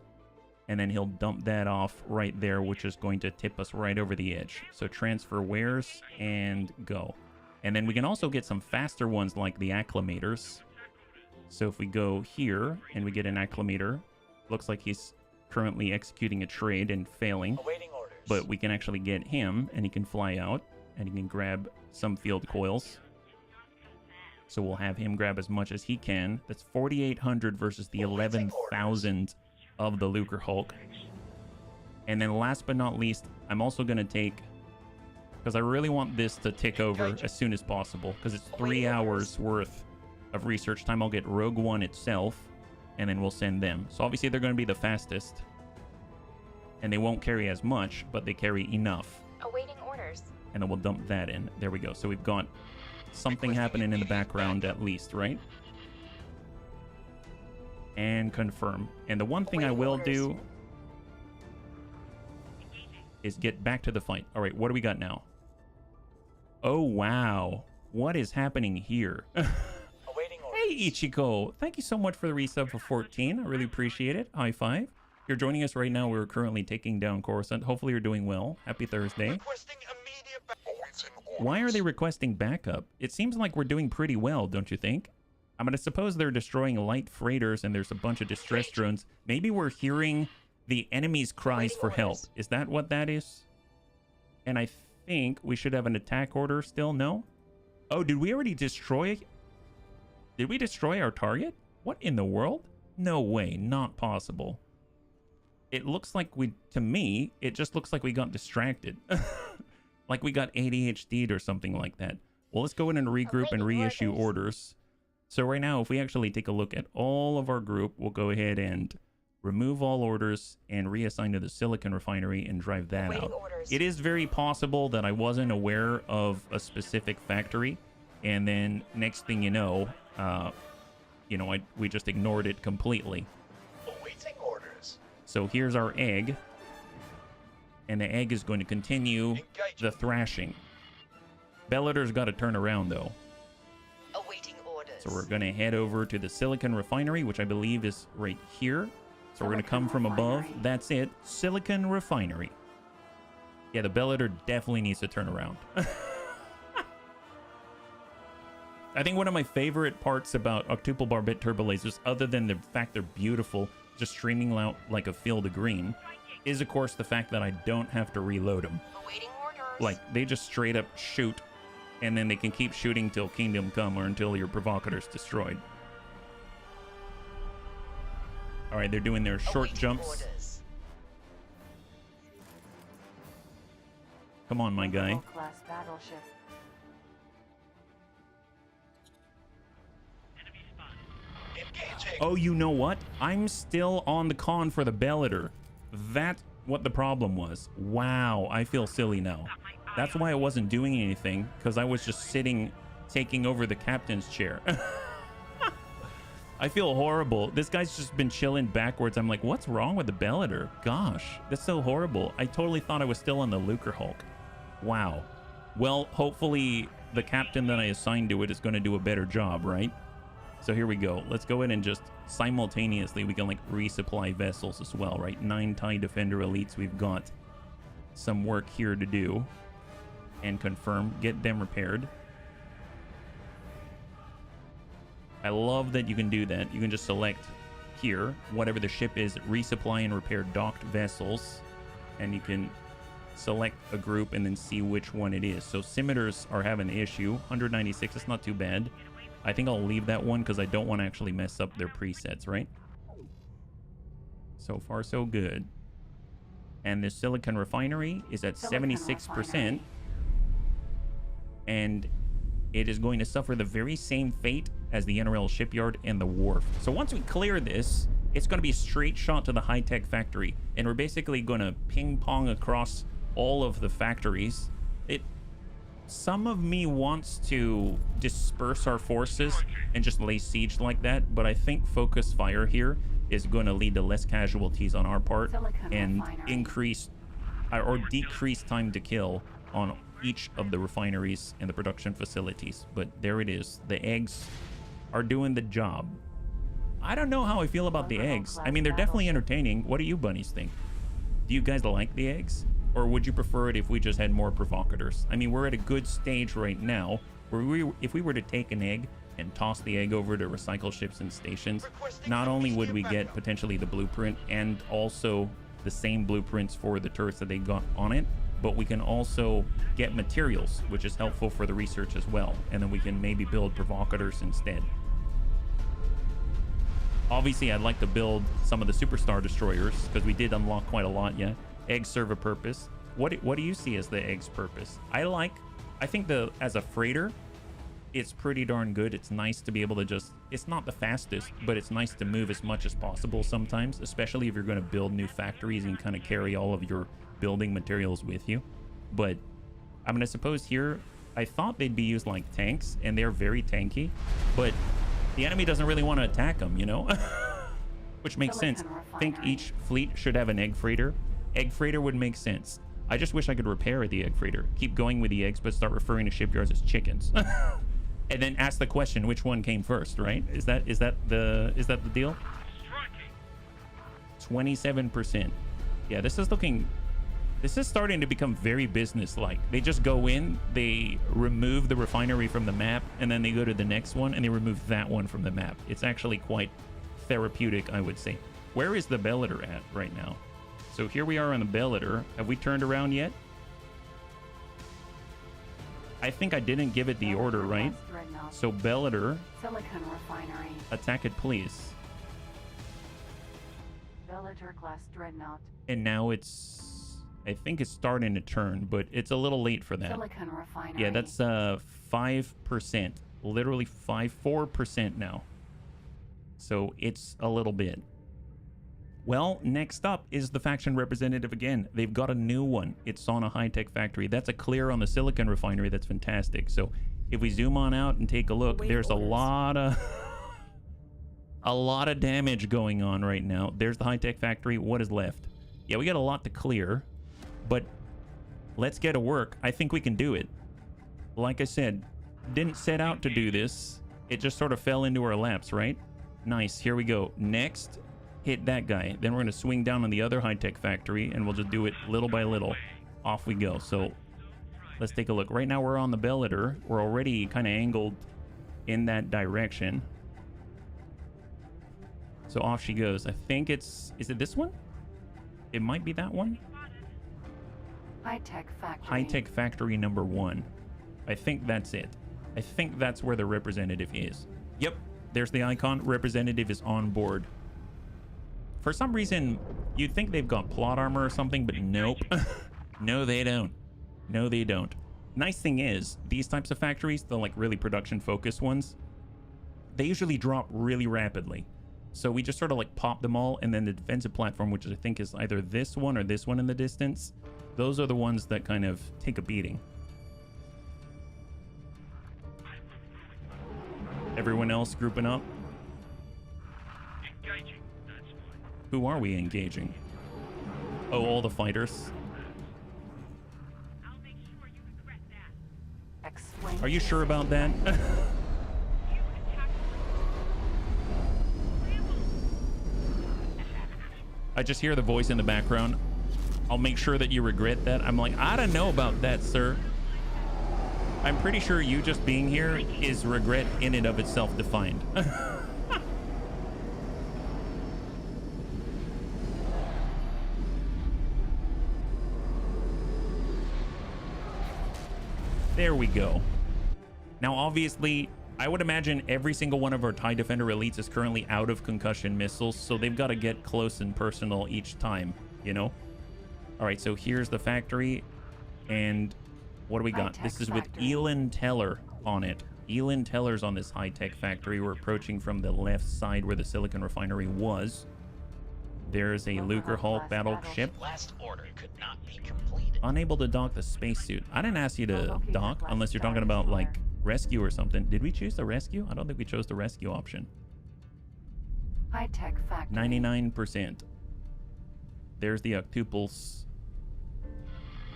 And then he'll dump that off right there, which is going to tip us right over the edge. So transfer wares and go. And then we can also get some faster ones like the acclimators. So if we go here and we get an acclimator, looks like he's currently executing a trade and failing. Awaiting orders. But we can actually get him, and he can fly out, and he can grab some field coils. So we'll have him grab as much as he can. That's 4,800 versus the 11,000 of the Lucre Hulk. And then last but not least, I'm also going to take, because I really want this to tick over as soon as possible, because it's 3 hours worth of research time. I'll get Rogue One itself, and then we'll send them. So obviously they're going to be the fastest, and they won't carry as much, but they carry enough. Awaiting orders. And then we'll dump that in. There we go. So we've got something happening in the background at least, right? And confirm. And the one thing I will do is get back to the fight. All right, what do we got now? Oh, wow. What is happening here? Awaiting orders. Hey, Ichiko. Thank you so much for the resub for 14. I really appreciate it. High five. If you're joining us right now, we're currently taking down Coruscant. Hopefully you're doing well. Happy Thursday. Requesting immediate. Awaiting orders. Why are they requesting backup? It seems like we're doing pretty well, don't you think? I mean, I suppose they're destroying light freighters and there's a bunch of distress drones. Maybe we're hearing the enemy's cries for help. Is that what that is? And I think we should have an attack order still. No? Oh, did we already destroy? Did we destroy our target? What in the world? No way. Not possible. It looks like to me, it just looks like we got distracted. Like we got ADHD'd or something like that. Well, let's go in and regroup and reissue orders. So right now, if we actually take a look at all of our group, we'll go ahead and remove all orders and reassign to the Silicon Refinery and drive that out. It is very possible that I wasn't aware of a specific factory, and then next thing you know, we just ignored it completely. Awaiting orders. So here's our egg, and the egg is going to continue the thrashing. Bellator's got to turn around though. Awaiting orders. So we're going to head over to the Silicon Refinery, which I believe is right here. So we're going to come from above. That's it. Silicon Refinery. Yeah, the Bellator definitely needs to turn around. I think one of my favorite parts about octuple barbette turbo lasers, other than the fact they're beautiful, just streaming out like a field of green, is of course the fact that I don't have to reload them. Awaiting orders. Like, they just straight up shoot, and then they can keep shooting till Kingdom Come or until your provocator's destroyed. All right, they're doing their short Awaiting jumps. orders. Come on, my guy. Class battleship. Engaging. Oh, you know what? I'm still on the con for the Bellator. That's what the problem was. Wow, I feel silly now. That's why I wasn't doing anything, because I was just sitting, taking over the captain's chair. I feel horrible. This guy's just been chilling backwards. I'm like, what's wrong with the Bellator? Gosh, that's so horrible. I totally thought I was still on the Lucre Hulk. Wow. Well, hopefully the captain that I assigned to it is going to do a better job, right? So here we go. Let's go ahead and just simultaneously, we can like resupply vessels as well, right? 9 TIE Defender Elites. We've got some work here to do. And confirm, get them repaired. I love that you can do that. You can just select here, whatever the ship is, resupply and repair docked vessels. And you can select a group and then see which one it is. So scimitars are having an issue. 196, it's not too bad. I think I'll leave that one because I don't want to actually mess up their presets, right? So far, so good. And the silicon refinery is at 76%. And it is going to suffer the very same fate as the NRL shipyard and the wharf. So once we clear this, it's going to be a straight shot to the high-tech factory. And we're basically going to ping-pong across all of the factories. Some of me wants to disperse our forces and just lay siege like that, but I think focus fire here is going to lead to less casualties on our part and increase or decrease time to kill on each of the refineries and the production facilities. But there it is. The eggs are doing the job. I don't know how I feel about the eggs. I mean, they're definitely entertaining. What do you bunnies think? Do you guys like the eggs? Or would you prefer it if we just had more provocators? I mean, we're at a good stage right now where if we were to take an egg and toss the egg over to recycle ships and stations, not only would we get potentially the blueprint and also the same blueprints for the turrets that they got on it, but we can also get materials, which is helpful for the research as well. And then we can maybe build provocators instead. Obviously, I'd like to build some of the superstar destroyers because we did unlock quite a lot, yeah. Eggs serve a purpose. What do you see as the egg's purpose? I think as a freighter, it's pretty darn good. It's nice to be able to just, it's not the fastest, but it's nice to move as much as possible sometimes, especially if you're going to build new factories and kind of carry all of your building materials with you. But I'm going to suppose here, I thought they'd be used like tanks, and they're very tanky, but the enemy doesn't really want to attack them, you know? Which makes sense. I think each fleet should have an egg freighter. Egg freighter would make sense. I just wish I could repair the egg freighter. Keep going with the eggs, but start referring to shipyards as chickens. And then ask the question, which one came first, right? Is that the deal? 27%. Yeah, this is starting to become very business-like. They just go in, they remove the refinery from the map, and then they go to the next one, and they remove that one from the map. It's actually quite therapeutic, I would say. Where is the Bellator at right now? So here we are on the Bellator. Have we turned around yet? I think I didn't give it the order, right? So Bellator, Silicon refinery. attack it, please. Bellator class dreadnought. And now I think it's starting to turn, but it's a little late for that. Silicon refinery. Yeah, that's 5%. Literally 4% now. So it's a little bit. Well, next up is the faction representative again. They've got a new one. It's on a high-tech factory. That's a clear on the silicon refinery. That's fantastic. So if we zoom on out and take a look, there's a lot of damage going on right now. There's the high-tech factory. What is left? Yeah, we got a lot to clear, but let's get to work. I think we can do it. Like I said, didn't set out to do this. It just sort of fell into our laps, right? Nice. Here we go. Next, hit that guy. Then we're going to swing down on the other high-tech factory, and we'll just do it little by little. Off we go. So let's take a look. Right now we're on the Bellator. We're already kind of angled in that direction. So off she goes. I think it's... Is it this one? It might be that one. High-tech factory. High-tech factory number 1. I think that's it. I think that's where the representative is. Yep. There's the icon. Representative is on board. For some reason, you'd think they've got plot armor or something, but nope. No, they don't. No, they don't. Nice thing is, these types of factories, the like really production-focused ones, they usually drop really rapidly. So we just sort of like pop them all, and then the defensive platform, which I think is either this one or this one in the distance, those are the ones that kind of take a beating. Everyone else grouping up. Engaging. That's fine. Who are we engaging? Oh, all the fighters. I'll make sure you regret that. Explain. Are you sure about that? You attack. I just hear the voice in the background. I'll make sure that you regret that. I'm like, I don't know about that, sir. I'm pretty sure you just being here is regret in and of itself defined. There we go. Now, obviously, I would imagine every single one of our TIE Defender elites is currently out of concussion missiles, so they've got to get close and personal each time, you know? All right, so here's the factory, and what do we got? High-tech This is with factory. Elin Teller on it. Elin Teller's on this high-tech factory. We're approaching from the left side where the Silicon Refinery was. There's a Lucre Hulk battleship. Last order could not be completed. Unable to dock the spacesuit. I didn't ask you to dock unless you're talking about like rescue or something. Did we choose the rescue? I don't think we chose the rescue option. High-tech factory. 99%. There's the octuples.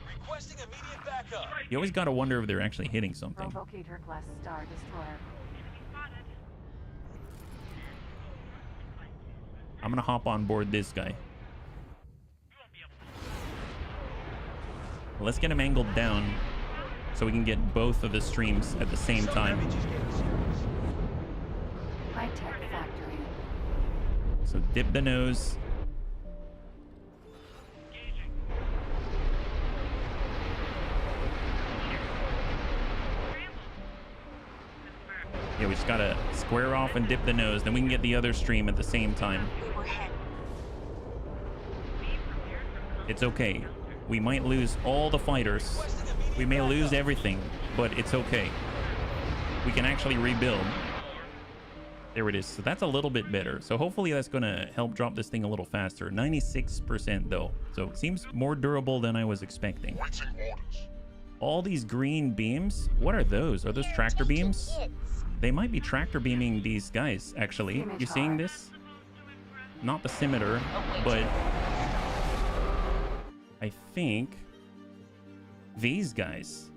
Requesting immediate backup. You always gotta wonder if they're actually hitting something. Provocator class Star Destroyer. I'm gonna hop on board this guy. Let's get him angled down so we can get both of the streams at the same time. High-tech factory. So dip the nose. Yeah, we just gotta square off and dip the nose, then we can get the other stream at the same time. It's okay. We might lose all the fighters. We may lose everything, but it's okay. We can actually rebuild. There it is. So that's a little bit better. So hopefully that's gonna help drop this thing a little faster. 96% though. So it seems more durable than I was expecting. All these green beams, what are those? Are those tractor beams? They might be tractor beaming these guys, actually. You seeing this? Not the scimitar, but I think these guys.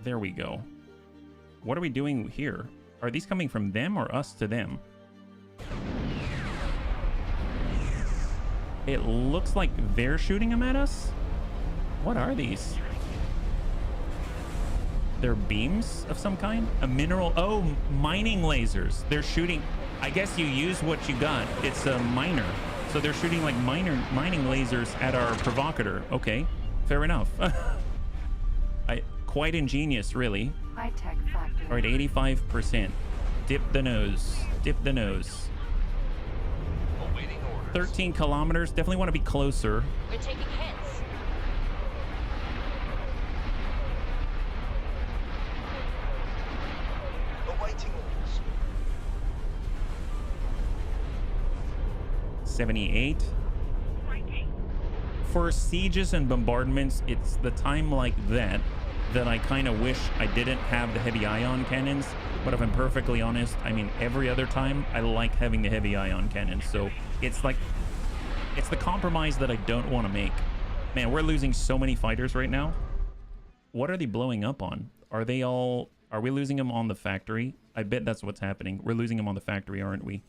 There we go. What are we doing here? Are these coming from them or us to them? It looks like they're shooting them at us. What are these? They're beams of some kind? A mineral? Oh, mining lasers. They're shooting. I guess you use what you got. It's a miner. So they're shooting like mining lasers at our provocator. Okay, fair enough. Quite ingenious, really. High-tech factory. All right, 85%. Dip the nose. Dip the nose. Awaiting orders. 13 kilometers. Definitely want to be closer. We're taking hits. Awaiting orders. 78. For sieges and bombardments, it's the time like that I kind of wish I didn't have the heavy ion cannons. But if I'm perfectly honest, I mean, every other time I like having the heavy ion cannons. So it's like, it's the compromise that I don't want to make. Man, we're losing so many fighters right now. What are they blowing up on? Are we losing them on the factory? I bet that's what's happening. We're losing them on the factory, aren't we?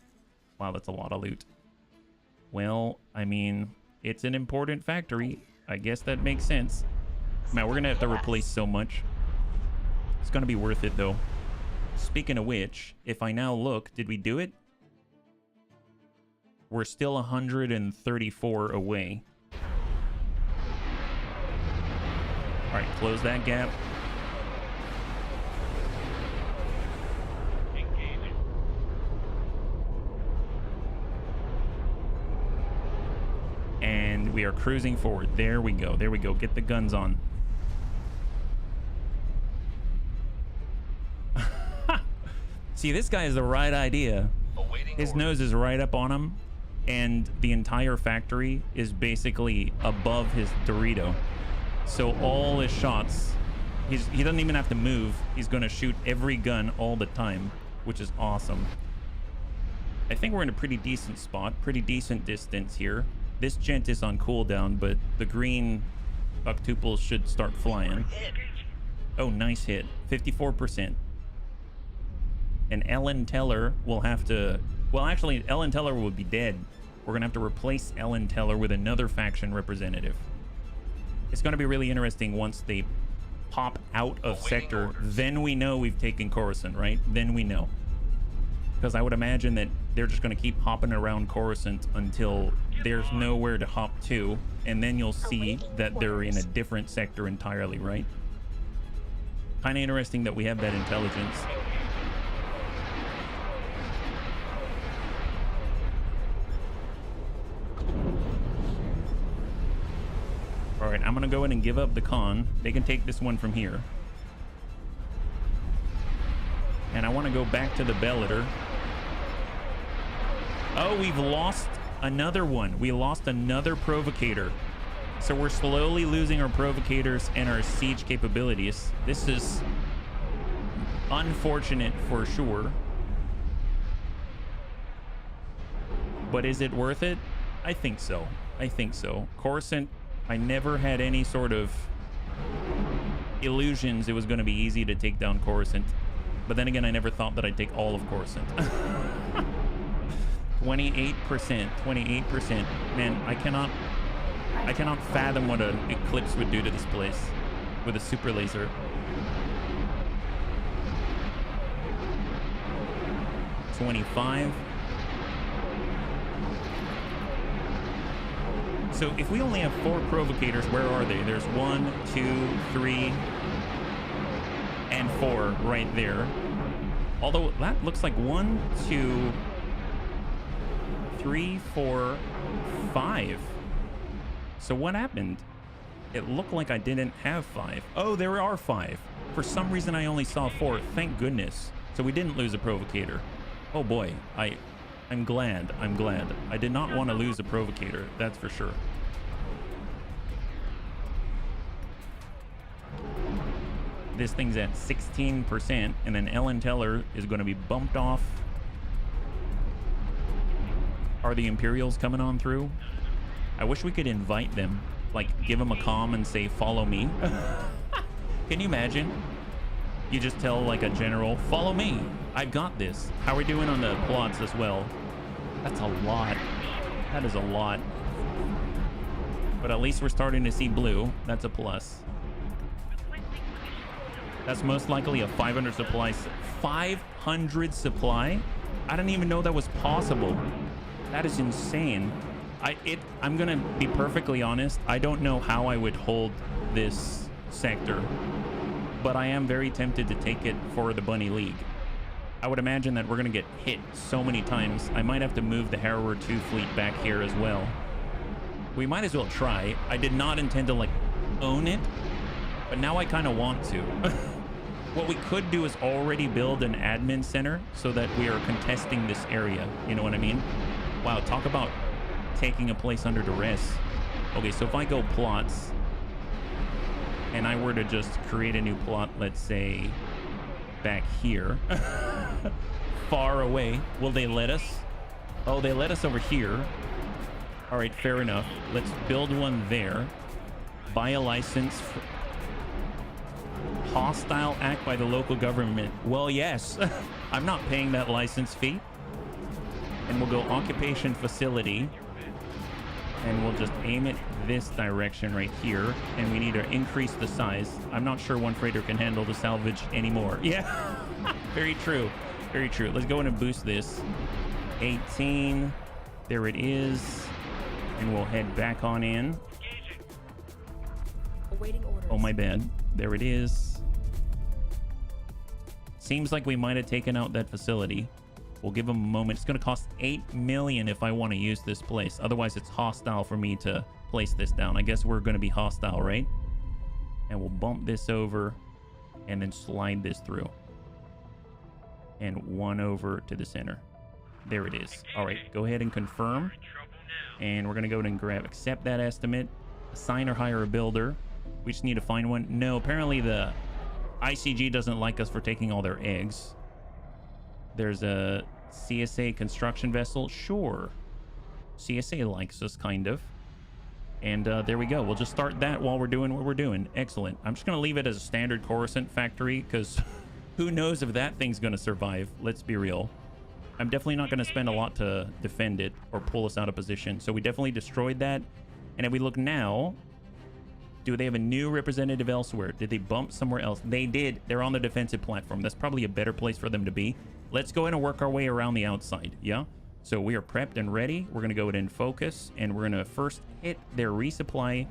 Wow, that's a lot of loot. Well, I mean, it's an important factory. I guess that makes sense. Man, we're gonna have to replace so much. It's gonna be worth it though. Speaking of which, if I now look, did we do it? We're still 134 away. All right, close that gap. Engaging. And we are cruising forward. There we go. There we go. Get the guns on. See, this guy has the right idea. Awaiting His orders. nose is right up on him, and the entire factory is basically above his Dorito. So all his shots, he doesn't even have to move. He's going to shoot every gun all the time, which is awesome. I think we're in a pretty decent spot, pretty decent distance here. This gent is on cooldown, but the green octuples should start flying. Oh, nice hit. 54%. And Ellen Teller will have to... Well, actually, Ellen Teller will be dead. We're going to have to replace Ellen Teller with another faction representative. It's going to be really interesting once they pop out of Awaiting sector. orders. Then we know we've taken Coruscant, right? Then we know. Because I would imagine that they're just going to keep hopping around Coruscant until there's nowhere to hop to. And then you'll see that they're in a different sector entirely, right? Kind of interesting that we have that intelligence. All right, I'm gonna go ahead and give up the con. They can take this one from here. And I want to go back to the Bellator. Oh, we've lost another one. We lost another provocator. So we're slowly losing our provocators and our siege capabilities. This is unfortunate for sure. But is it worth it? I think so. I think so. Coruscant, I never had any sort of illusions it was going to be easy to take down Coruscant. But then again, I never thought that I'd take all of Coruscant. 28%. 28%. Man, I cannot fathom what an eclipse would do to this place with a super laser. $25. So if we only have 4 provocators, where are they? There's 1, 2, 3, and 4 right there. Although that looks like 1, 2, 3, 4, 5. So what happened? It looked like I didn't have 5. Oh, there are 5. For some reason, I only saw 4. Thank goodness. So we didn't lose a provocator. Oh boy, I'm glad. I'm glad. I did not want to lose a provocator, that's for sure. This thing's at 16%, and then Ellen Teller is going to be bumped off. Are the Imperials coming on through? I wish we could invite them, like give them a comm and say, follow me. Can you imagine? You just tell like a general, follow me. I've got this. How are we doing on the plots as well? That's a lot. That is a lot. But at least we're starting to see blue. That's a plus. That's most likely a 500 supply. 500 supply? I didn't even know that was possible. That is insane. I'm gonna be perfectly honest. I don't know how I would hold this sector, but I am very tempted to take it for the Bunny League. I would imagine that we're gonna get hit so many times. I might have to move the Harrower 2 fleet back here as well. We might as well try. I did not intend to like own it, but now I kind of want to. What we could do is already build an admin center so that we are contesting this area. You know what I mean? Wow, talk about taking a place under duress. Okay, so if I go plots and I were to just create a new plot, let's say back here, far away, will they let us? Oh, they let us over here. All right, fair enough. Let's build one there. Buy a license. Hostile act by the local government. Well, yes. I'm not paying that license fee. And we'll go occupation facility. And we'll just aim it this direction right here. And we need to increase the size. I'm not sure one freighter can handle the salvage anymore. Yeah, very true. Very true. Let's go in and boost this. 18. There it is. And we'll head back on in. Awaiting orders. Oh, my bad. There it is. Seems like we might have taken out that facility. We'll give them a moment. It's going to cost 8 million if I want to use this place. Otherwise, it's hostile for me to place this down. I guess we're going to be hostile, right? And we'll bump this over and then slide this through. And one over to the center. There it is. All right, go ahead and confirm. And we're going to go ahead and grab, accept that estimate. Assign or hire a builder. We just need to find one. No, apparently the ICG doesn't like us for taking all their eggs. There's a CSA construction vessel. Sure. CSA likes us, kind of. And there we go. We'll just start that while we're doing what we're doing. Excellent. I'm just going to leave it as a standard Coruscant factory because who knows if that thing's going to survive. Let's be real. I'm definitely not going to spend a lot to defend it or pull us out of position. So we definitely destroyed that. And if we look now, do they have a new representative elsewhere? Did they bump somewhere else? They did. They're on the defensive platform. That's probably a better place for them to be. Let's go in and work our way around the outside. Yeah. So we are prepped and ready. We're going to go ahead and focus. And we're going to first hit their resupply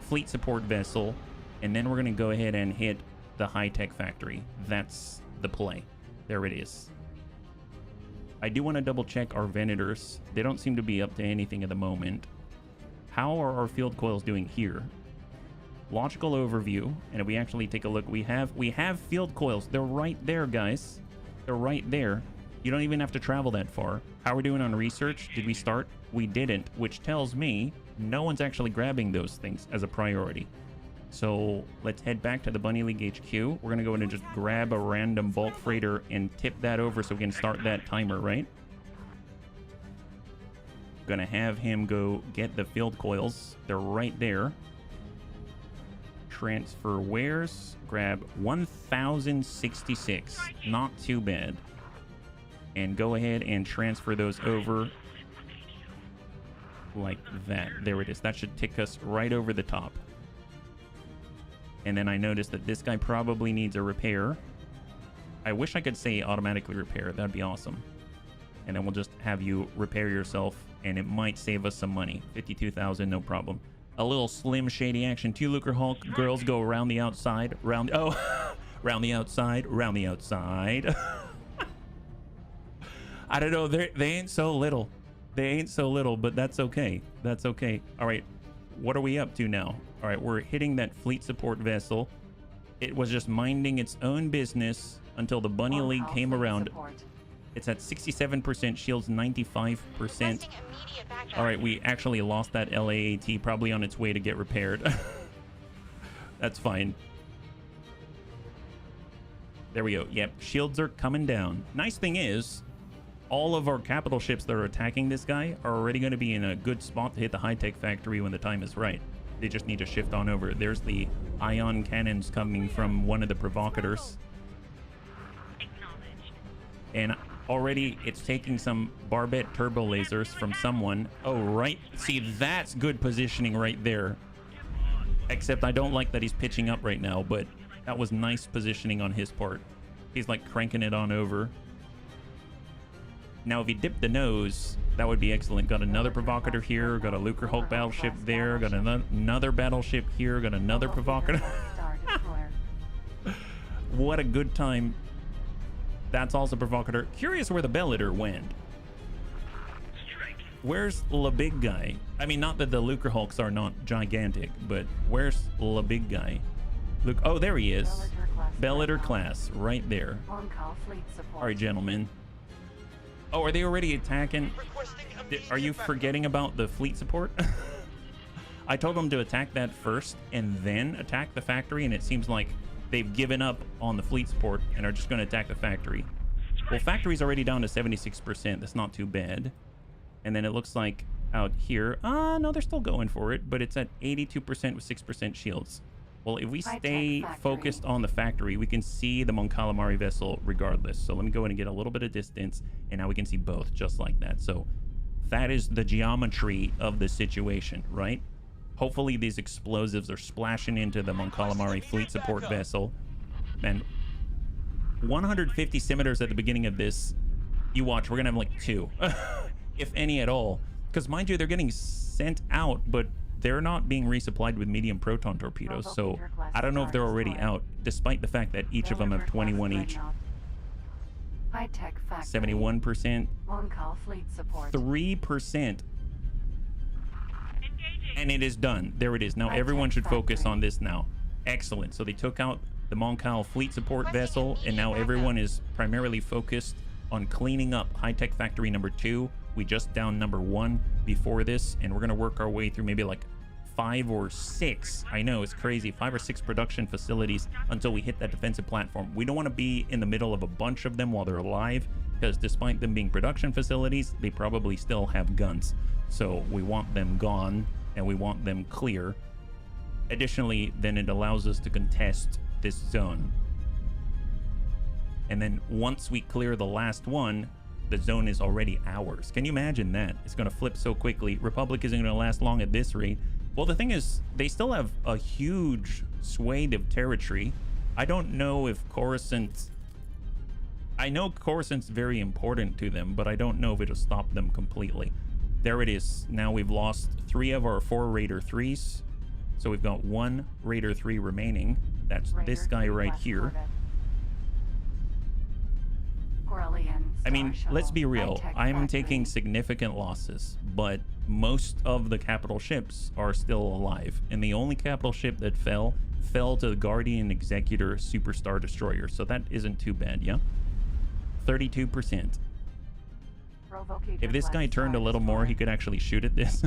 fleet support vessel. And then we're going to go ahead and hit the high-tech factory. That's the play. There it is. I do want to double check our Venators. They don't seem to be up to anything at the moment. How are our field coils doing here? Logical overview. And if we actually take a look, we have field coils. They're right there, guys. They're right there. You don't even have to travel that far. How are we doing on research? Did we start? We didn't, which tells me no one's actually grabbing those things as a priority. So let's head back to the Bunny League HQ. We're going to go in and just grab a random bulk freighter and tip that over so we can start that timer, right? Going to have him go get the field coils. They're right there. Transfer wares. Grab 1066. Not too bad. And go ahead and transfer those over like that. There it is. That should tick us right over the top. And then I noticed that this guy probably needs a repair. I wish I could say automatically repair. That'd be awesome. And then we'll just have you repair yourself, and it might save us some money. 52,000, no problem. A little slim shady action. 2 Lucre Hulk girls go around the outside. Round the outside. Round the outside. I don't know. They ain't so little. They ain't so little, but that's okay. That's okay. All right. What are we up to now? All right. We're hitting that fleet support vessel. It was just minding its own business until the Bunny League came around. It's at 67%, shields 95%. All right, we actually lost that LAAT, probably on its way to get repaired. That's fine. There we go. Yep, shields are coming down. Nice thing is, all of our capital ships that are attacking this guy are already going to be in a good spot to hit the high-tech factory when the time is right. They just need to shift on over. There's the ion cannons coming from one of the provocators. And already it's taking some Barbette turbo lasers from someone. Oh, right. See, that's good positioning right there. Except I don't like that he's pitching up right now, but that was nice positioning on his part. He's like cranking it on over. Now, if he dipped the nose, that would be excellent. Got another provocator here. Got a Lucre Hulk battleship there. Got another battleship here. Got another provocator. What a good time. That's also provocator. Curious where the Bellator went. Where's the big guy? I mean, not that the Lucre Hulks are not gigantic, but where's the big guy? Look, oh, there he is. Bellator class, right there. All right, gentlemen. Oh, are they already attacking? Are you forgetting about the fleet support? I told them to attack that first and then attack the factory, and it seems like they've given up on the fleet support and are just going to attack the factory. Well, factory's already down to 76%. That's not too bad. And then it looks like out here, no, they're still going for it, but it's at 82% with 6% shields. Well, if we stay focused on the factory, we can see the Mon Calamari vessel regardless. So let me go in and get a little bit of distance, and now we can see both just like that. So That is the geometry of the situation, right? Hopefully these explosives are splashing into the Mon Calamari fleet support vessel. And 150 scimitars at the beginning of this. You watch, we're gonna have like 2, if any at all. Because mind you, they're getting sent out, but they're not being resupplied with medium proton torpedoes. So I don't know if they're already out, despite the fact that each of them have 21 each. High-tech factory. 71%, Mon Cal fleet support. 3%, Engaging. and it is done. There it is. Now everyone should focus on this now. Excellent. So they took out the Mon Cal fleet support vessel, and now everyone is primarily focused on cleaning up high-tech factory number 2. We just downed number 1 before this, and we're gonna work our way through maybe like 5 or 6. I know, it's crazy. 5 or 6 production facilities until we hit that defensive platform. We don't want to be in the middle of a bunch of them while they're alive, because despite them being production facilities, they probably still have guns. So we want them gone, and we want them clear. Additionally, then it allows us to contest this zone. And then once we clear the last one, the zone is already ours. Can you imagine that? It's going to flip so quickly. Republic isn't going to last long at this rate. Well, the thing is, they still have a huge swathe of territory. I don't know if Coruscant... I know Coruscant's very important to them, but I don't know if it'll stop them completely. There it is. Now we've lost 3 of our 4 Raider 3s. So we've got 1 Raider 3 remaining. That's this guy right here. I mean, let's be real. I'm taking significant losses, but most of the capital ships are still alive. And the only capital ship that fell to the Guardian Executor Superstar Destroyer. So that isn't too bad, yeah? 32%. If this guy turned a little more, he could actually shoot at this.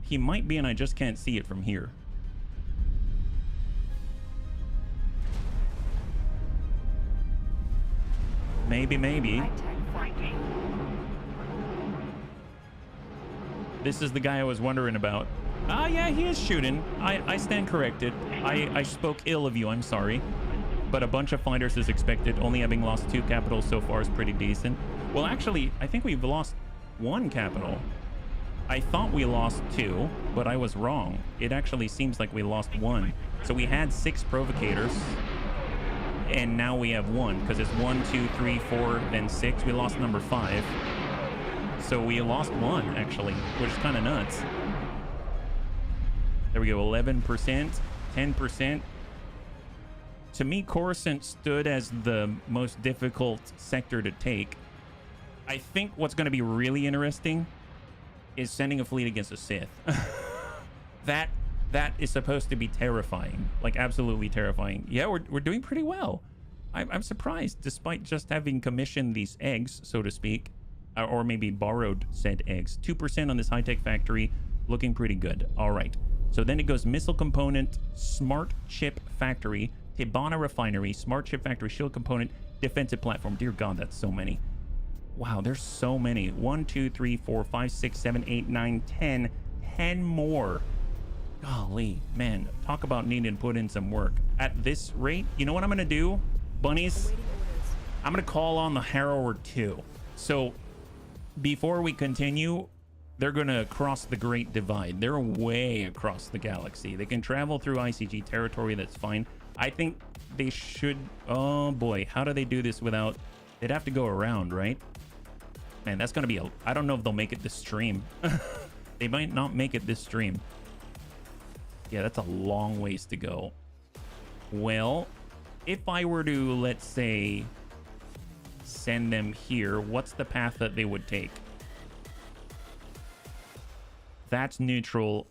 He might be, and I just can't see it from here. Maybe. This is the guy I was wondering about. Ah, yeah, he is shooting. I stand corrected. I spoke ill of you, I'm sorry. But a bunch of fighters is expected. Only having lost 2 capitals so far is pretty decent. Well, actually, I think we've lost 1 capital. I thought we lost 2, but I was wrong. It actually seems like we lost 1. So we had 6 provocators. And now we have 1, because it's 1, 2, 3, 4, then 6. We lost number 5. So we lost 1, actually, which is kind of nuts. There we go, 11%, 10%. To me, Coruscant stood as the most difficult sector to take. I think what's going to be really interesting is sending a fleet against a Sith. That is supposed to be terrifying, like absolutely terrifying. Yeah, we're doing pretty well. I'm surprised, despite just having commissioned these eggs, so to speak, or maybe borrowed said eggs. 2% on this high-tech factory, looking pretty good. All right, so then it goes missile component, smart chip factory, Tibana refinery, smart chip factory, shield component, defensive platform. Dear God, that's so many. Wow, there's so many. 1, 2, 3, 4, 5, 6, 7, 8, 9, 10. 10 more. Golly, man, talk about needing to put in some work. At this rate, you know what I'm going to do, bunnies? I'm going to call on the Harrower 2. So before we continue, they're going to cross the Great Divide. They're way across the galaxy. They can travel through ICG territory. That's fine. I think they should... Oh, boy. How do they do this without... They'd have to go around, right? Man, that's going to be a... I don't know if they'll make it this stream. They might not make it this stream. Yeah, that's a long ways to go. Well, if I were to, let's say, send them here, what's the path that they would take? That's neutral.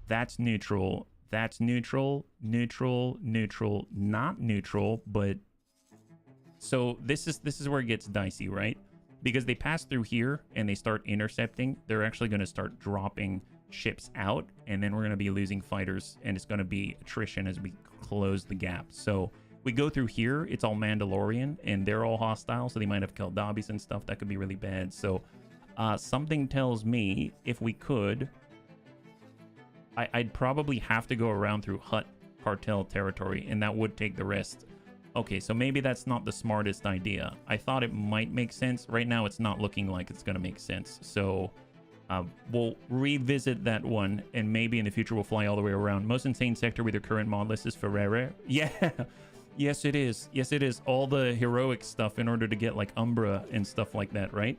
That's neutral. That's neutral. Neutral. Neutral. Not neutral, but... So this is where it gets dicey, right? Because they pass through here and they start intercepting. They're actually going to start dropping ships out, and then we're going to be losing fighters, and it's going to be attrition as we close the gap. So we go through here, it's all Mandalorian, and they're all hostile, so they might have Keldabis and stuff. That could be really bad. So something tells me if we could, I'd probably have to go around through Hutt cartel territory, and that would take the rest Okay, so maybe that's not the smartest idea. I thought it might make sense. Right now, it's not looking like it's going to make sense. So we'll revisit that one, and maybe in the future we'll fly all the way around. Most insane sector with your current mod list is Fuerza. Yeah, yes it is. Yes it is. All the heroic stuff in order to get like Umbra and stuff like that, right?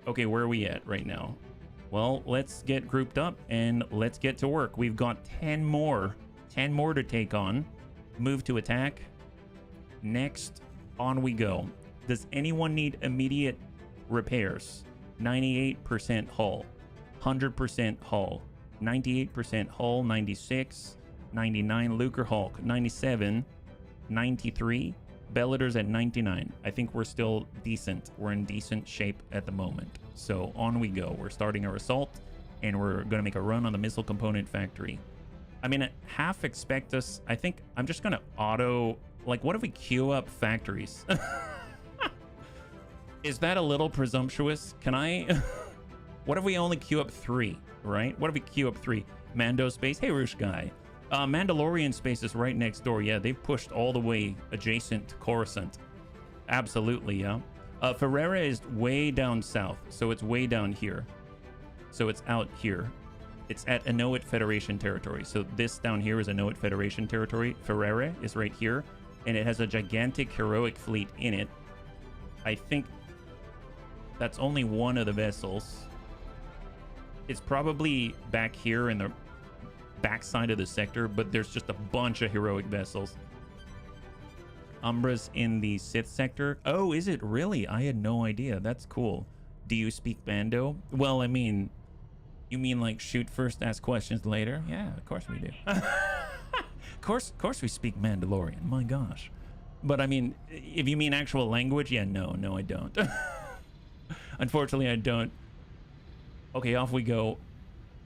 Okay, where are we at right now? Well, let's get grouped up and let's get to work. We've got 10 more to take on. Move to attack. Next, on we go. Does anyone need immediate repairs? 98% hull, 100% hull, 98% hull, 96, 99 Lucre Hulk, 97, 93. Belleters at 99. I think we're still decent. We're in decent shape at the moment. So on we go. We're starting our assault, and we're going to make a run on the missile component factory. I mean, half expect us. I think I'm just going to auto... Like, what if we queue up factories? Is that a little presumptuous? Can I... What if we only queue up 3, right? What if we queue up 3? Mando space. Hey, Roosh guy. Mandalorian space is right next door. Yeah, they've pushed all the way adjacent to Coruscant. Absolutely, yeah. Fuerza is way down south, so it's way down here. So it's out here. It's at Inuit Federation territory. So this down here is Inuit Federation territory. Fuerza is right here, and it has a gigantic heroic fleet in it. I think that's only one of the vessels. It's probably back here in the backside of the sector, but there's just a bunch of heroic vessels. Umbra's in the Sith sector. Oh, is it really? I had no idea. That's cool. Do you speak Mando? Well, I mean, you mean like shoot first, ask questions later? Yeah, of course we do. Of course we speak Mandalorian. My gosh. But I mean, if you mean actual language, yeah, no, I don't. Unfortunately, I don't. Okay, off we go.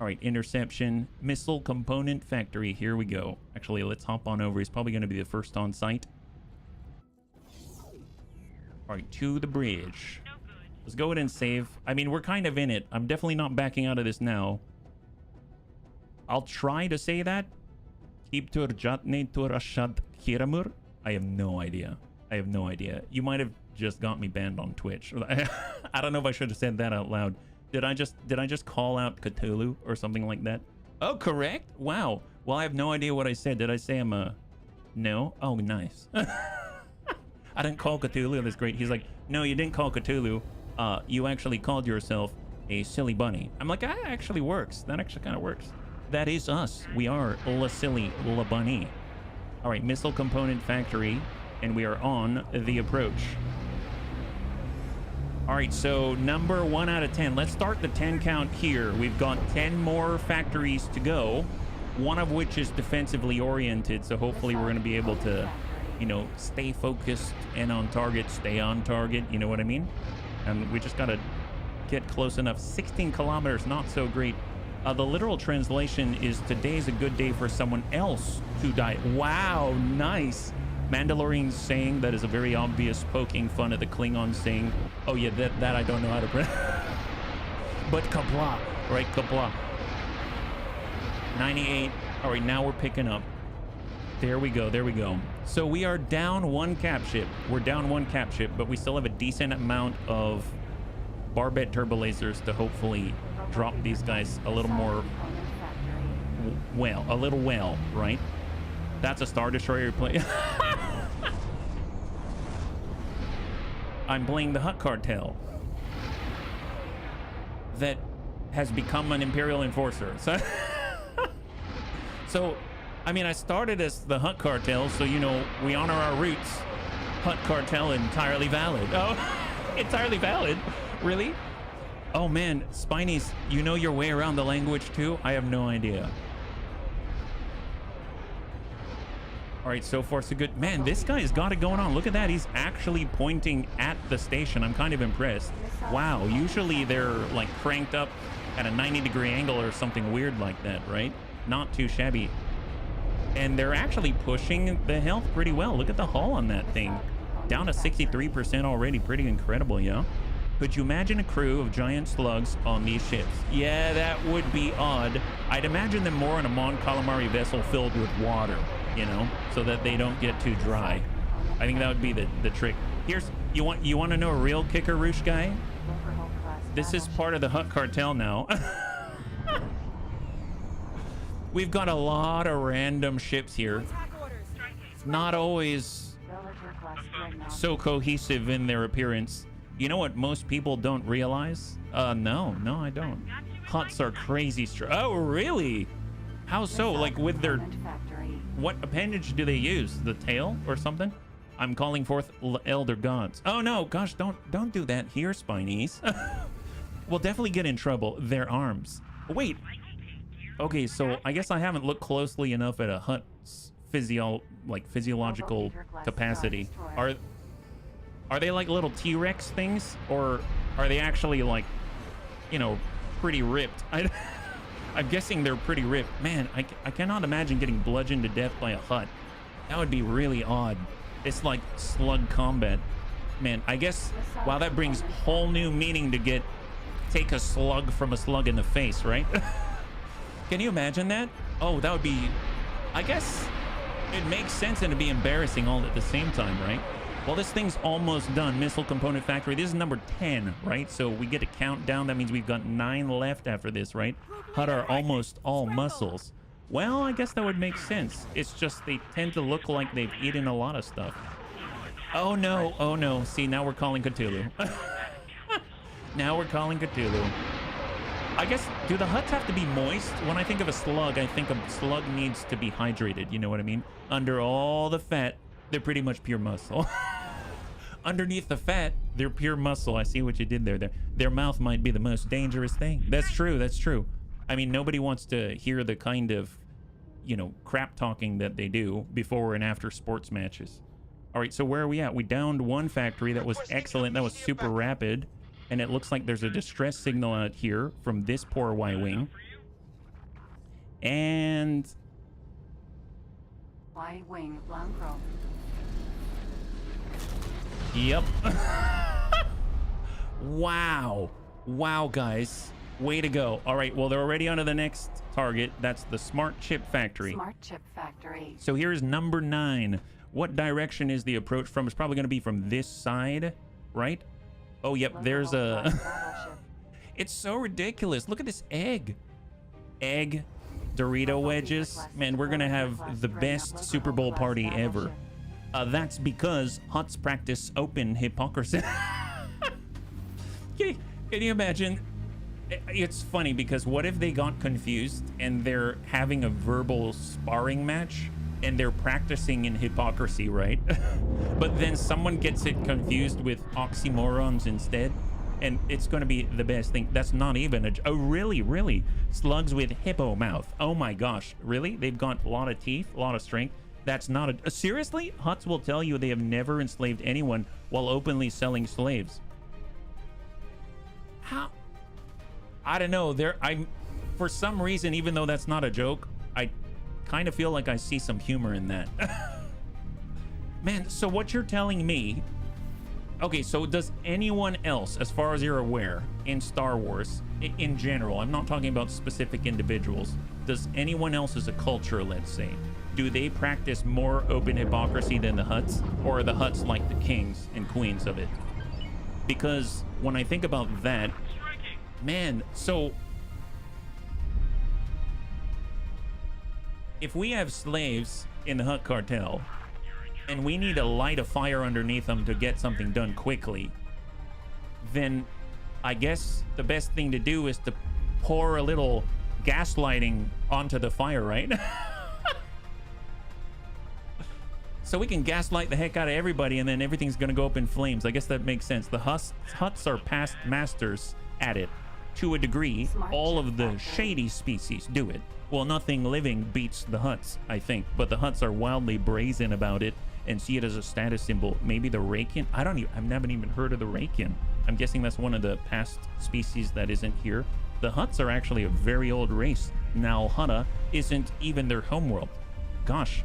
All right, interception, missile component factory. Here we go. Actually, let's hop on over. He's probably going to be the first on site. All right, to the bridge. Let's go ahead and save. I mean, we're kind of in it. I'm definitely not backing out of this now. I'll try to say that. I have no idea. I have no idea. You might have just got me banned on Twitch. I don't know if I should have said that out loud. Did I just call out Cthulhu or something like that? Oh, correct? Wow. Well, I have no idea what I said. Did I say I'm a... No? Oh, nice. I didn't call Cthulhu. That's great. He's like, no, you didn't call Cthulhu. You actually called yourself a silly bunny. I'm like, that actually works. That actually kind of works. That is us. We are La Silly La Bunny. All right, missile component factory, and we are on the approach. All right, so number 1 out of 10. Let's start the 10 count here. We've got 10 more factories to go, one of which is defensively oriented, so hopefully we're going to be able to, you know, stay focused and on target, stay on target, you know what I mean? And we just got to get close enough. 16 kilometers, not so great. The literal translation is today's a good day for someone else to die. Wow, nice. Mandalorian saying that is a very obvious poking fun at the Klingon saying, oh yeah, that I don't know how to pronounce. But Qapla', right? Qapla'. 98. All right, now we're picking up. There we go, there we go. So we are down 1 cap ship. We're down 1 cap ship, but we still have a decent amount of Barbette turbolasers to hopefully drop these guys a little more well, right? That's a Star Destroyer play. I'm playing the Hutt Cartel that has become an Imperial Enforcer. So, I mean, I started as the Hutt Cartel, so, you know, we honor our roots. Hutt Cartel entirely valid. Oh, entirely valid? Really? Oh, man, Spinies, you know your way around the language, too? I have no idea. All right, so far so good. Man, this guy's got it going on. Look at that. He's actually pointing at the station. I'm kind of impressed. Wow, usually they're like cranked up at a 90-degree angle or something weird like that, right? Not too shabby. And they're actually pushing the health pretty well. Look at the hull on that thing. Down to 63% already. Pretty incredible, yeah? Could you imagine a crew of giant slugs on these ships? Yeah, that would be odd. I'd imagine them more on a Mon Calamari vessel filled with water. you know, so that they don't get too dry. I think that would be the trick. Here's, you want to know a real kicker, Roosh guy? This is part of the Hut Cartel now. We've got a lot of random ships here. Not always so cohesive in their appearance. You know what most people don't realize? No, I don't. Huts are crazy oh, really? How so? Like with their... What appendage do they use? The tail or something? I'm calling forth elder gods. Oh no, gosh, don't do that here, Spinies. We'll definitely get in trouble. Their arms. Wait. Okay, so I guess I haven't looked closely enough at a hut's physiological capacity. Are they like little T-Rex things, or are they actually like, you know, pretty ripped? I'm guessing they're pretty ripped. Man, I cannot imagine getting bludgeoned to death by a hut. That would be really odd. It's like slug combat. Man, I guess, wow, that brings whole new meaning to take a slug from a slug in the face, right? Can you imagine that? Oh, that would be, I guess it makes sense and it'd be embarrassing all at the same time, right? Well, this thing's almost done. Missile component factory. This is number 10, right? So we get a countdown. That means we've got 9 left after this, right? Hut are almost all muscles. Well, I guess that would make sense. It's just they tend to look like they've eaten a lot of stuff. Oh no, oh no. See, now we're calling Cthulhu. Now we're calling Cthulhu. I guess, do the huts have to be moist? When I think of a slug, I think a slug needs to be hydrated. You know what I mean? Under all the fat, they're pretty much pure muscle. Underneath the fat, they're pure muscle. I see what you did there. Their mouth might be the most dangerous thing. That's true. That's true. I mean, nobody wants to hear the kind of, you know, crap talking that they do before and after sports matches. All right, so where are we at? We downed one factory. That was excellent. That was super rapid. And it looks like there's a distress signal out here from this poor Y-Wing. And... Y-Wing Blancro. Yep. Wow. Wow, guys. Way to go. All right, well, they're already on to the next target. That's the Smart Chip Factory. Smart Chip Factory. So here's number 9. What direction is the approach from? It's probably going to be from this side, right? Oh, yep, there's a... It's so ridiculous. Look at this egg. Egg Dorito wedges. Man, we're going to have the best Super Bowl party ever. That's because huts practice open hypocrisy. Can you imagine? It's funny because what if they got confused and they're having a verbal sparring match and they're practicing in hypocrisy, right? But then someone gets it confused with oxymorons instead, and it's going to be the best thing. That's not even a... Oh, really? Slugs with hippo mouth. Oh my gosh, really? They've got a lot of teeth, a lot of strength. That's not a... Seriously? Huts will tell you they have never enslaved anyone while openly selling slaves. How? I don't know. For some reason, even though that's not a joke, I kind of feel like I see some humor in that. Man, so what you're telling me... Okay, so does anyone else, as far as you're aware, in Star Wars, in general, I'm not talking about specific individuals, does anyone else as a culture, let's say, do they practice more open hypocrisy than the Hutts? Or are the Hutts like the kings and queens of it? Because when I think about that, man, so... If we have slaves in the Hutt cartel, and we need to light a fire underneath them to get something done quickly, then I guess the best thing to do is to pour a little gaslighting onto the fire, right? So we can gaslight the heck out of everybody, and then everything's gonna go up in flames. I guess that makes sense. The Hutts are past masters at it. To a degree, all of the shady species do it. Well, nothing living beats the Hutts, I think, but the Hutts are wildly brazen about it and see it as a status symbol. Maybe the Rakian? I've never even heard of the Rakian. I'm guessing that's one of the past species that isn't here. The Hutts are actually a very old race. Now, Hutta isn't even their homeworld. Gosh.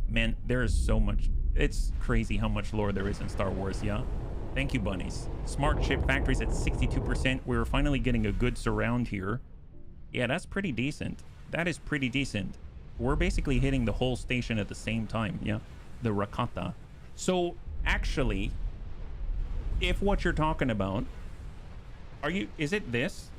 Man, there is so much. It's crazy how much lore there is in Star Wars, yeah? Thank you, bunnies. Smart chip factories at 62%. We're finally getting a good surround here. Yeah, that's pretty decent. That is pretty decent. we're basically hitting the whole station at the same time. Yeah, the Rakata. So actually, if what you're talking about, is it this?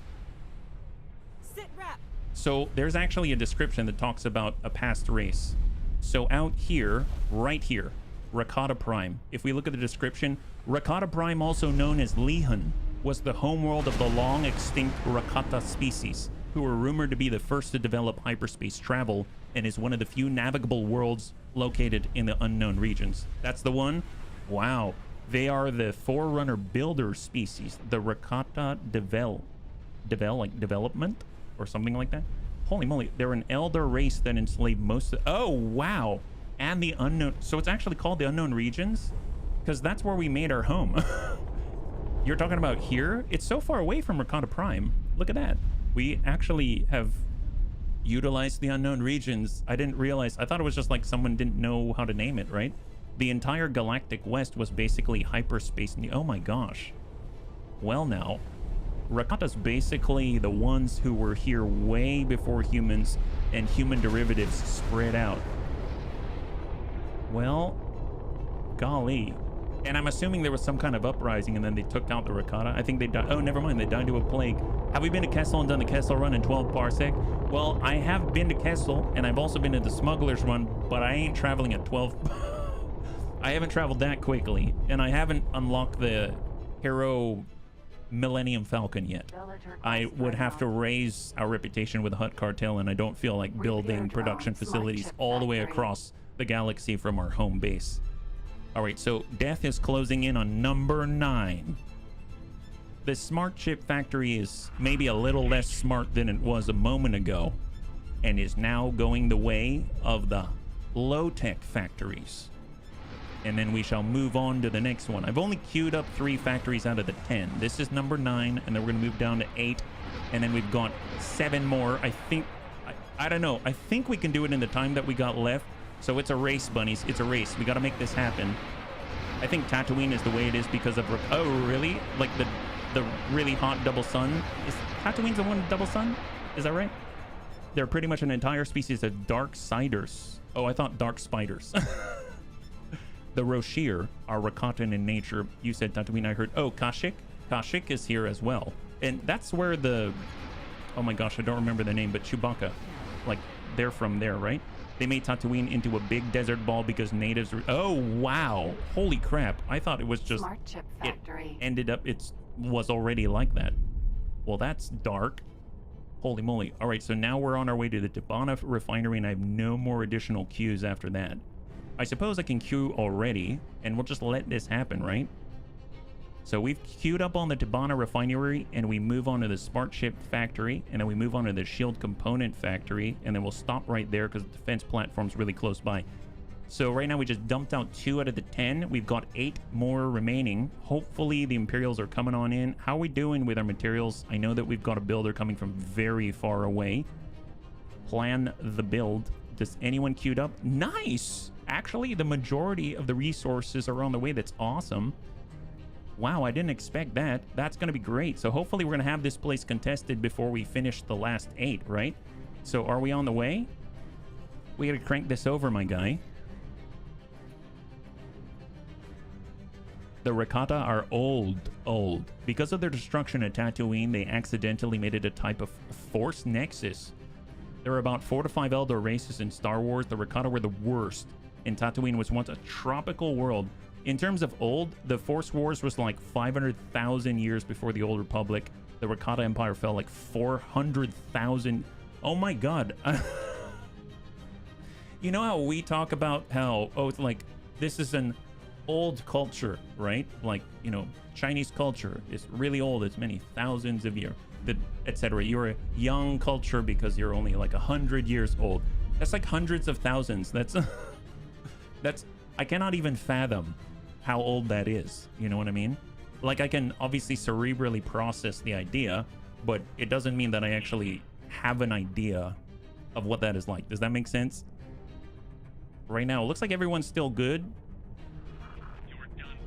Sit rep. So there's actually a description that talks about a past race. So out here, right here, Rakata Prime. If we look at the description, Rakata Prime, also known as Lihun, was the homeworld of the long extinct Rakata species, who were rumored to be the first to develop hyperspace travel and is one of the few navigable worlds located in the unknown regions. That's the one? Wow. They are the forerunner builder species, the Rakata development or something like that. Holy moly, they're an elder race that enslaved most of... Oh, wow. And the unknown... So it's actually called the unknown regions? Because that's where we made our home. You're talking about here? It's so far away from Rakata Prime. Look at that. We actually have utilized the unknown regions. I didn't realize... I thought it was just like someone didn't know how to name it, right? The entire Galactic West was basically hyperspace. Oh my gosh. Well now, Rakata's basically the ones who were here way before humans and human derivatives spread out. Well, golly. And I'm assuming there was some kind of uprising and then they took out the Rakata. I think they died. Oh, never mind. They died to a plague. Have we been to Kessel and done the Kessel run in 12 parsec? Well, I have been to Kessel and I've also been to the Smuggler's run, but I ain't traveling at 12. I haven't traveled that quickly, and I haven't unlocked the Hero Millennium Falcon yet. I would have to raise our reputation with the Hutt Cartel, and I don't feel like building production facilities all the way across the galaxy from our home base. All right, so death is closing in on number 9. The smart chip factory is maybe a little less smart than it was a moment ago, and is now going the way of the low-tech factories. And then we shall move on to the next one. I've only queued up 3 factories out of the 10. This is number 9, and then we're gonna move down to 8, and then we've got 7 more. I think, I don't know. I think we can do it in the time that we got left. So it's a race, bunnies. It's a race. We gotta make this happen. I think Tatooine is the way it is because of, oh really? Like the really hot double sun? Is Tatooine's the one double sun? Is that right? They're pretty much an entire species of dark siders. Oh, I thought dark spiders. The Roshir are Rakatan in nature. You said Tatooine, I heard. Oh, Kashyyyk? Kashyyyk is here as well. And that's where the... Oh my gosh, I don't remember the name, but Chewbacca. Like, they're from there, right? They made Tatooine into a big desert ball because natives... Oh, wow. Holy crap. I thought it was just... Smart chip factory. It ended up... was already like that. Well, that's dark. Holy moly. All right, so now we're on our way to the Tabana refinery, and I have no more additional queues after that. I suppose I can queue already, and we'll just let this happen, right? So we've queued up on the Tabana refinery, and we move on to the smart chip factory, and then we move on to the shield component factory, and then we'll stop right there because the defense platform's really close by. So right now we just dumped out 2 out of the 10. We've got 8 more remaining. Hopefully the Imperials are coming on in. How are we doing with our materials? I know that we've got a builder coming from very far away. Plan the build. Does anyone queued up? Nice! Actually, the majority of the resources are on the way. That's awesome. Wow, I didn't expect that. That's going to be great. So hopefully we're going to have this place contested before we finish the last 8, right? So are we on the way? We got to crank this over, my guy. The Rakata are old. Because of their destruction at Tatooine, they accidentally made it a type of Force Nexus. There are about 4 to 5 elder races in Star Wars. The Rakata were the worst. And Tatooine was once a tropical world. In terms of old, the Force Wars was like 500,000 years before the Old Republic. The Rakata Empire fell like 400,000. Oh my god. You know how we talk about how, oh, it's like, this is an old culture, right? Like, you know, Chinese culture is really old. It's many thousands of years, etc. You're a young culture because you're only like 100 years old. That's like hundreds of thousands. That's... I cannot even fathom how old that is. You know what I mean? Like, I can obviously cerebrally process the idea, but it doesn't mean that I actually have an idea of what that is like. Does that make sense? Right now, it looks like everyone's still good.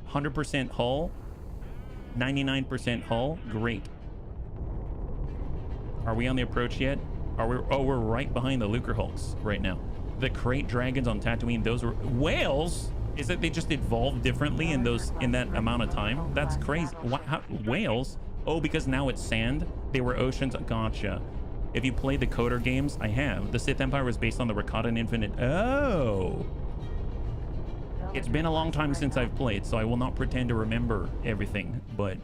100% hull. 99% hull. Great. Are we on the approach yet? Are we? Oh, we're right behind the Lucre Hulks right now. The crate dragons on Tatooine, those were whales. Is that they just evolved differently in that amount of time? That's crazy. How, whales? Oh, because now it's sand. They were oceans. Gotcha. If you play the Coder games, I have. The Sith Empire was based on the Rakata and Infinite. Oh. It's been a long time since I've played, so I will not pretend to remember everything, but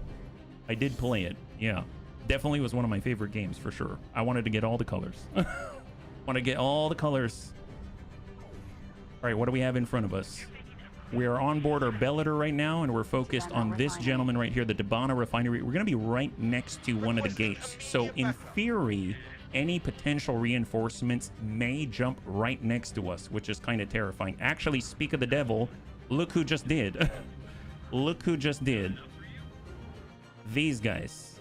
I did play it. Yeah. Definitely was one of my favorite games for sure. I wanted to get all the colors. Want to get all the colors. All right, what do we have in front of us? We are on board our Bellator right now, and we're focused on this gentleman right here, the Debana Refinery. We're going to be right next to one of the gates. So in theory, any potential reinforcements may jump right next to us, which is kind of terrifying. Actually, speak of the devil, look who just did. Look who just did. These guys.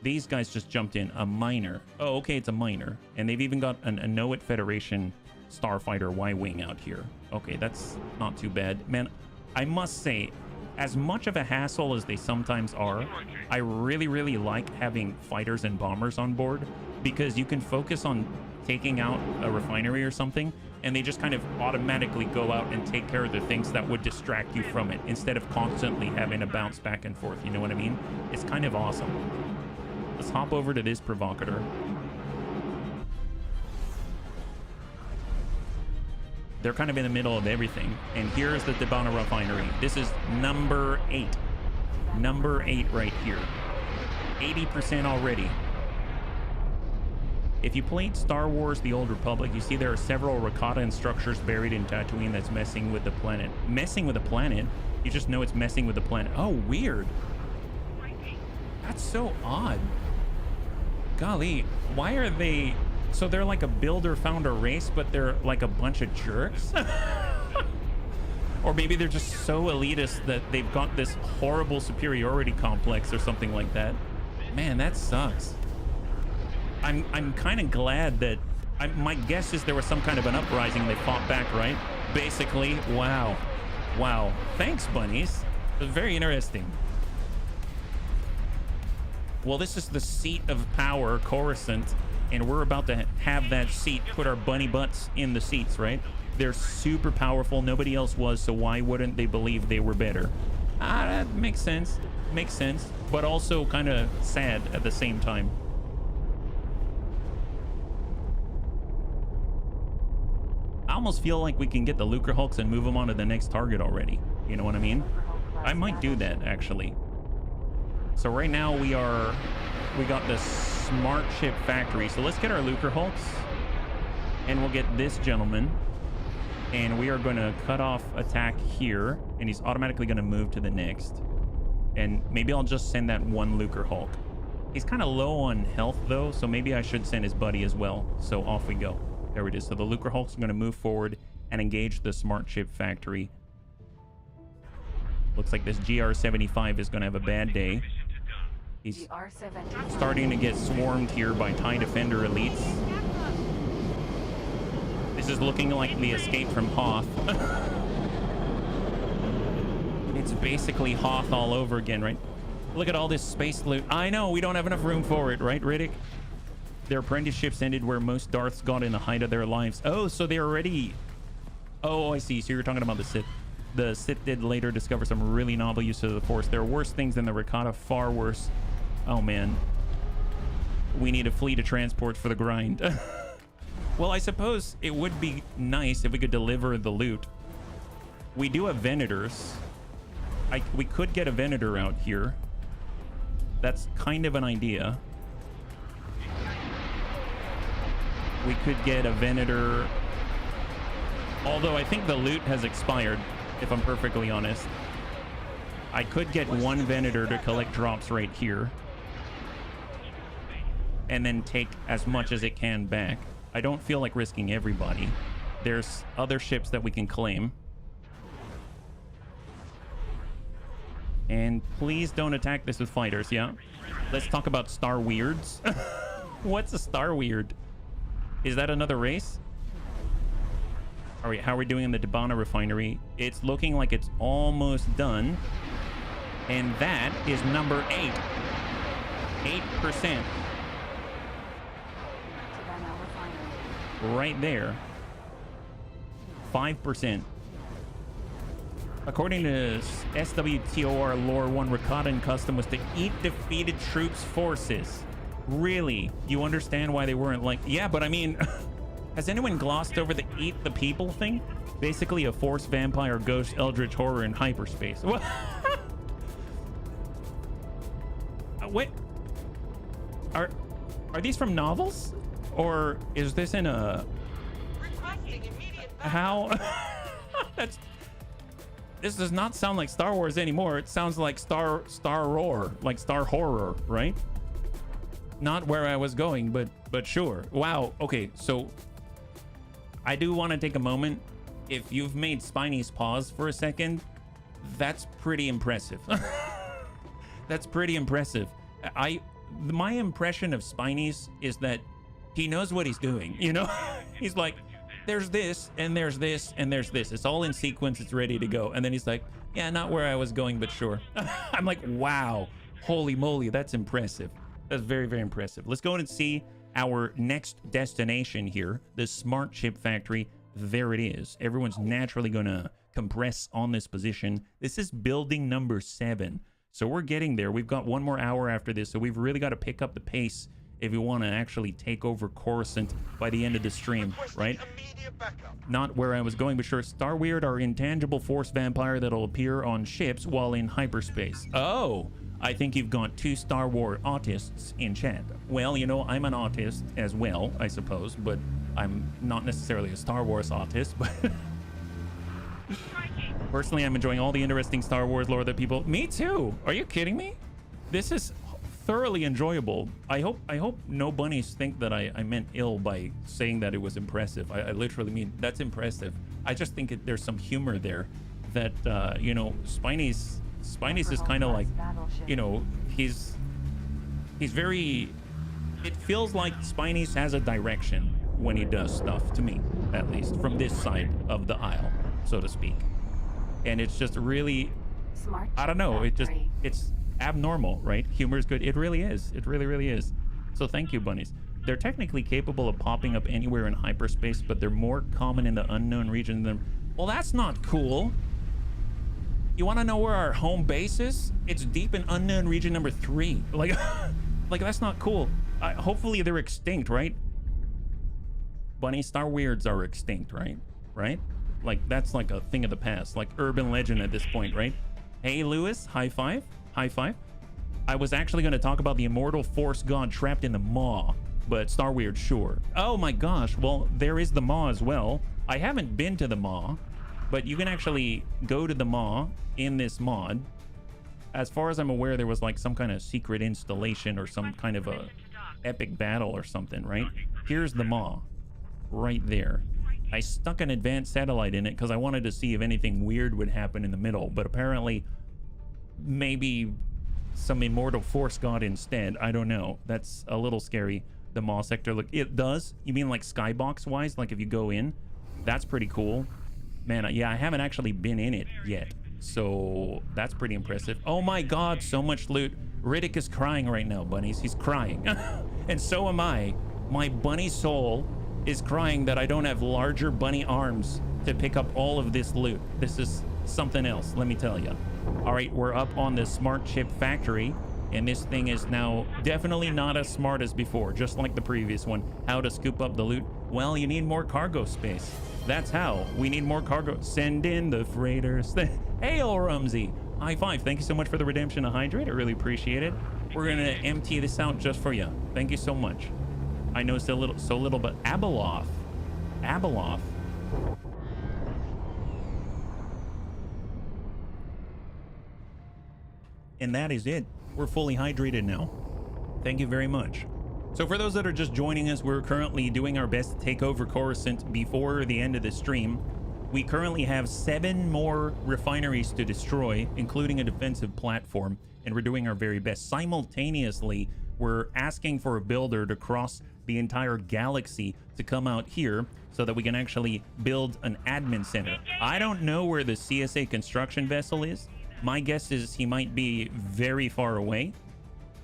These guys just jumped in. A miner. Oh, okay, it's a miner. And they've even got a Know It Federation Starfighter Y-Wing out here. Okay, that's not too bad. Man, I must say, as much of a hassle as they sometimes are, I really, really like having fighters and bombers on board, because you can focus on taking out a refinery or something, and they just kind of automatically go out and take care of the things that would distract you from it, instead of constantly having to bounce back and forth. You know what I mean? It's kind of awesome. Let's hop over to this provocateur. They're kind of in the middle of everything. And here's the Debana Refinery. This is number 8. Number 8 right here. 80% already. If you played Star Wars The Old Republic, you see there are several Rakata structures buried in Tatooine that's messing with the planet. Messing with the planet? You just know it's messing with the planet. Oh, weird. That's so odd. Golly, why are they... So they're like a builder-founder race, but they're like a bunch of jerks? Or maybe they're just so elitist that they've got this horrible superiority complex or something like that. Man, that sucks. I'm kind of glad that... my guess is there was some kind of an uprising. They fought back, right? Basically, wow. Wow. Thanks, bunnies. It was very interesting. Well, this is the seat of power, Coruscant. And we're about to have that seat, put our bunny butts in the seats, right? They're super powerful. Nobody else was, so why wouldn't they believe they were better? That makes sense. Makes sense. But also kind of sad at the same time. I almost feel like we can get the Lucre Hulks and move them on to the next target already. You know what I mean? I might do that, actually. So right now we got the smart ship factory. So let's get our Lucre Hulks, and we'll get this gentleman, and we are going to cut off attack here, and he's automatically going to move to the next. And maybe I'll just send that one Lucre Hulk. He's kind of low on health though, so maybe I should send his buddy as well. So off we go. There it is. So the Lucre Hulks are going to move forward and engage the smart ship factory. Looks like this GR-75 is going to have a bad day. He's starting to get swarmed here by TIE Defender elites. This is looking like the escape from Hoth. It's basically Hoth all over again, right? Look at all this space loot. I know, we don't have enough room for it, right, Riddick? Their apprenticeships ended where most Darths got in the height of their lives. Oh, so they're already... Oh, I see. So you're talking about the Sith. The Sith did later discover some really novel use of the Force. There are worse things than the Rakata, far worse. Oh, man. We need a fleet of transports for the grind. Well, I suppose it would be nice if we could deliver the loot. We do have Venators. We could get a Venator out here. That's kind of an idea. We could get a Venator. Although I think the loot has expired, if I'm perfectly honest. I could get one Venator to collect drops right here, and then take as much as it can back. I don't feel like risking everybody. There's other ships that we can claim. And please don't attack this with fighters, yeah? Let's talk about Star Weirds. What's a Star Weird? Is that another race? All right, how are we doing in the Debana Refinery? It's looking like it's almost done. And that is number 8. 8%. right there. 5%. According to SWTOR lore, one Rakatan custom was to eat defeated troops' forces. Really? You understand why they weren't like... Yeah, but I mean... Has anyone glossed over the eat the people thing? Basically a force vampire ghost eldritch horror in hyperspace. What? Wait. Are these from novels? Or is this in a... How? That's... This does not sound like Star Wars anymore. It sounds like Star Roar, like Star Horror, right? Not where I was going, but sure. Wow. Okay, so I do want to take a moment. If you've made Spiney's pause for a second, that's pretty impressive. That's pretty impressive. My impression of Spiney's is that he knows what he's doing, you know? He's like, there's this, and there's this, and there's this. It's all in sequence. It's ready to go. And then he's like, yeah, not where I was going, but sure. I'm like, wow. Holy moly, that's impressive. That's very, very impressive. Let's go and see our next destination here, the smart chip factory. There it is. Everyone's naturally going to compress on this position. This is building number 7. So we're getting there. We've got 1 more hour after this, so we've really got to pick up the pace if you want to actually take over Coruscant by the end of the stream, right? Not where I was going, but sure. Star Weird, our intangible force vampire that'll appear on ships while in hyperspace. Oh, I think you've got 2 Star Wars autists in chat. Well, you know, I'm an autist as well, I suppose, but I'm not necessarily a Star Wars autist, but... Personally, I'm enjoying all the interesting Star Wars lore that people... Me too! Are you kidding me? This is thoroughly enjoyable. I hope no bunnies think that I meant ill by saying that it was impressive. I literally mean that's impressive. I just think there's some humor there that you know, Spiney's is kind of like, you know, he's very... It feels like Spiney's has a direction when he does stuff, to me, at least, from this side of the aisle, so to speak. And it's just really... Smart I don't know, it just... factory. It's abnormal, right? Humor is good. It really is. It really, really is. So thank you, bunnies. They're technically capable of popping up anywhere in hyperspace, but they're more common in the unknown region than... Well, that's not cool. You want to know where our home base is? It's deep in unknown region number 3. Like, like that's not cool. Hopefully they're extinct, right? Bunny Star Weirds are extinct, right? Right? Like, that's like a thing of the past, like urban legend at this point, right? Hey, Lewis, high five. High five. I was actually going to talk about the immortal force god trapped in the maw, but Star Weird, sure. Oh my gosh, well, there is the maw as well. I haven't been to the maw, but you can actually go to the maw in this mod. As far as I'm aware, there was like some kind of secret installation or some kind of a epic battle or something, right? Here's the maw, right there. I stuck an advanced satellite in it because I wanted to see if anything weird would happen in the middle, but apparently maybe some immortal force god instead. I don't know. That's a little scary. The maw sector look. It does. You mean like skybox wise? Like if you go in, that's pretty cool. Man, yeah, I haven't actually been in it yet, so that's pretty impressive. Oh my god, so much loot. Riddick is crying right now, bunnies. He's crying. And so am I. My bunny soul is crying that I don't have larger bunny arms to pick up all of this loot. This is something else, let me tell you. All right, we're up on the smart chip factory, and this thing is now definitely not as smart as before, just like the previous one. How to scoop up the loot? Well, you need more cargo space. That's how. We need more cargo. Send in the freighters. Hey, old Rumsey. High five. Thank you so much for the redemption of Hydrate. I really appreciate it. We're gonna empty this out just for you. Thank you so much. I know so little, but Abeloth. And that is it. We're fully hydrated now. Thank you very much. So for those that are just joining us, we're currently doing our best to take over Coruscant before the end of the stream. We currently have 7 more refineries to destroy, including a defensive platform, and we're doing our very best. Simultaneously, we're asking for a builder to cross the entire galaxy to come out here so that we can actually build an admin center. I don't know where the CSA construction vessel is. My guess is he might be very far away.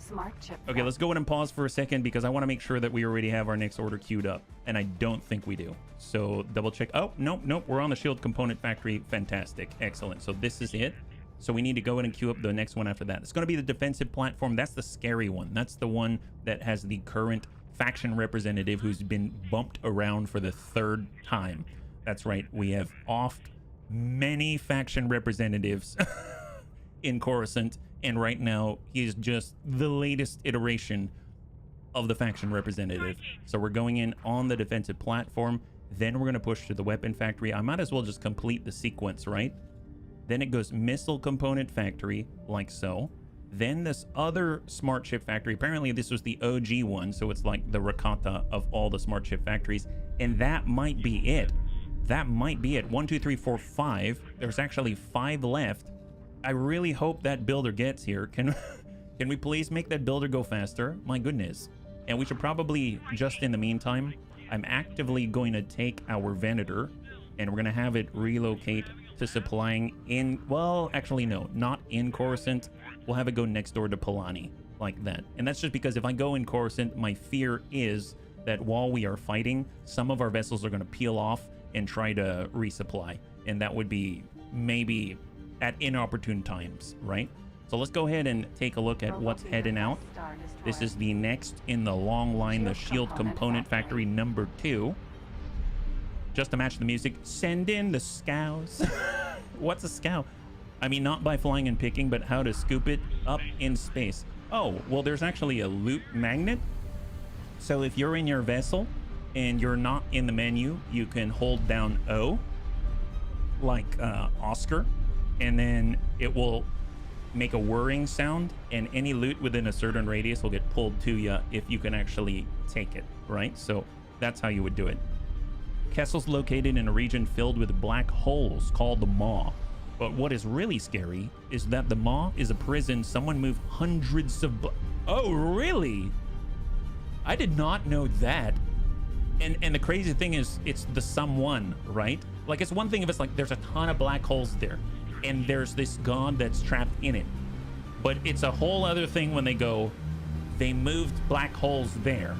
Smart chip. Okay, let's go in and pause for a second because I want to make sure that we already have our next order queued up. And I don't think we do. So double check. Oh, nope. We're on the shield component factory. Fantastic. Excellent. So this is it. So we need to go in and queue up the next one after that. It's going to be the defensive platform. That's the scary one. That's the one that has the current faction representative who's been bumped around for the 3rd time. That's right. We have offed many faction representatives in Coruscant. And right now, he is just the latest iteration of the faction representative. So we're going in on the defensive platform. Then we're going to push to the weapon factory. I might as well just complete the sequence, right? Then it goes missile component factory, like so. Then this other smart chip factory. Apparently, this was the OG one. So it's like the Rakata of all the smart chip factories. And that might be it. That might be it. 1, 2, 3, 4, 5. There's actually 5 left. I really hope that builder gets here. Can we please make that builder go faster? My goodness. And we should probably, just in the meantime, I'm actively going to take our Venator and we're going to have it relocate to supplying in, well, actually, no, not in Coruscant. We'll have it go next door to Palani, like that. And that's just because if I go in Coruscant, my fear is that while we are fighting, some of our vessels are going to peel off and try to resupply. And that would be maybe at inopportune times, right? So let's go ahead and take a look at what's heading out. This is the next in the long line, the shield component factory number 2. Just to match the music, send in the scows. What's a scow? I mean, not by flying and picking, but how to scoop it up in space. Oh, well, there's actually a loot magnet. So if you're in your vessel and you're not in the menu, you can hold down O, like Oscar, and then it will make a whirring sound, and any loot within a certain radius will get pulled to you if you can actually take it, right? So that's how you would do it. Kessel's located in a region filled with black holes called the Maw. But what is really scary is that the Maw is a prison someone moved hundreds of... Oh, really? I did not know that. And the crazy thing is, it's the someone, right? Like, it's one thing if it's like there's a ton of black holes there and there's this god that's trapped in it. But it's a whole other thing when they go, they moved black holes there.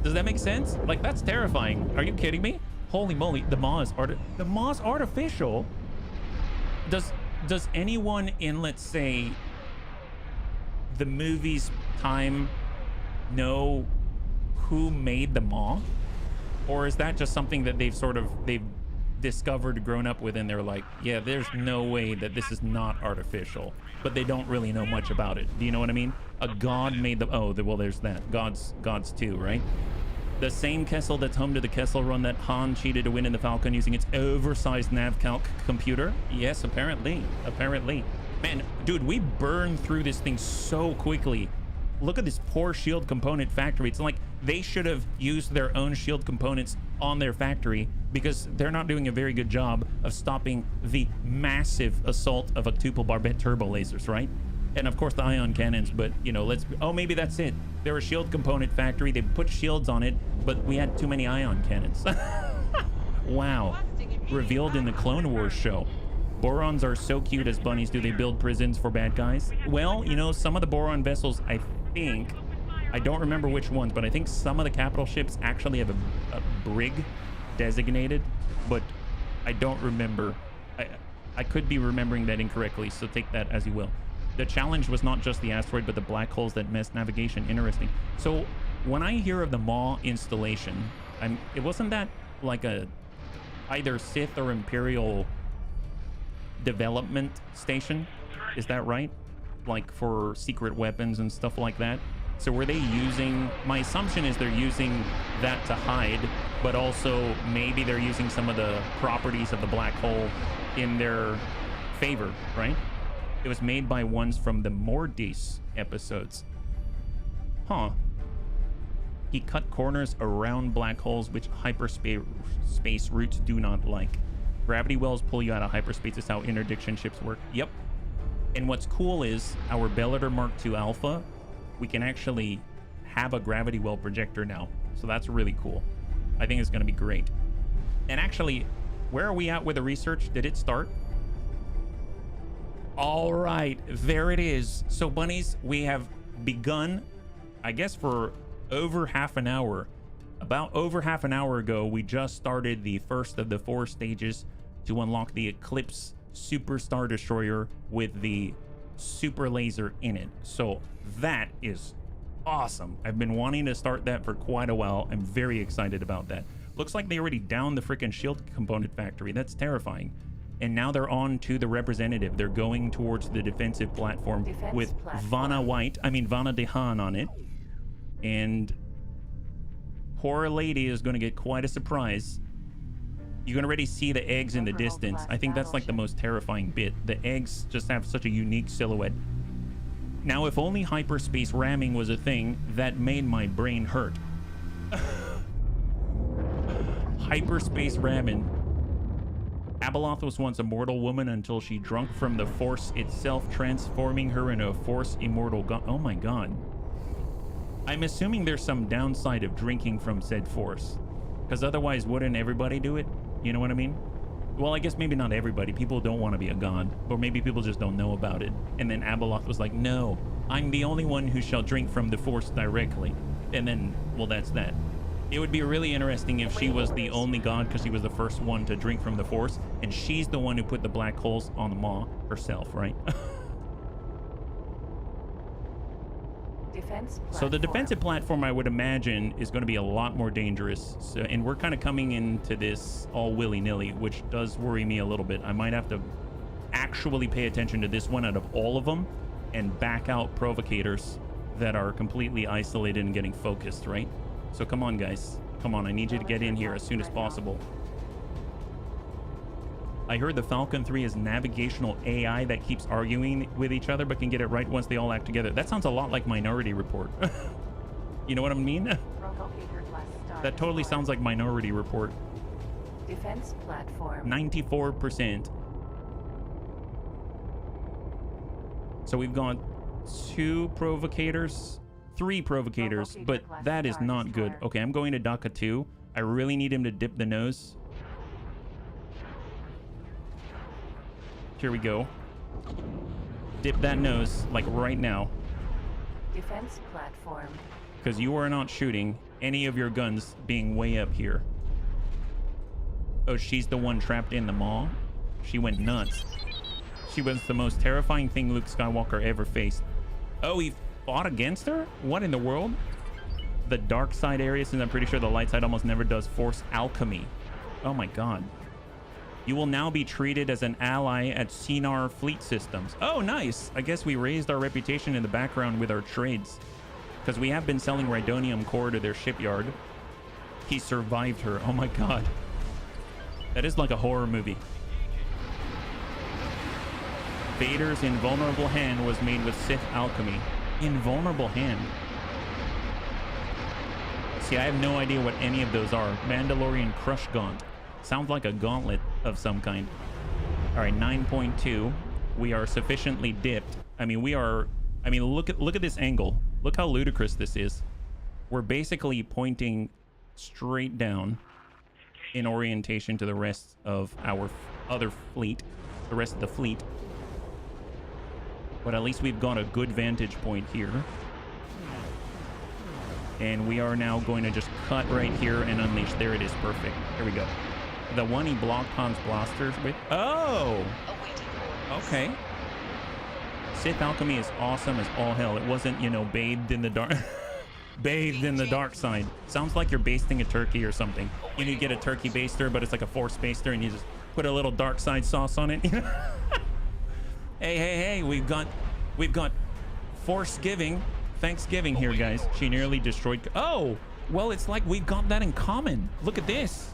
Does that make sense? Like, that's terrifying. Are you kidding me? Holy moly, the Maw is artificial. Does anyone in, let's say, the movie's time know who made the Maw? Or is that just something that they've discovered, grown up with, and they're like, yeah, there's no way that this is not artificial, but they don't really know much about it. Do you know what I mean? A god made the... Oh, well, there's that. Gods too, right? The same Kessel that's home to the Kessel Run that Han cheated to win in the Falcon using its oversized NavCalc computer. Yes, apparently. Man, dude, we burned through this thing so quickly. Look at this poor shield component factory. It's like they should have used their own shield components on their factory because they're not doing a very good job of stopping the massive assault of octuple barbette turbo lasers, right? And of course the ion cannons, but you know, oh, maybe that's it. They're a shield component factory. They put shields on it, but we had too many ion cannons. Wow. Revealed in the Clone Wars show. Borons are so cute as bunnies. Do they build prisons for bad guys? Well, you know, some of the Boron vessels, I don't remember which ones, but I think some of the capital ships actually have a brig designated, but I don't remember. I could be remembering that incorrectly, so take that as you will. The challenge was not just the asteroid, but the black holes that messed navigation. Interesting. So when I hear of the Maw installation, it wasn't that like a either Sith or Imperial development station? Is that right? Like for secret weapons and stuff like that? So were they using... My assumption is they're using that to hide, but also maybe they're using some of the properties of the black hole in their favor, right? It was made by ones from the Mortis episodes. Huh. He cut corners around black holes, which hyperspace routes do not like. Gravity wells pull you out of hyperspace. Is how interdiction ships work. Yep. And what's cool is our Bellator Mark II Alpha, we can actually have a gravity well projector now. So that's really cool. I think it's going to be great. And actually, where are we at with the research? Did it start? All right, there it is. So bunnies, we have begun, I guess, for over half an hour. About over half an hour ago, we just started the first of the 4 stages to unlock the Eclipse Super Star Destroyer with the super laser in it. So that is awesome. I've been wanting to start that for quite a while. I'm very excited about that. Looks like they already downed the freaking shield component factory. That's terrifying. And now they're on to the representative. They're going towards the defensive platform with Vanna Dehan on it. And poor lady is going to get quite a surprise. You can already see the eggs in the distance. I think that's like the most terrifying bit. The eggs just have such a unique silhouette. Now, if only hyperspace ramming was a thing, that made my brain hurt. Hyperspace ramming. Abeloth was once a mortal woman until she drunk from the Force itself, transforming her into a Force immortal god. Oh my god. I'm assuming there's some downside of drinking from said Force, because otherwise wouldn't everybody do it? You know what I mean? Well, I guess maybe not everybody. People don't want to be a god, or maybe people just don't know about it. And then Abeloth was like, no, I'm the only one who shall drink from the Force directly. And then, well, that's that. It would be really interesting if she was the only god because she was the first one to drink from the Force, and she's the one who put the black holes on the Maw herself, right? So the defensive platform, I would imagine, is going to be a lot more dangerous. So, and we're kind of coming into this all willy-nilly, which does worry me a little bit. I might have to actually pay attention to this one out of all of them and back out provocators that are completely isolated and getting focused, right? So come on, guys. Come on, I need you to get in here as soon as possible. I heard the Falcon 3 is navigational AI that keeps arguing with each other but can get it right once they all act together. That sounds a lot like Minority Report. You know what I mean? That totally sounds like Minority Report. Defense platform. 94%. So we've got 2 provocators, 3 provocators, but that is not good. Okay, I'm going to Daka 2. I really need him to dip the nose. Here we go. Dip that nose, like right now. Defense platform. Because you are not shooting any of your guns being way up here. Oh, she's the one trapped in the Maw? She went nuts. She was the most terrifying thing Luke Skywalker ever faced. Oh, he fought against her? What in the world? The dark side area, since I'm pretty sure the light side almost never does Force alchemy. Oh my god. You will now be treated as an ally at Cinar Fleet Systems. Oh, nice. I guess we raised our reputation in the background with our trades, because we have been selling Rhydonium core to their shipyard. He survived her. Oh my god. That is like a horror movie. Vader's invulnerable hand was made with Sith alchemy. Invulnerable hand. See, I have no idea what any of those are. Mandalorian Crush Gaunt. Sounds like a gauntlet of some kind. All right, 9.2. We are sufficiently dipped. I mean, we are... I mean, look at this angle. Look how ludicrous this is. We're basically pointing straight down in orientation to the rest of our other fleet. The rest of the fleet. But at least we've got a good vantage point here. And we are now going to just cut right here and unleash. There it is. Perfect. Here we go. The one he blocked Han's blasters with. Oh! Okay. Sith alchemy is awesome as all hell. It wasn't, you know, bathed in the dark. Bathed in the dark side. Sounds like you're basting a turkey or something. You need to get a turkey baster, but it's like a Force baster, and you just put a little dark side sauce on it. Hey, we've got Force giving. Thanksgiving here, guys. She nearly destroyed... Oh! Well, it's like we've got that in common. Look at this.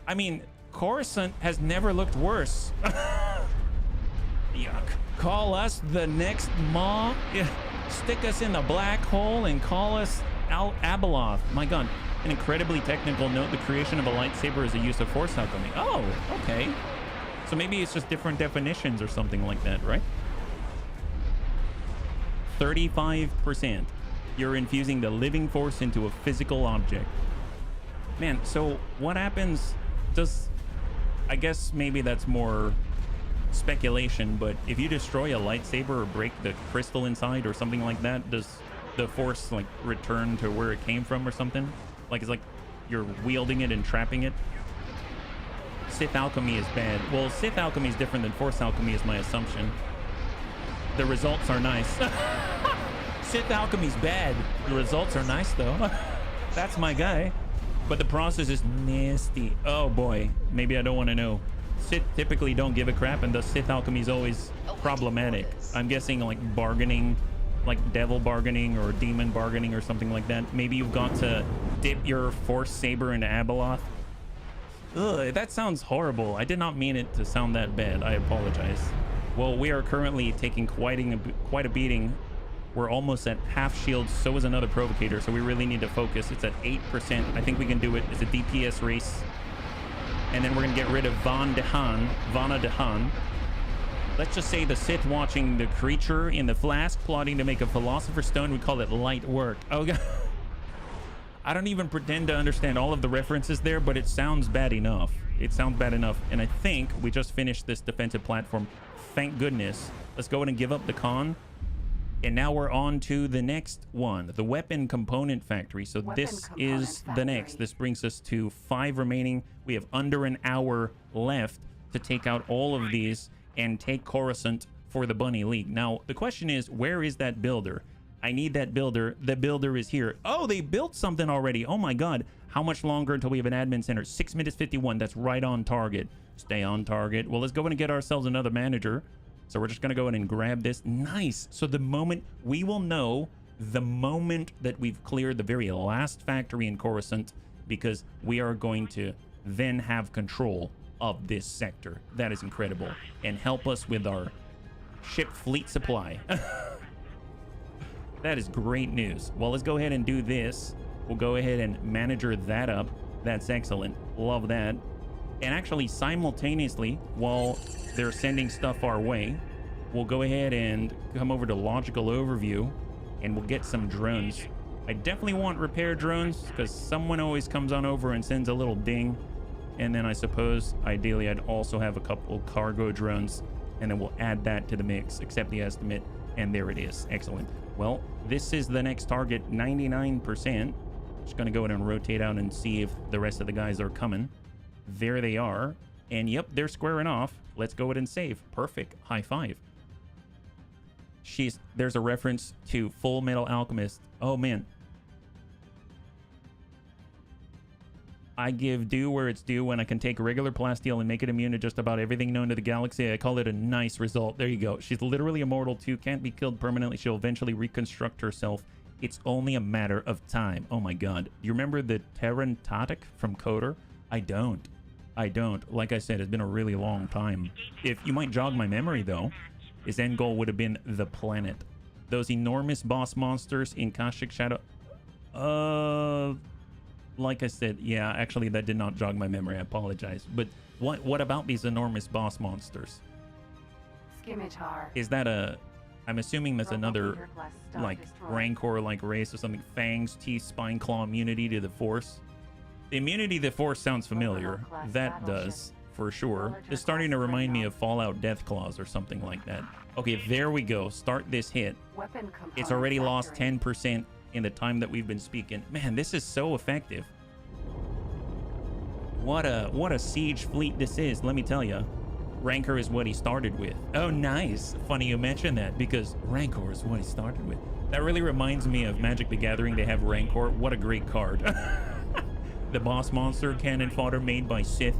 I mean, Coruscant has never looked worse. Yuck. Call us the next Maw. Yeah. Stick us in the black hole and call us Abeloth. My god. An incredibly technical note. The creation of a lightsaber is a use of Force alchemy. Oh, okay. So maybe it's just different definitions or something like that, right? 35%. You're infusing the living Force into a physical object. Man, so what happens... I guess maybe that's more speculation, but if you destroy a lightsaber or break the crystal inside or something like that, does the force like return to where it came from or something. Like it's like you're wielding it and trapping it. Sith alchemy is bad. Well, Sith alchemy is different than Force alchemy is my assumption. The results are nice. Sith alchemy's bad. The results are nice though. That's my guy. But the process is nasty. Oh boy. Maybe I don't want to know. Sith typically don't give a crap, and the Sith alchemy is always problematic. I'm guessing like bargaining, like devil bargaining or demon bargaining or something like that. Maybe you've got to dip your Force saber into Abeloth. Ugh, that sounds horrible. I did not mean it to sound that bad. I apologize. Well, we are currently taking quite a beating. We're almost at half shield. So is another provocator, so we really need to focus. It's at 8%. I think we can do it. It's a DPS race. And then we're gonna get rid of Vanna de Han. Let's just say the Sith watching the creature in the flask plotting to make a Philosopher's Stone. We call it light work. Oh god. I don't even pretend to understand all of the references there, but it sounds bad enough. It sounds bad enough. And I think we just finished this defensive platform. Thank goodness. Let's go ahead and give up the con. And now we're on to the next one, the weapon component factory. So this is the next. This brings us to 5 remaining. We have under an hour left to take out all of these and take Coruscant for the Bunny League. Now, the question is, where is that builder? I need that builder. The builder is here. Oh, they built something already. Oh my god. How much longer until we have an admin center? 6 minutes 51. That's right on target. Stay on target. Well, let's go in and get ourselves another manager. So we're just going to go in and grab this. Nice. So the moment we will know, the moment that we've cleared the very last factory in Coruscant, because we are going to then have control of this sector. That is incredible. And help us with our ship fleet supply. That is great news. Well, let's go ahead and do this. We'll go ahead and manager that up. That's excellent. Love that. And actually, simultaneously, while they're sending stuff our way, we'll go ahead and come over to logical overview, and we'll get some drones. I definitely want repair drones, because someone always comes on over and sends a little ding. And then I suppose, ideally, I'd also have a couple cargo drones, and then we'll add that to the mix, accept the estimate, and there it is. Excellent. Well, this is the next target, 99%. Just going to go ahead and rotate out and see if the rest of the guys are coming. There they are. And yep, they're squaring off. Let's go ahead and save. Perfect. High five. There's a reference to Full Metal Alchemist. Oh man. I give due where it's due when I can take regular plasteel and make it immune to just about everything known to the galaxy. I call it a nice result. There you go. She's literally immortal too. Can't be killed permanently. She'll eventually reconstruct herself. It's only a matter of time. Oh my god. You remember the Terran Tatic from Coder? I don't. Like I said, it's been a really long time. If you might jog my memory though, his end goal would have been the planet. Those enormous boss monsters in Kashyyyk Shadow. Like I said, yeah, actually that did not jog my memory. I apologize. But what about these enormous boss monsters? Scimitar. Is that a... I'm assuming that's another, like, Rancor-like race or something. Fangs, teeth, spine, claw, immunity to the Force. The immunity to the Force sounds familiar. That does, for sure. It's starting to remind me of Fallout Deathclaws or something like that. Okay, there we go. Start this hit. It's already lost 10% in the time that we've been speaking. Man, this is so effective. What a siege fleet this is, let me tell you. Rancor is what he started with. Oh, nice. Funny you mentioned that, because Rancor is what he started with. That really reminds me of Magic the Gathering. They have Rancor. What a great card. The boss monster cannon fodder made by Sith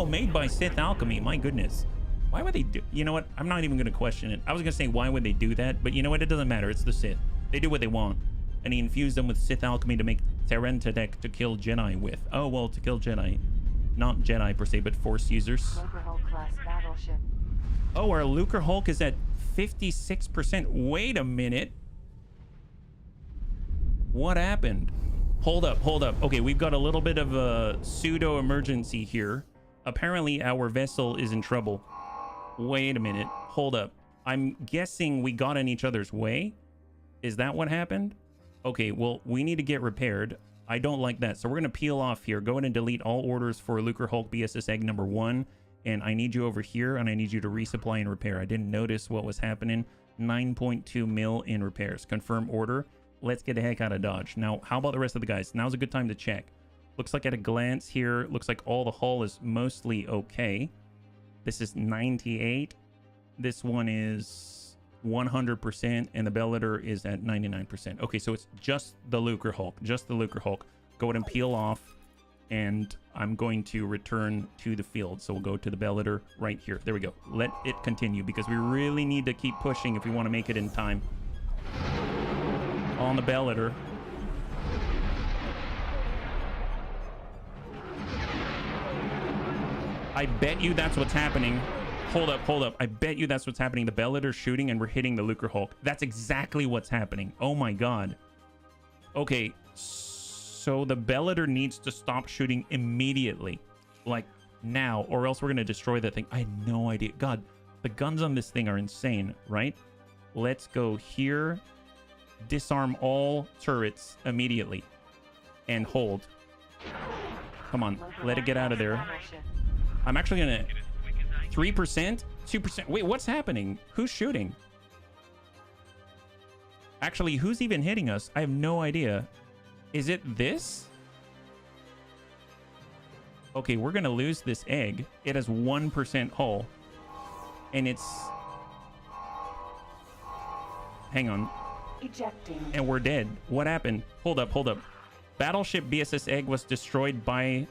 made by Sith alchemy. My goodness. Why would they do... You know what? I'm not even going to question it. I was going to say, why would they do that? But you know what? It doesn't matter. It's the Sith. They do what they want. And he infused them with Sith alchemy to make Terrentadek to kill Jedi with. Oh, well, to kill Jedi. Not Jedi per se, but Force users. Class battleship. Oh, our Lucre Hulk is at 56%. Wait a minute. What happened? Hold up. Okay, we've got a little bit of a pseudo emergency here. Apparently, our vessel is in trouble. Wait a minute. Hold up. I'm guessing we got in each other's way. Is that what happened? Okay, well, we need to get repaired. I don't like that. So we're going to peel off here. Go ahead and delete all orders for Lucre Hulk BSS Egg number 1. And I need you over here, and I need you to resupply and repair. I didn't notice what was happening. 9.2 mil in repairs. Confirm order. let's get the heck out of Dodge. Now, how about the rest of the guys? Now's a good time to check. Looks like at a glance here, looks like all the hull is mostly okay. This is 98. This one is 100%, and the Bellator is at 99%. Okay, so it's just the Lucre Hulk, just the Lucre Hulk. Go ahead and peel off, and I'm going to return to the field. So we'll go to the Bellator right here. There we go. Let it continue, because we really need to keep pushing if we want to make it in time. On the Bellator. I bet you that's what's happening. Hold up. I bet you that's what's happening. The Bellator's shooting and we're hitting the Lucre Hulk. That's exactly what's happening. Oh my god. Okay, so the Bellator needs to stop shooting immediately. Like, now, or else we're going to destroy that thing. I had no idea. God, the guns on this thing are insane, right? Let's go here. Disarm all turrets immediately. And hold. Come on, let it get out of there. Battleship. I'm actually gonna 3%, 2%. Wait, what's happening? Who's shooting? Actually, who's even hitting us? I have no idea. Is it this? Okay, we're gonna lose this egg. It has 1% hull, and it's. Hang on. Ejecting. And we're dead. What happened? Hold up. Battleship BSS egg was destroyed by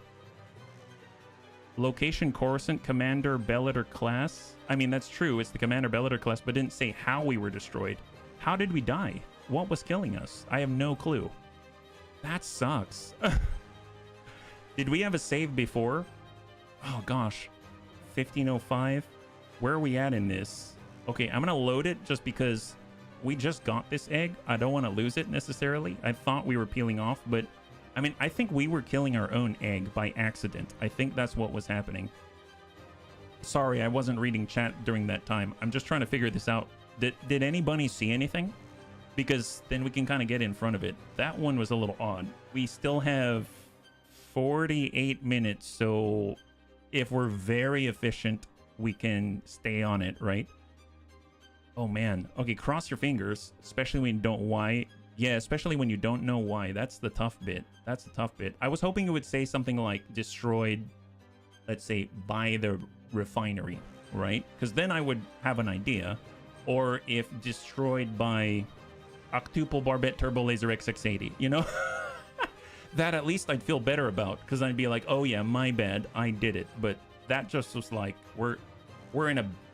location Coruscant Commander Bellator class. I mean, that's true. It's the Commander Bellator class, but didn't say how we were destroyed. How did we die? What was killing us? I have no clue. That sucks. Did we have a save before? Oh gosh. 1505. Where are we at in this? Okay, I'm gonna load it just because we just got this egg. I don't want to lose it necessarily. I thought we were peeling off, but I mean, I think we were killing our own egg by accident. I think that's what was happening. Sorry, I wasn't reading chat during that time. I'm just trying to figure this out. Did anybody see anything? Because then we can kind of get in front of it. That one was a little odd. We still have 48 minutes, so if we're very efficient, we can stay on it, right? Oh man. Okay, cross your fingers, especially when you don't why. Yeah, especially when you don't know why. That's the tough bit. That's the tough bit. I was hoping it would say something like destroyed, let's say, by the refinery, right? Because then I would have an idea. Or if destroyed by octuple barbette turbo laser XX80, you know? That at least I'd feel better about, because I'd be like, oh yeah, my bad, I did it. But that just was like, we're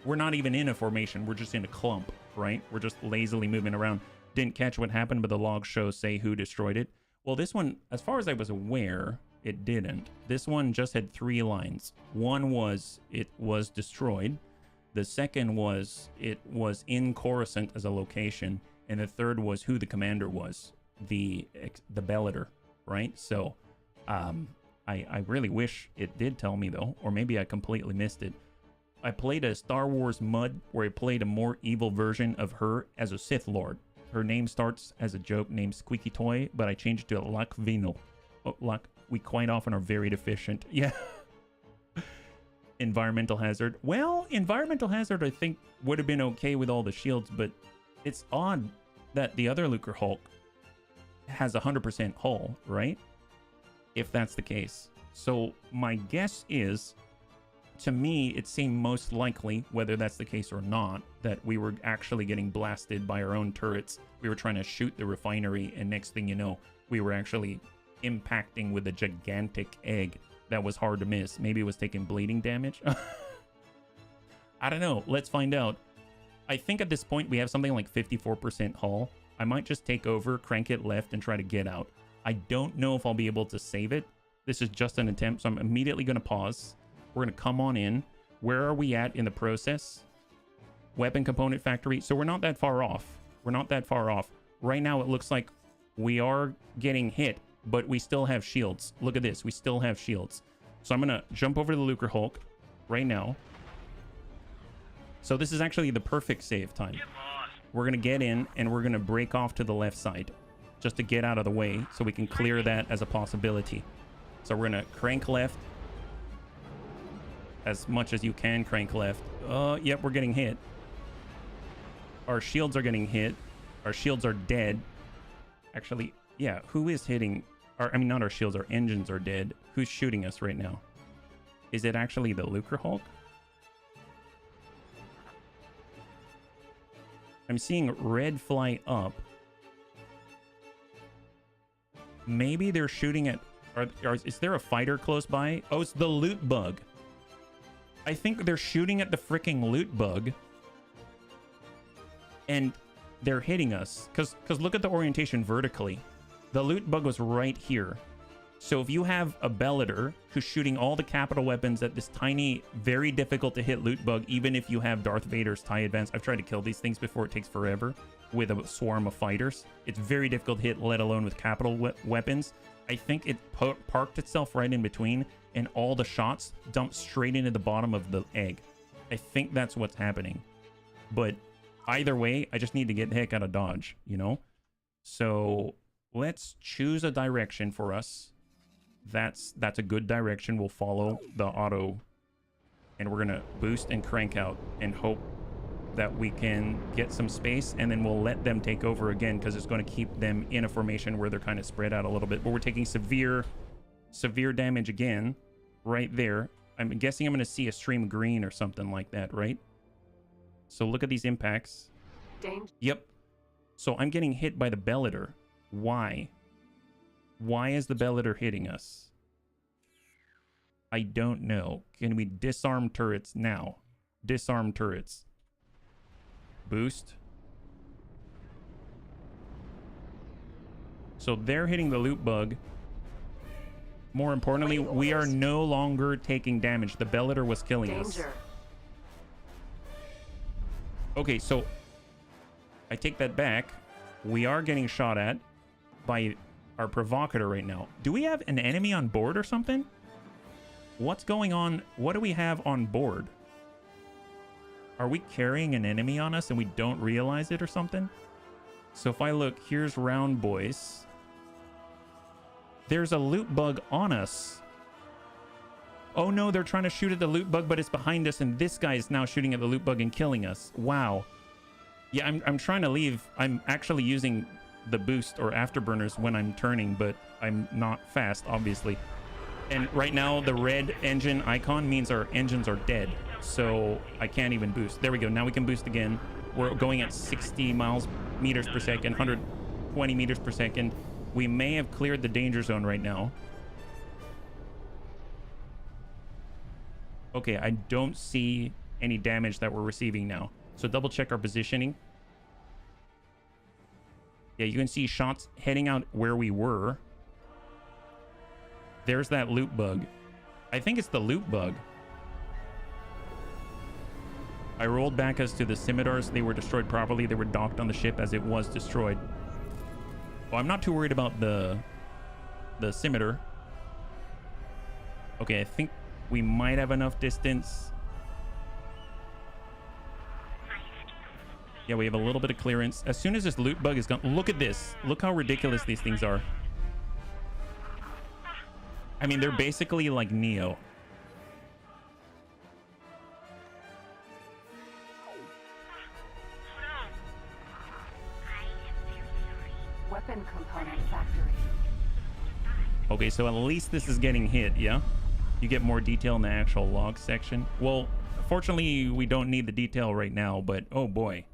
not even in a formation, we're just in a clump, right? We're just lazily moving around. Didn't catch what happened, but the logs show say who destroyed it. Well, this one, as far as I was aware, it didn't. This one just had 3 lines. One was it was destroyed. The second was it was in Coruscant as a location, and the third was who the commander was, the Bellator, right? So I really wish it did tell me though, or maybe I completely missed it. I played a Star Wars MUD where I played a more evil version of her as a Sith Lord. Her name starts as a joke named Squeaky Toy, but I changed it to Luck Vino. Oh, Luck, we quite often are very deficient. Yeah. Environmental hazard. Well, environmental hazard I think would have been okay with all the shields, but it's odd that the other Lucre Hulk has 100% hull, right? If that's the case. So my guess is, to me, it seemed most likely, whether that's the case or not, that we were actually getting blasted by our own turrets. We were trying to shoot the refinery, and next thing you know, we were actually impacting with a gigantic egg that was hard to miss. Maybe it was taking bleeding damage. I don't know. Let's find out. I think at this point we have something like 54% hull. I might just take over, crank it left, and try to get out. I don't know if I'll be able to save it. This is just an attempt, so I'm immediately going to pause. We're going to come on in. Where are we at in the process? Weapon component factory. So we're not that far off. We're not that far off. Right now it looks like we are getting hit, but we still have shields. Look at this. We still have shields. So I'm going to jump over to the Lucre Hulk right now. So this is actually the perfect save time. We're going to get in and we're going to break off to the left side just to get out of the way so we can clear that as a possibility. So we're going to crank left as much as you can. Crank left. Yep, we're getting hit. Our shields are getting hit. Our shields are dead. Actually, yeah, who is hitting? I mean, not our shields, our engines are dead. Who's shooting us right now? Is it actually the Lucre Hulk? I'm seeing red fly up. Maybe they're shooting at... is there a fighter close by? Oh, it's the loot bug. I think they're shooting at the freaking loot bug. And they're hitting us. Because look at the orientation vertically. The loot bug was right here. So if you have a Bellator who's shooting all the capital weapons at this tiny, very difficult to hit loot bug, even if you have Darth Vader's TIE Advance. I've tried to kill these things before. It takes forever with a swarm of fighters. It's very difficult to hit, let alone with capital weapons. I think it parked itself right in between, and all the shots dumped straight into the bottom of the egg. I think that's what's happening. But either way, I just need to get the heck out of Dodge, you know? So let's choose a direction for us. That's a good direction. We'll follow the auto, and we're gonna boost and crank out and hope that we can get some space, and then we'll let them take over again, because it's going to keep them in a formation where they're kind of spread out a little bit. But we're taking severe damage again right there. I'm guessing I'm going to see a stream of green or something like that, right? So look at these impacts. Danger. Yep. So I'm getting hit by the Bellator. Why? Why is the Bellator hitting us? I don't know. Can we disarm turrets now? Disarm turrets. Boost. So they're hitting the loot bug. More importantly, we are no longer taking damage. The Bellator was killing us. Danger. Okay, so I take that back. We are getting shot at by our provocateur right now. Do we have an enemy on board or something? What's going on? What do we have on board? Are we carrying an enemy on us and we don't realize it or something? So if I look, here's Round Boys. There's a loot bug on us. Oh no, they're trying to shoot at the loot bug, but it's behind us, and this guy is now shooting at the loot bug and killing us. Wow. Yeah, I'm trying to leave. I'm actually using the boost or afterburners when I'm turning, but I'm not fast, obviously. And right now, the red engine icon means our engines are dead. So I can't even boost. There we go. Now we can boost again. We're going at 60 meters per second, 120 meters per second. We may have cleared the danger zone right now. Okay, I don't see any damage that we're receiving now. So double check our positioning. Yeah, you can see shots heading out where we were. There's that loot bug. I think it's the loot bug. I rolled back as to the scimitars. They were destroyed properly. They were docked on the ship as it was destroyed. Well, I'm not too worried about the scimitar. Okay, I think we might have enough distance. Yeah, we have a little bit of clearance. As soon as this loot bug is gone, look at this. Look how ridiculous these things are. I mean, they're basically like Neo. Weapon component factory. Okay, so at least this is getting hit, yeah? You get more detail in the actual log section. Well, fortunately, we don't need the detail right now, but oh boy.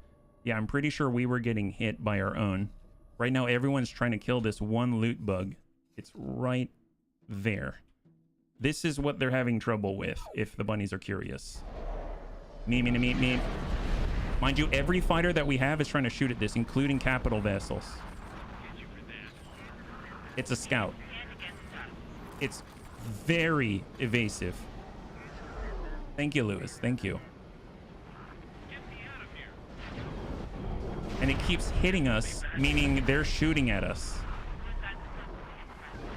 Yeah, I'm pretty sure we were getting hit by our own. Right now, everyone's trying to kill this one loot bug. It's right there. This is what they're having trouble with, if the bunnies are curious. Me. Mind you, every fighter that we have is trying to shoot at this, including capital vessels. It's a scout. It's very evasive. Thank you, Lewis. Thank you. And it keeps hitting us, meaning they're shooting at us.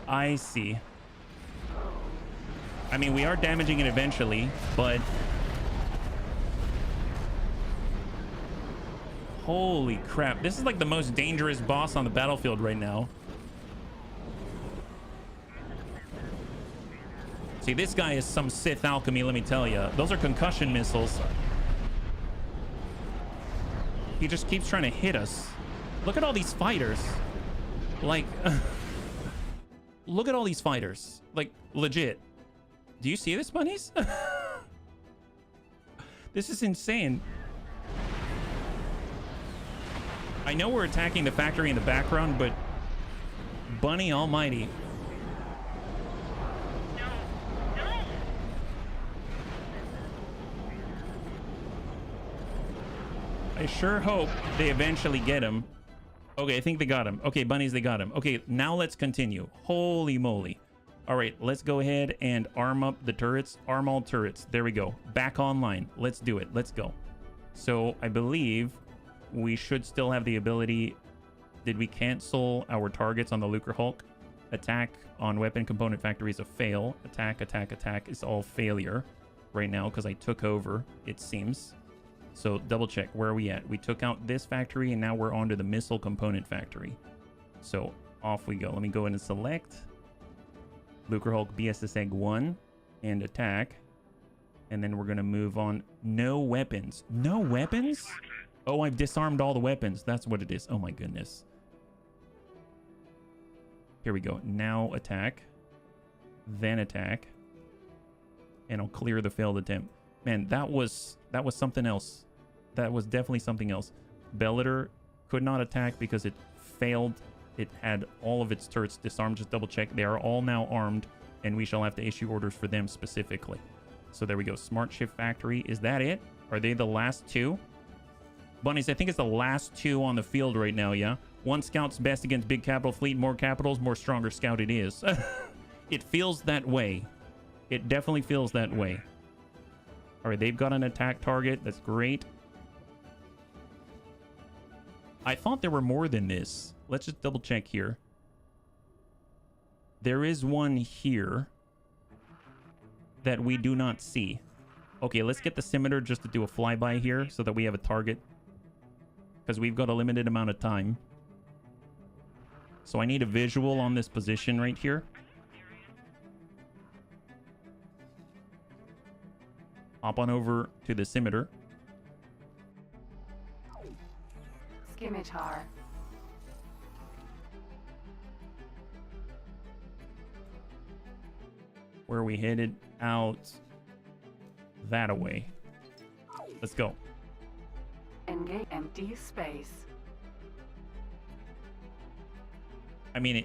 I see. I mean, we are damaging it eventually, but... Holy crap. This is like the most dangerous boss on the battlefield right now. See, this guy is some Sith alchemy, let me tell you. Those are concussion missiles. He just keeps trying to hit us. Look at all these fighters. Like, look at all these fighters. Like, legit. Do you see this, bunnies? This is insane. I know we're attacking the factory in the background, but bunny almighty. I sure hope they eventually get him. Okay, I think they got him. Okay, bunnies, they got him. Okay, now let's continue. Holy moly. All right, let's go ahead and arm up the turrets. Arm all turrets. There we go. Back online. Let's do it. Let's go. So I believe we should still have the ability. Did we cancel our targets on the Lucre Hulk? Attack on weapon component factory is a fail. Attack, attack, attack is all failure right now because I took over, it seems. So double check, where are we at? We took out this factory and now we're on to the missile component factory. So off we go. Let me go in and select Lucre Hulk BSS Egg 1 and attack. And then we're going to move on. No weapons. No weapons? Oh, I've disarmed all the weapons. That's what it is. Oh my goodness. Here we go. Now attack. Then attack. And I'll clear the failed attempt. Man, that was something else. That was definitely something else. Bellator could not attack because it failed. It had all of its turrets disarmed. Just double check. They are all now armed, and we shall have to issue orders for them specifically. So there we go. Smart Ship Factory. Is that it? Are they the last two? Bunnies, I think it's the last two on the field right now, yeah? One scout's best against big capital fleet. More capitals, more stronger scout it is. It feels that way. It definitely feels that way. All right, they've got an attack target. That's great. I thought there were more than this. Let's just double check here. There is one here that we do not see. Okay, let's get the scimitar just to do a flyby here so that we have a target. Because we've got a limited amount of time. So I need a visual on this position right here. Hop on over to the scimitar. Scimitar. Where are we headed? Out that away. Let's go. Engage empty space. I mean,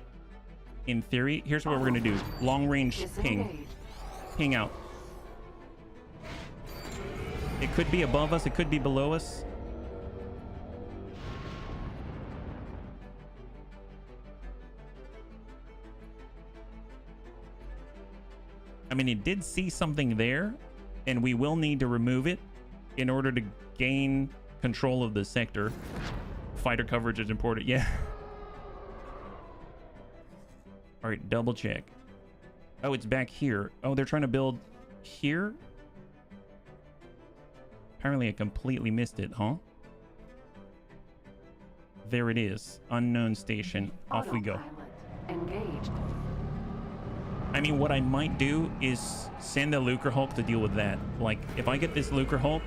in theory, here's what we're going to do. Long range ping. Disengage. Ping out. It could be above us. It could be below us. I mean, it did see something there, and we will need to remove it in order to gain control of the sector. Fighter coverage is important. Yeah. All right, double check. Oh, it's back here. Oh, they're trying to build here? Apparently I completely missed it, huh? There it is. Unknown station. Off we go. Autopilot engaged. I mean, what I might do is send the Lucre Hulk to deal with that. Like, if I get this Lucre Hulk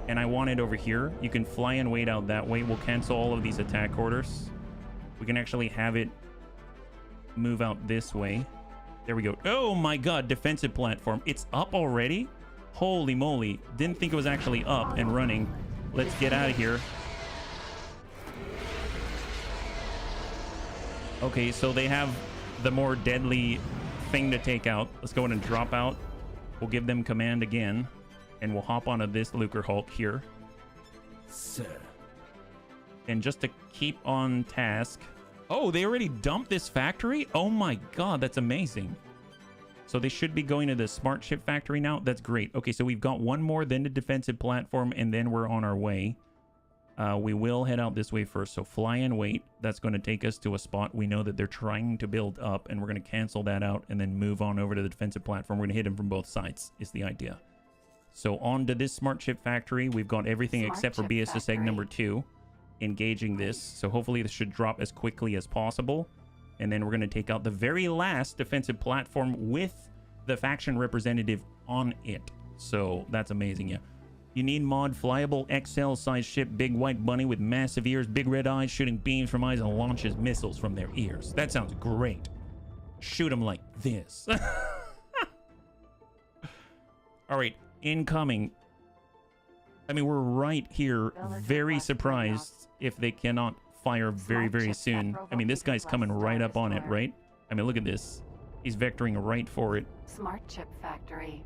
and I want it over here, you can fly and wait out that way. We'll cancel all of these attack orders. We can actually have it move out this way. There we go. Oh my god, defensive platform. It's up already? Holy moly. Didn't think it was actually up and running. Let's get out of here. Okay, so they have the more deadly thing to take out. Let's go ahead and drop out. We'll give them command again, and we'll hop onto this Lucre Hulk here. Sir. And just to keep on task. Oh, they already dumped this factory? Oh my god, that's amazing. So they should be going to the smart ship factory now. That's great. Okay, so we've got one more, then the defensive platform, and then we're on our way. We will head out this way first. So fly and wait. That's going to take us to a spot we know that they're trying to build up, and we're going to cancel that out and then move on over to the defensive platform. We're going to hit them from both sides is the idea. So on to this smart ship factory. We've got everything Smart except for ship BSS egg factory. number 2 engaging this. So hopefully this should drop as quickly as possible. And then we're going to take out the very last defensive platform with the faction representative on it. So that's amazing, yeah. You need mod flyable XL size ship, big white bunny with massive ears, big red eyes, shooting beams from eyes and launches missiles from their ears. That sounds great. Shoot them like this. All right, incoming. I mean, we're right here. Very surprised if they cannot fire very, very soon. I mean, this guy's coming right up on it, right? I mean, look at this. He's vectoring right for it. Smart chip factory.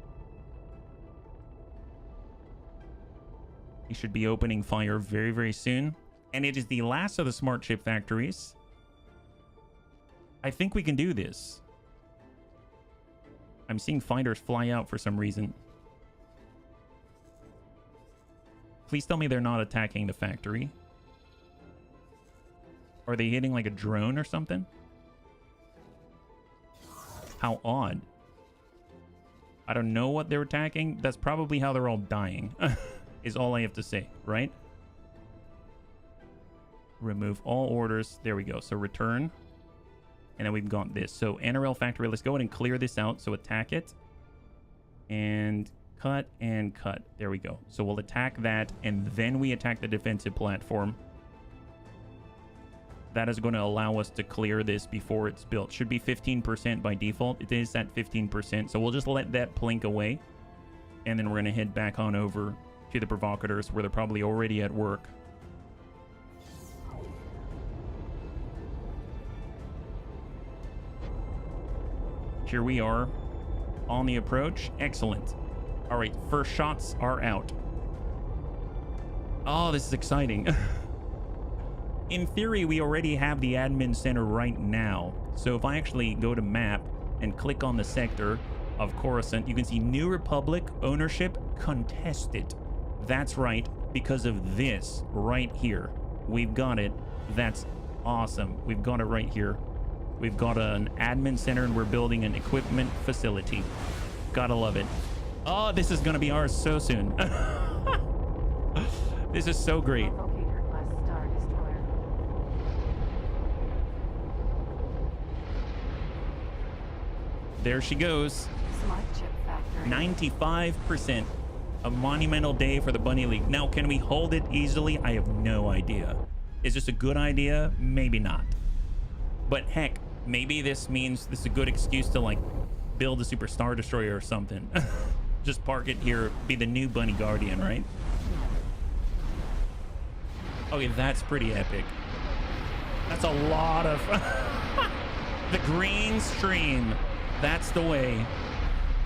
He should be opening fire very, very soon. And it is the last of the smart chip factories. I think we can do this. I'm seeing fighters fly out for some reason. Please tell me they're not attacking the factory. Are they hitting like a drone or something? How odd. I don't know what they're attacking. That's probably how they're all dying. Is all I have to say, right? Remove all orders. There we go. So return. And then we've got this. So NRL factory. Let's go ahead and clear this out. So attack it. And cut and cut. There we go. So we'll attack that. And then we attack the defensive platform. That is going to allow us to clear this before it's built. Should be 15% by default. It is at 15%. So we'll just let that blink away. And then we're going to head back on over to the provocateurs where they're probably already at work. Here we are on the approach. Excellent. All right, first shots are out. Oh, this is exciting. In theory, we already have the admin center right now. So if I actually go to map and click on the sector of Coruscant, you can see New Republic ownership contested. That's right, because of this right here. We've got it. That's awesome. We've got it right here. We've got an admin center and we're building an equipment facility. Gotta love it. Oh, this is gonna be ours so soon. This is so great. Provocator class Star Destroyer. There she goes. Smart chip factory. 95%. A monumental day for the Bunny League. Now, can we hold it easily? I have no idea. Is this a good idea? Maybe not. But heck, maybe this means this is a good excuse to like build a Super Star Destroyer or something. Just park it here, be the new Bunny Guardian, right? Okay, that's pretty epic. That's a lot of... The green stream. That's the way.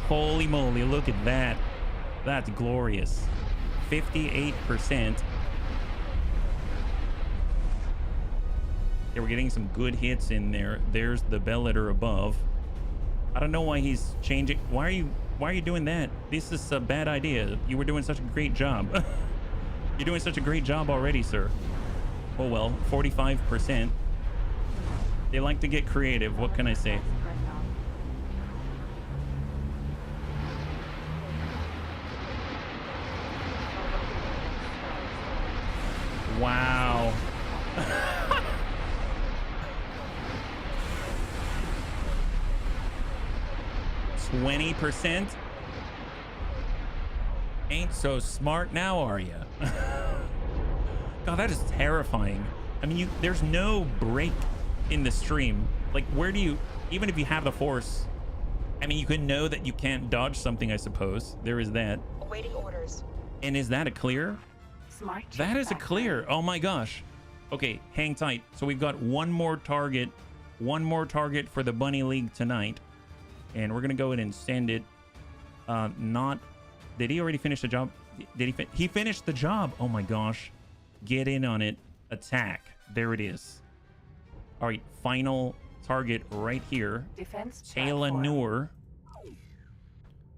Holy moly, look at that. That's glorious. 58%. Yeah, we're getting some good hits in there. There's the Bellator above. I don't know why he's changing. Why are you doing that? This is a bad idea. You were doing such a great job. You're doing such a great job already, sir. Oh well, 45%. They like to get creative. What can I say? Wow. 20%? Ain't so smart now, are you? God, that is terrifying. I mean, there's no break in the stream. Like, where do you, even if you have the force, I mean, you can know that you can't dodge something, I suppose. There is that. Awaiting orders. And is that a clear? Smart chip That is a factory. clear. Oh my gosh. Okay, hang tight. So we've got one more target for the Bunny League tonight. And we're gonna go ahead and send it. Did he already finish the job? Did he finished the job? Oh my gosh. Get in on it. Attack. There it is. All right, final target right here. Defense Taylor platform. Noor.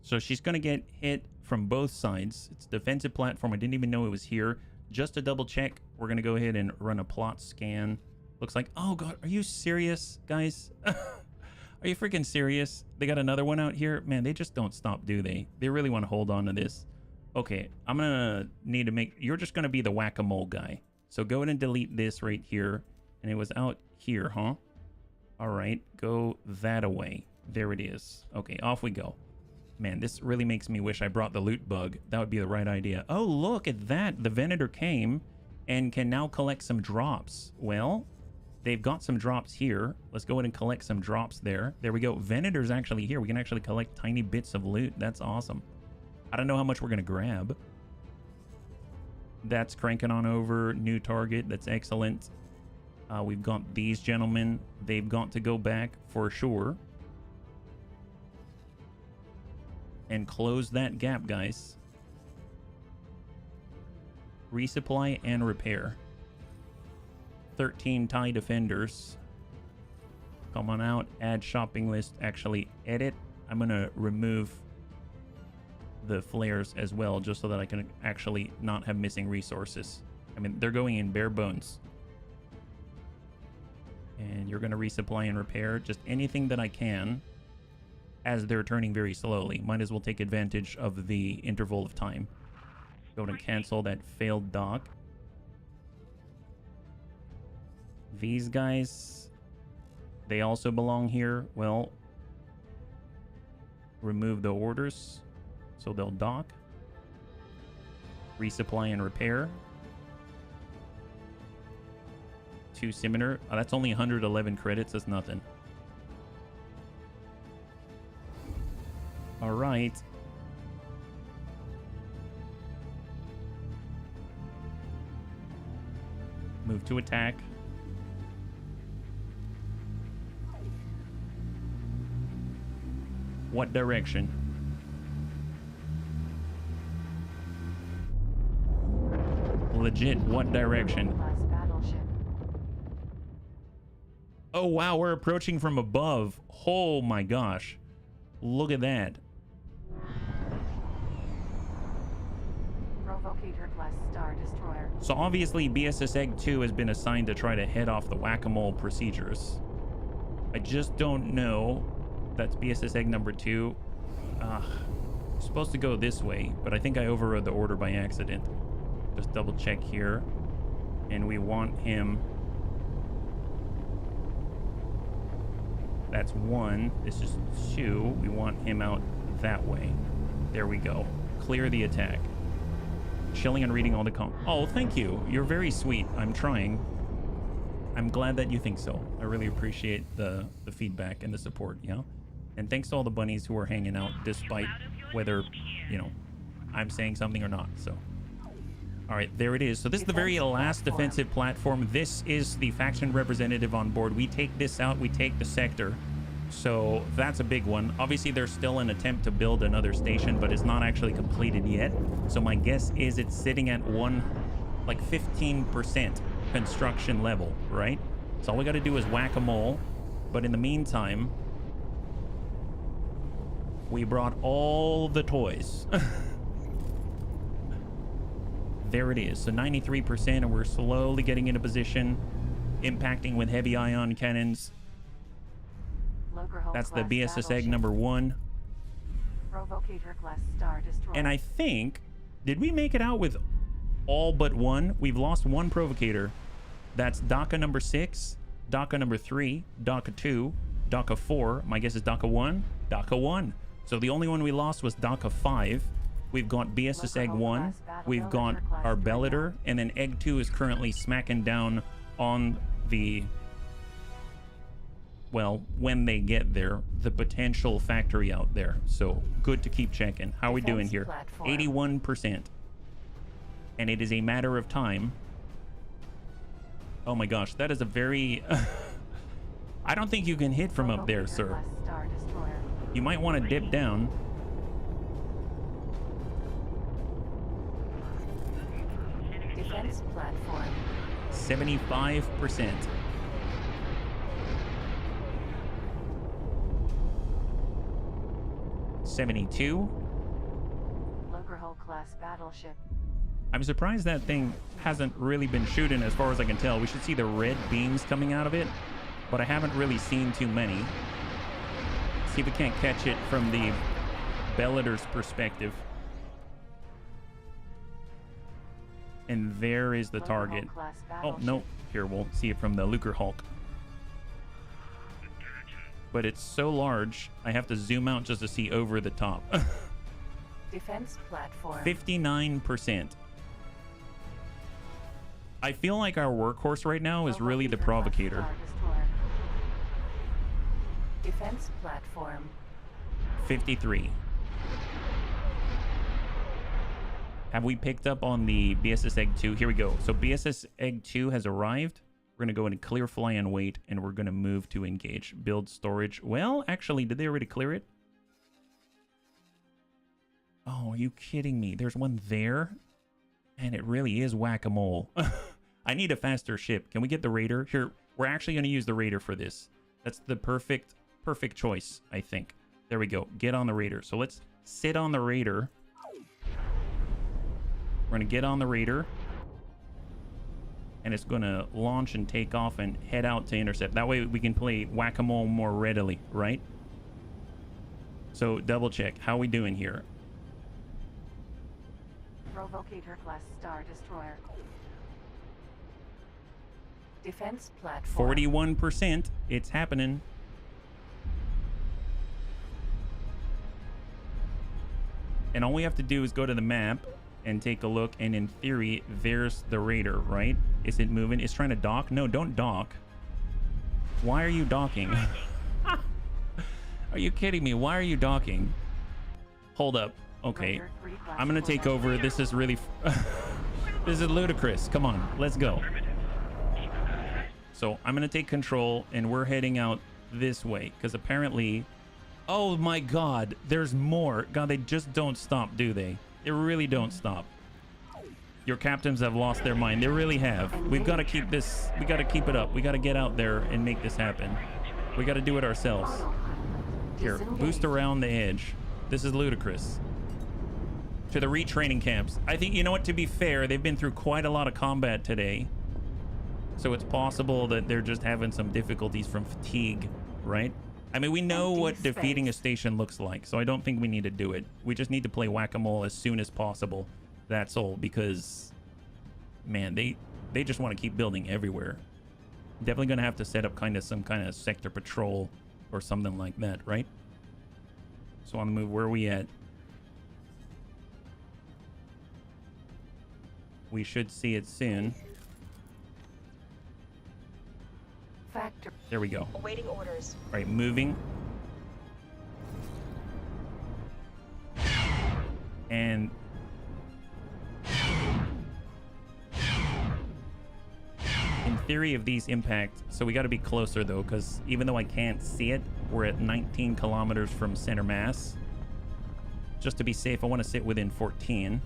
So she's gonna get hit from both sides. It's a defensive platform. I didn't even know it was here. Just to double check, we're gonna go ahead and run a plot scan. Looks like, oh god, are you serious, guys? Are you freaking serious? They got another one out here? Man, they just don't stop, do they? They really want to hold on to this. Okay, I'm gonna need to make... You're just gonna be the whack-a-mole guy. So go ahead and delete this right here. And it was out here, huh? All right, go that away. There it is. Okay, off we go. Man, this really makes me wish I brought the loot bug. That would be the right idea. Oh, look at that. The Venator came and can now collect some drops. Well, they've got some drops here. Let's go ahead and collect some drops there. There we go. Venator's actually here. We can actually collect tiny bits of loot. That's awesome. I don't know how much we're going to grab. That's cranking on over. New target. That's excellent. We've got these gentlemen. They've got to go back for sure. And close that gap, guys. Resupply and repair. 13 TIE defenders. Come on out. Add shopping list. Actually, edit. I'm going to remove the flares as well, just so that I can actually not have missing resources. I mean, they're going in bare bones. And you're going to resupply and repair just anything that I can, as they're turning very slowly. Might as well take advantage of the interval of time. Go and cancel that failed dock. These guys, they also belong here. Well, remove the orders so they'll dock. Resupply and repair. 2 scimitar. Oh, that's only 111 credits. That's nothing. All right. Move to attack. What direction? Legit, what direction? Class battleship. Oh wow, we're approaching from above. Oh my gosh. Look at that. Provocator class Star Destroyer. So obviously BSS Egg 2 has been assigned to try to head off the whack-a-mole procedures. I just don't know. That's BSS Egg number 2. Supposed to go this way, but I think I overrode the order by accident. Just double check here. And we want him. That's 1. This is 2. We want him out that way. There we go. Clear the attack. Chilling and reading all the Oh, thank you. You're very sweet. I'm trying. I'm glad that you think so. I really appreciate the feedback and the support, yeah? And thanks to all the bunnies who are hanging out despite whether, you know, I'm saying something or not, so. All right, there it is. So this is the very last defensive platform. This is the faction representative on board. We take this out, we take the sector. So that's a big one. Obviously, there's still an attempt to build another station, but it's not actually completed yet. So my guess is it's sitting at 15% construction level, right? So all we got to do is whack-a-mole. But in the meantime, we brought all the toys. There it is. So 93%, and we're slowly getting into position, impacting with heavy ion cannons. That's the BSS Egg number 1. Provocator class Star Destroyer. And I think, did we make it out with all but 1? We've lost 1 provocator. That's DACA number 6, DACA number 3, DACA 2, DACA 4. My guess is DACA 1. DACA 1. So the only one we lost was DACA 5. We've got BSS Egg 1. We've got our Bellator. And then Egg 2 is currently smacking down on the... well, when they get there, the potential factory out there. So good to keep checking. How are we doing here? 81%. And it is a matter of time. Oh my gosh, that is a very... I don't think you can hit from up there, sir. You might want to dip down. Defense platform. 75%. $72. Lockerhull class battleship. I'm surprised that thing hasn't really been shooting as far as I can tell. We should see the red beams coming out of it, but I haven't really seen too many. See if we can't catch it from the Bellator's perspective. And there is the target. Oh, no. Here, we'll see it from the Lucre Hulk. but it's so large, I have to zoom out just to see over the top. Defense platform. 59%. I feel like our workhorse right now is really the provocator. Star Destroyer. Defense platform. 53. Have we picked up on the BSS Egg 2? Here we go. So BSS Egg 2 has arrived. We're going to go into clear, fly, and wait, and we're going to move to engage. Build storage. Well, actually, did they already clear it? Oh, are you kidding me? There's one there? And it really is whack-a-mole. I need a faster ship. Can we get the Raider? Here, we're actually going to use the Raider for this. That's the perfect choice, I think. There we go. Get on the Raider. So let's sit on the Raider. We're going to get on the Raider. And it's going to launch and take off and head out to intercept. That way we can play whack-a-mole more readily, right? So double check. How are we doing here? Provocator class Star Destroyer. Defense platform. 41%. It's happening. And all we have to do is go to the map and take a look, and in theory, there's the Raider, right? Is it moving? It's trying to dock? No, don't dock. Why are you docking? Are you kidding me? Why are you docking? Hold up. Okay. Raider 3 class I'm gonna take Fuerza. over. This is really... this is ludicrous. Come on, let's go. So I'm gonna take control, and we're heading out this way, because apparently... Oh my god, there's more. God, they just don't stop, do they? They really don't stop. Your captains have lost their mind. They really have. We've got to keep this. We got to keep it up. We got to get out there and make this happen. We got to do it ourselves. Here, boost around the edge. This is ludicrous. To the retraining camps. I think, you know what, to be fair, they've been through quite a lot of combat today. So it's possible that they're just having some difficulties from fatigue, right? I mean, we know what defeating a station looks like, so I don't think we need to do it. We just need to play whack-a-mole as soon as possible. That's all, because, man, they just want to keep building everywhere. Definitely going to have to set up some kind of sector patrol or something like that, right? So on the move, where are we at? We should see it soon. Factor. There we go. Awaiting orders. All right, moving. And in theory of these impact, so we got to be closer though, because even though I can't see it, we're at 19 kilometers from center mass. Just to be safe, I want to sit within 14.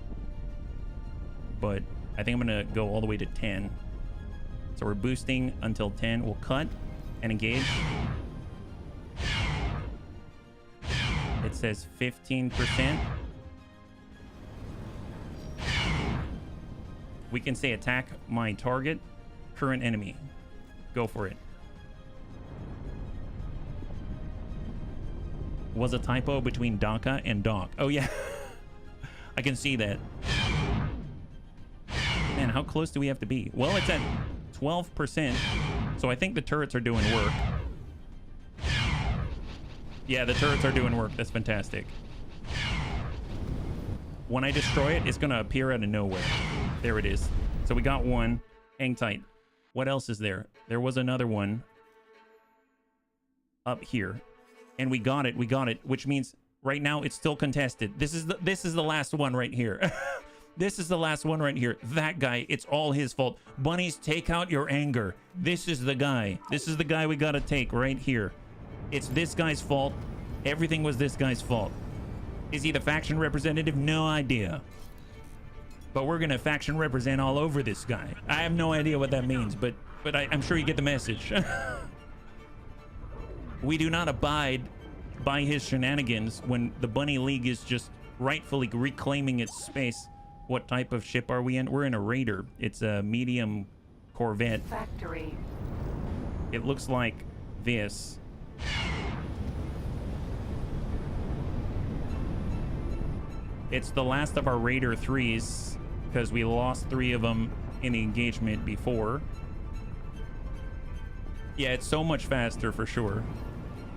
But I think I'm going to go all the way to 10. So we're boosting until 10. We'll cut and engage. It says 15%. We can say attack my target, current enemy. Go for it. Was a typo between DACA and dock. Oh yeah. I can see that. Man, how close do we have to be? Well, it's at 12%, so I think the turrets are doing work. Yeah, the turrets are doing work. That's fantastic. When I destroy it, it's going to appear out of nowhere. There it is. So we got one. Hang tight. What else is there? There was another one up here, and we got it. We got it, which means right now it's still contested. This is the last one right here. This is the last one right here. That guy, it's all his fault. Bunnies, take out your anger. This is the guy. This is the guy we gotta take right here. It's this guy's fault. Everything was this guy's fault. Is he the faction representative? No idea. But we're gonna faction represent all over this guy. I have no idea what that means, but I'm sure you get the message. We do not abide by his shenanigans when the Bunny League is just rightfully reclaiming its space. What type of ship are we in? We're in a Raider. It's a medium Corvette. Factory. It looks like this. It's the last of our Raider 3s because we lost 3 of them in the engagement before. Yeah, it's so much faster for sure.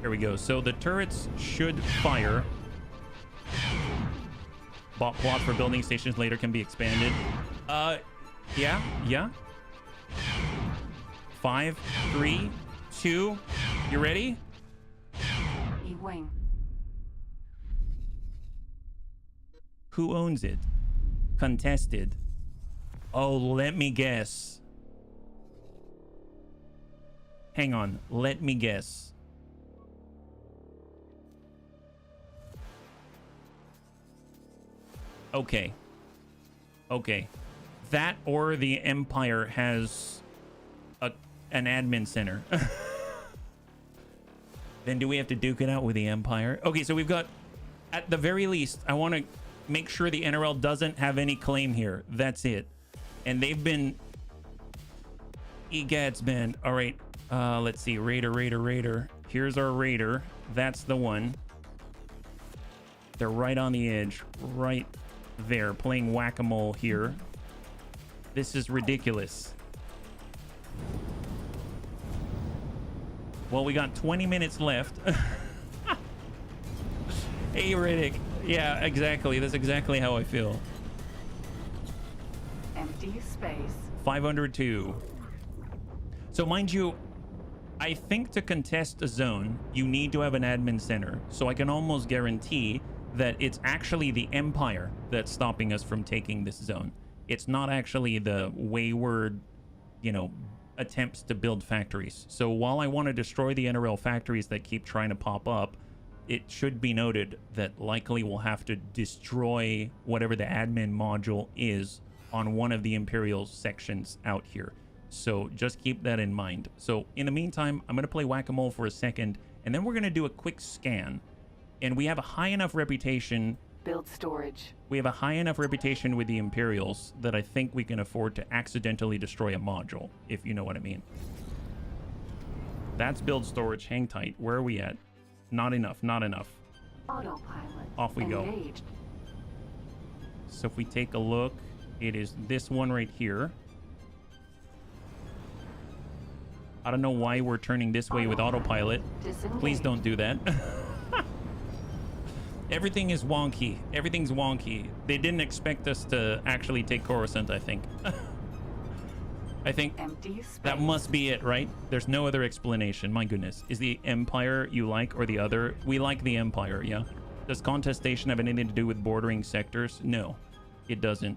There we go. So the turrets should fire. Plot for building stations later can be expanded. Yeah. 5, 3, 2. You ready? E-wing. Who owns it? Contested. Oh, let me guess. Hang on. Let me guess. Okay. That or the Empire has an admin center. Then do we have to duke it out with the Empire? Okay, so we've got, at the very least, I want to make sure the NRL doesn't have any claim here. That's it. And they've been... EGAD's been... All right, let's see. Raider. Here's our Raider. That's the one. They're right on the edge. Right there. Playing whack-a-mole here. This is ridiculous. Well, we got 20 minutes left. Hey, Riddick. Yeah, exactly. That's exactly how I feel. Empty space. 502. So mind you, I think to contest a zone, you need to have an admin center. So I can almost guarantee that it's actually the Empire that's stopping us from taking this zone. It's not actually the wayward, attempts to build factories. So while I want to destroy the NRL factories that keep trying to pop up, it should be noted that likely we'll have to destroy whatever the admin module is on one of the Imperial sections out here. So just keep that in mind. So in the meantime, I'm going to play whack-a-mole for a second, and then we're going to do a quick scan. And we have a high enough reputation... Build storage. We have a high enough reputation with the Imperials that I think we can afford to accidentally destroy a module, if you know what I mean. That's build storage. Hang tight. Where are we at? Not enough. Autopilot. Off we go. Engaged. So if we take a look, it is this one right here. I don't know why we're turning this way with autopilot. Disengage. Please don't do that. Everything is wonky. Everything's wonky. They didn't expect us to actually take Coruscant, I think. I think Empty space. that must be it, right? There's no other explanation. My goodness. Is the Empire you like or the other? We like the Empire, yeah. Does contestation have anything to do with bordering sectors? No, it doesn't.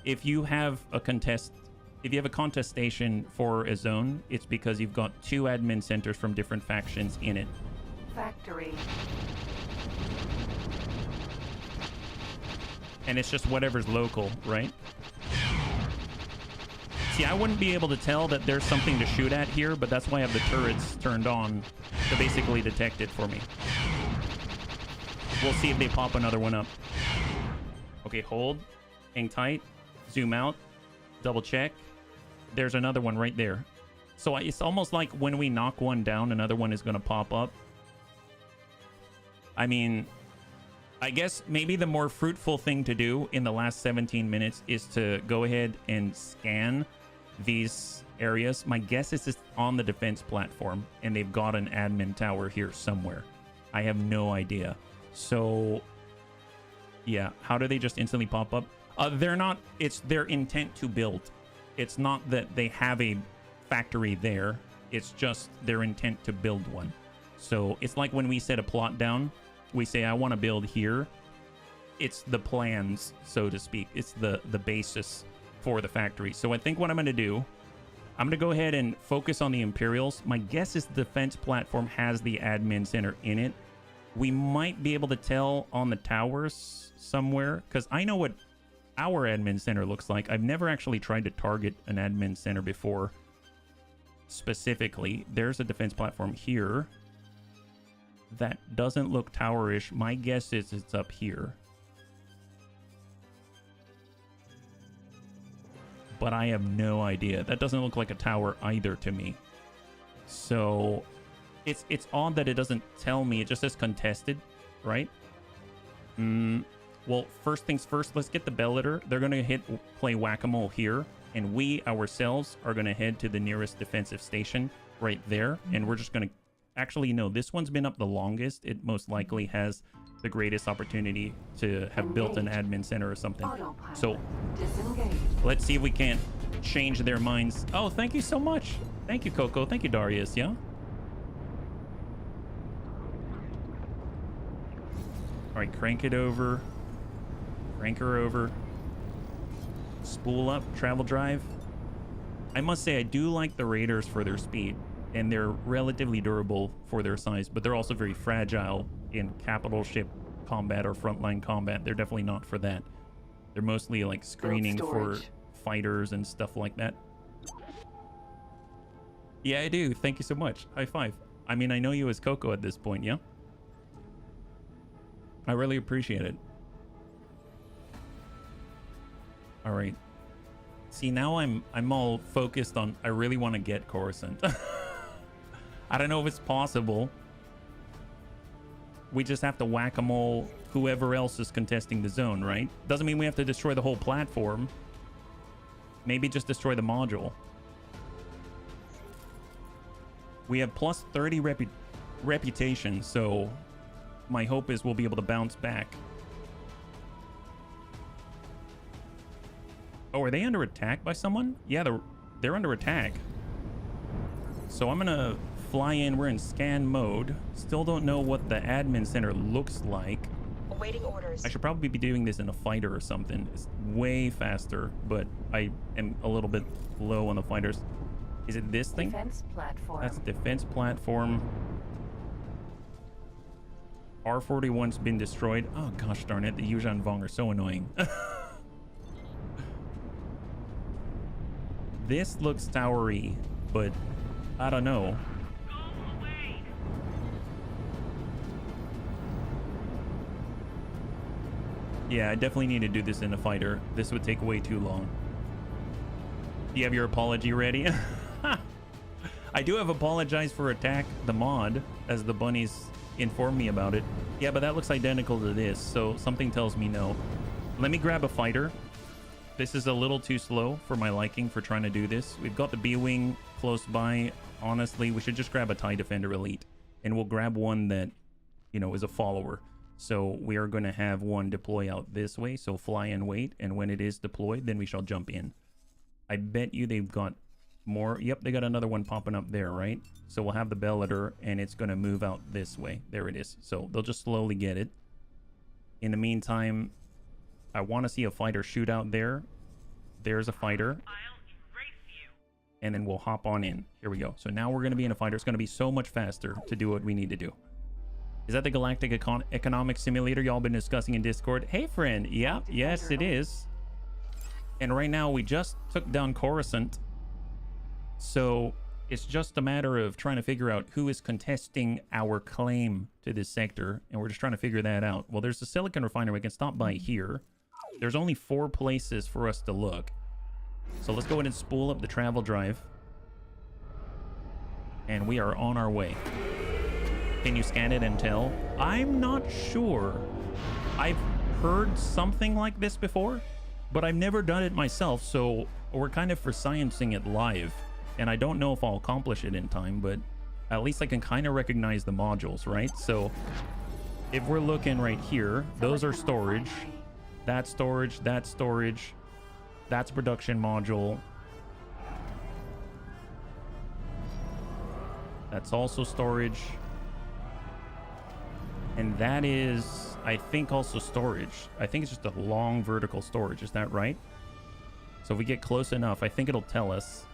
If you have a contestation for a zone, it's because you've got 2 admin centers from different factions in it. Factory. And it's just whatever's local, right? See, I wouldn't be able to tell that there's something to shoot at here, but that's why I have the turrets turned on to basically detect it for me. We'll see if they pop another one up. Okay, hold. Hang tight. Zoom out. Double check. There's another one right there. So it's almost like when we knock one down, another one is going to pop up. I mean... I guess maybe the more fruitful thing to do in the last 17 minutes is to go ahead and scan these areas. My guess is it's on the defense platform, and they've got an admin tower here somewhere. I have no idea. So, yeah, how do they just instantly pop up? They're not, it's their intent to build. It's not that they have a factory there. It's just their intent to build one. So it's like when we set a plot down, we say, I want to build here. It's the plans, so to speak. It's the basis for the factory. So I think what I'm going to do, I'm going to go ahead and focus on the Imperials. My guess is the defense platform has the admin center in it. We might be able to tell on the towers somewhere, because I know what our admin center looks like. I've never actually tried to target an admin center before specifically. There's a defense platform here. That doesn't look towerish. My guess is it's up here. But I have no idea. That doesn't look like a tower either to me. So it's odd that it doesn't tell me. It just says contested, right? Well, first things first, let's get the Bellator. They're going to play whack-a-mole here. And we ourselves are going to head to the nearest defensive station right there. And we're just going to Actually, no, this one's been up the longest. It most likely has the greatest opportunity to have built an admin center or something. Autopilot. So Disengage. let's see if we can't change their minds. Oh, thank you so much. Thank you, Coco. Thank you, Darius. Yeah. All right, crank it over. Crank her over. Spool up, travel drive. I must say, I do like the Raiders for their speed, and they're relatively durable for their size, but they're also very fragile in capital ship combat or frontline combat. They're definitely not for that. They're mostly like screening for storage. fighters and stuff like that. Yeah, I do. Thank you so much. High five. I mean, I know you as Coco at this point, yeah? I really appreciate it. All right. See, now I'm all focused on, I really want to get Coruscant. I don't know if it's possible. We just have to whack-a-mole whoever else is contesting the zone, right? Doesn't mean we have to destroy the whole platform. Maybe just destroy the module. We have plus 30 reputation, so my hope is we'll be able to bounce back. Oh, are they under attack by someone? Yeah, they're under attack. So I'm gonna fly in. We're in scan mode. Still don't know what the admin center looks like. Awaiting orders. I should probably be doing this in a fighter or something. It's way faster, but I am a little bit low on the fighters. Is it this thing? Defense platform. That's defense platform. R41's been destroyed. Oh gosh darn it, the Yuuzhan Vong are so annoying. This looks towery, but I don't know. Go away. Yeah, I definitely need to do this in a fighter. This would take way too long. Do you have your apology ready? I do have apologized for attack the mod, as the bunnies informed me about it. Yeah, but that looks identical to this, so something tells me no. Let me grab a fighter. This is a little too slow for my liking for trying to do this. We've got the B-Wing close by. Honestly, we should just grab a TIE Defender Elite, and we'll grab one that, you know, is a follower. So we are going to have one deploy out this way, so fly and wait, and when it is deployed, then we shall jump in. I bet you they've got more. Yep, they got another one popping up there, right? So we'll have the Bellator, and it's going to move out this way. There it is. So they'll just slowly get it. In the meantime, I want to see a fighter shoot out there. There's a fighter. I'll erase you. And then we'll hop on in. Here we go. So now we're going to be in a fighter. It's going to be so much faster to do what we need to do. Is that the Galactic Economic Simulator y'all been discussing in Discord? Hey, friend. Yeah, yes, it is. And right now, we just took down Coruscant. So it's just a matter of trying to figure out who is contesting our claim to this sector. And we're just trying to figure that out. Well, there's a silicon refinery. We can stop by here. There's only 4 places for us to look. So let's go ahead and spool up the travel drive. And we are on our way. Can you scan it and tell? I'm not sure. I've heard something like this before, but I've never done it myself, so we're kind of for sciencing it live. And I don't know if I'll accomplish it in time, but at least I can kind of recognize the modules, right? So if we're looking right here, those are storage. That's storage, that's storage. That's production module. That's also storage. And that is, I think, also storage. I think it's just a long vertical storage. Is that right? So if we get close enough, I think it'll tell us.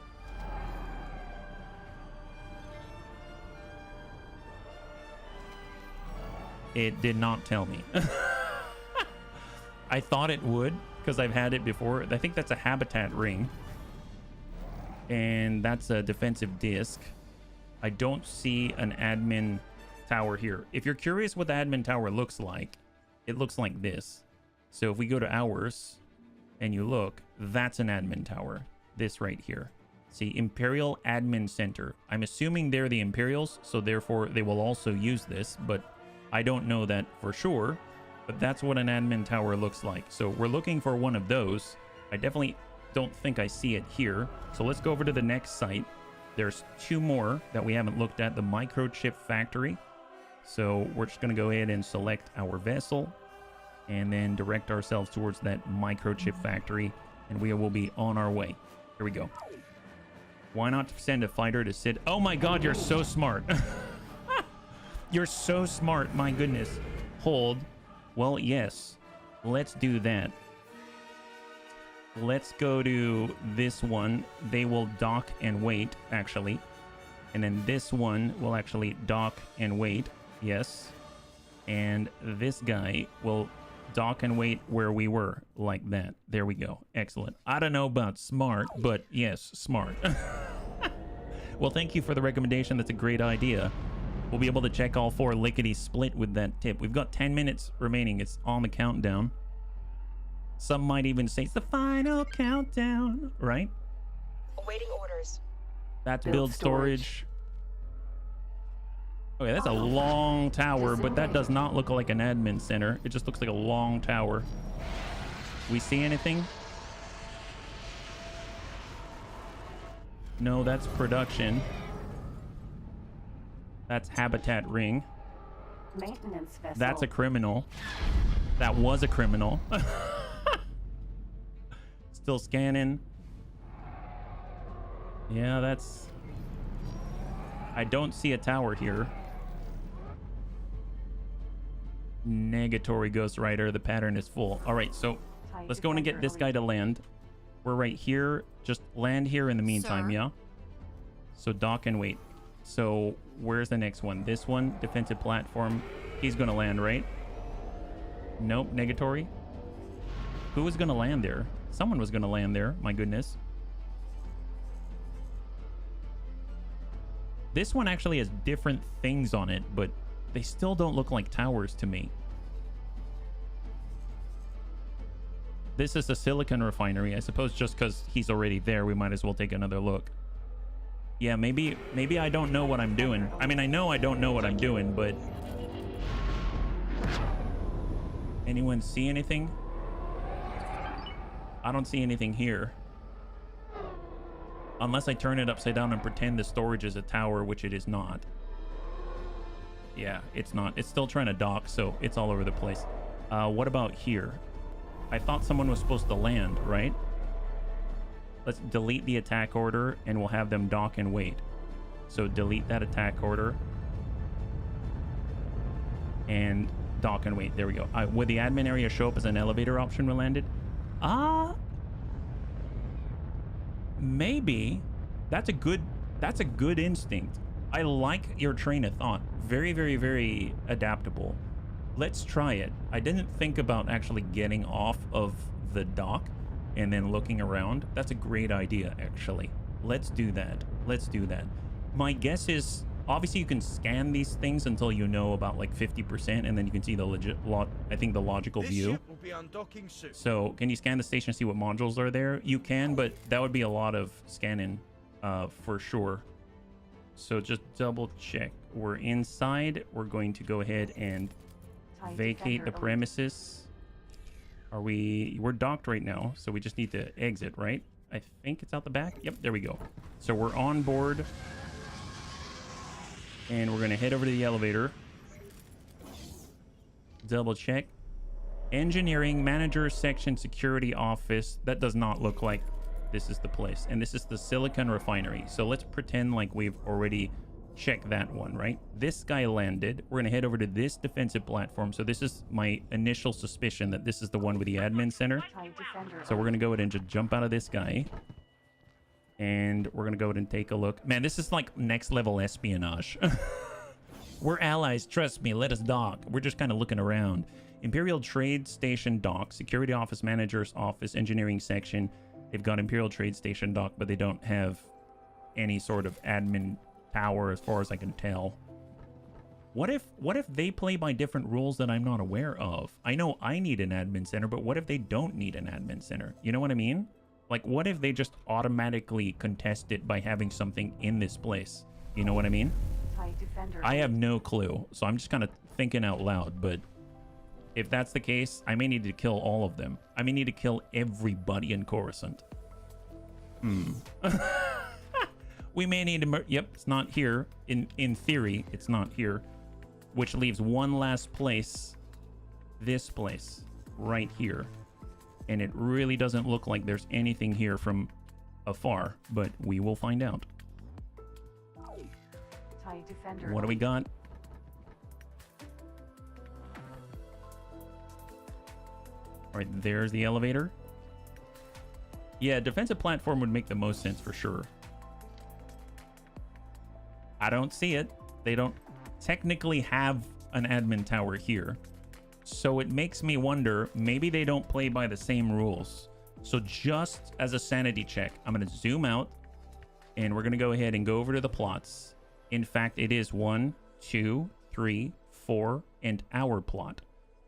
It did not tell me. I thought it would, because I've had it before. I think that's a habitat ring. And that's a defensive disc. I don't see an admin tower here. If you're curious what the admin tower looks like, it looks like this. So if we go to ours and you look, that's an admin tower. This right here. See, Imperial Admin Center. I'm assuming they're the Imperials, so therefore they will also use this, but I don't know that for sure. But that's what an admin tower looks like. So we're looking for one of those. I definitely don't think I see it here. So let's go over to the next site There's 2 more that we haven't looked at. The microchip factory. So we're just going to go ahead and select our vessel and then direct ourselves towards that microchip factory, and we will be on our way. Here we go. Why not send a fighter to sit? Oh my god, you're so smart. You're so smart, my goodness. Hold. Well, yes. Let's do that. Let's go to this one. They will dock and wait, actually. And then this one will actually dock and wait. Yes. And this guy will dock and wait where we were, like that. There we go. Excellent. I don't know about smart, but yes, smart. Well, thank you for the recommendation. That's a great idea. We'll be able to check all 4 lickety-split with that tip. We've got 10 minutes remaining. It's on the countdown. Some might even say it's the final countdown, right? Awaiting orders. That's Build build storage. Okay, that's a long tower, but that does not look like an admin center. It just looks like a long tower. We see anything? No, that's production. That's habitat ring. Maintenance vessel. That's a criminal. That was a criminal. Still scanning. Yeah, that's... I don't see a tower here. Negatory Ghost Rider. The pattern is full. All right, so let's go in and get this guy to land. We're right here. Just land here in the meantime, Sir? yeah? So dock and wait. So where's the next one? This one, defensive platform. He's going to land, right? Nope, negatory. Who was going to land there? Someone was going to land there. My goodness. This one actually has different things on it, but they still don't look like towers to me. This is a silicon refinery. I suppose just because he's already there, we might as well take another look. Yeah, maybe I don't know what I'm doing. I mean, I know I don't know what I'm doing, but... Anyone see anything? I don't see anything here. Unless I turn it upside down and pretend the storage is a tower, which it is not. Yeah, it's not. It's still trying to dock, so it's all over the place. What about here? I thought someone was supposed to land, right? Let's delete the attack order, and we'll have them dock and wait. So delete that attack order. And dock and wait. There we go. Would the admin area show up as an elevator option when landed? Maybe. That's a good instinct. I like your train of thought. Very, very, very adaptable. Let's try it. I didn't think about actually getting off of the dock and then looking around. That's a great idea, actually. Let's do that. Let's do that. My guess is, obviously you can scan these things until you know about like 50%, and then you can see the the logical view. Ship will be undocking soon. So can you scan the station and see what modules are there? You can, but that would be a lot of scanning for sure. So just double check. We're inside. We're going to go ahead and vacate the premises. We're docked right now, so we just need to exit, right? I think it's out the back. Yep, there we go. So we're on board, and we're gonna head over to the elevator. Double check. Engineering manager section security office. That does not look like this is the place, and this is the silicon refinery. So let's pretend like we've already checked that one, right? This guy landed. We're gonna head over to this defensive platform. So this is my initial suspicion that this is the one with the admin center. So we're gonna go ahead and just jump out of this guy, and we're gonna go ahead and take a look. Man, this is like next level espionage. We're allies, trust me. Let us dock. We're just kind of looking around. Imperial Trade Station dock, security office, manager's office, engineering section. They've got Imperial Trade Station dock, but they don't have any sort of admin tower as far as I can tell. What if they play by different rules that I'm not aware of? I know I need an admin center, but what if they don't need an admin center? You know what I mean? Like, what if they just automatically contest it by having something in this place? You know what I mean? I have no clue, so I'm just kind of thinking out loud, but if that's the case, I may need to kill all of them. I may need to kill everybody in Coruscant. We may need to... Yep, it's not here. In theory, it's not here. Which leaves one last place. This place. Right here. And it really doesn't look like there's anything here from afar. But we will find out. TIE defender. What do we got? All right, there's the elevator. Yeah, defensive platform would make the most sense for sure. I don't see it. They don't technically have an admin tower here. So it makes me wonder, maybe they don't play by the same rules. So just as a sanity check, I'm going to zoom out and we're going to go ahead and go over to the plots. In fact, it is 1, 2, 3, 4, and our plot.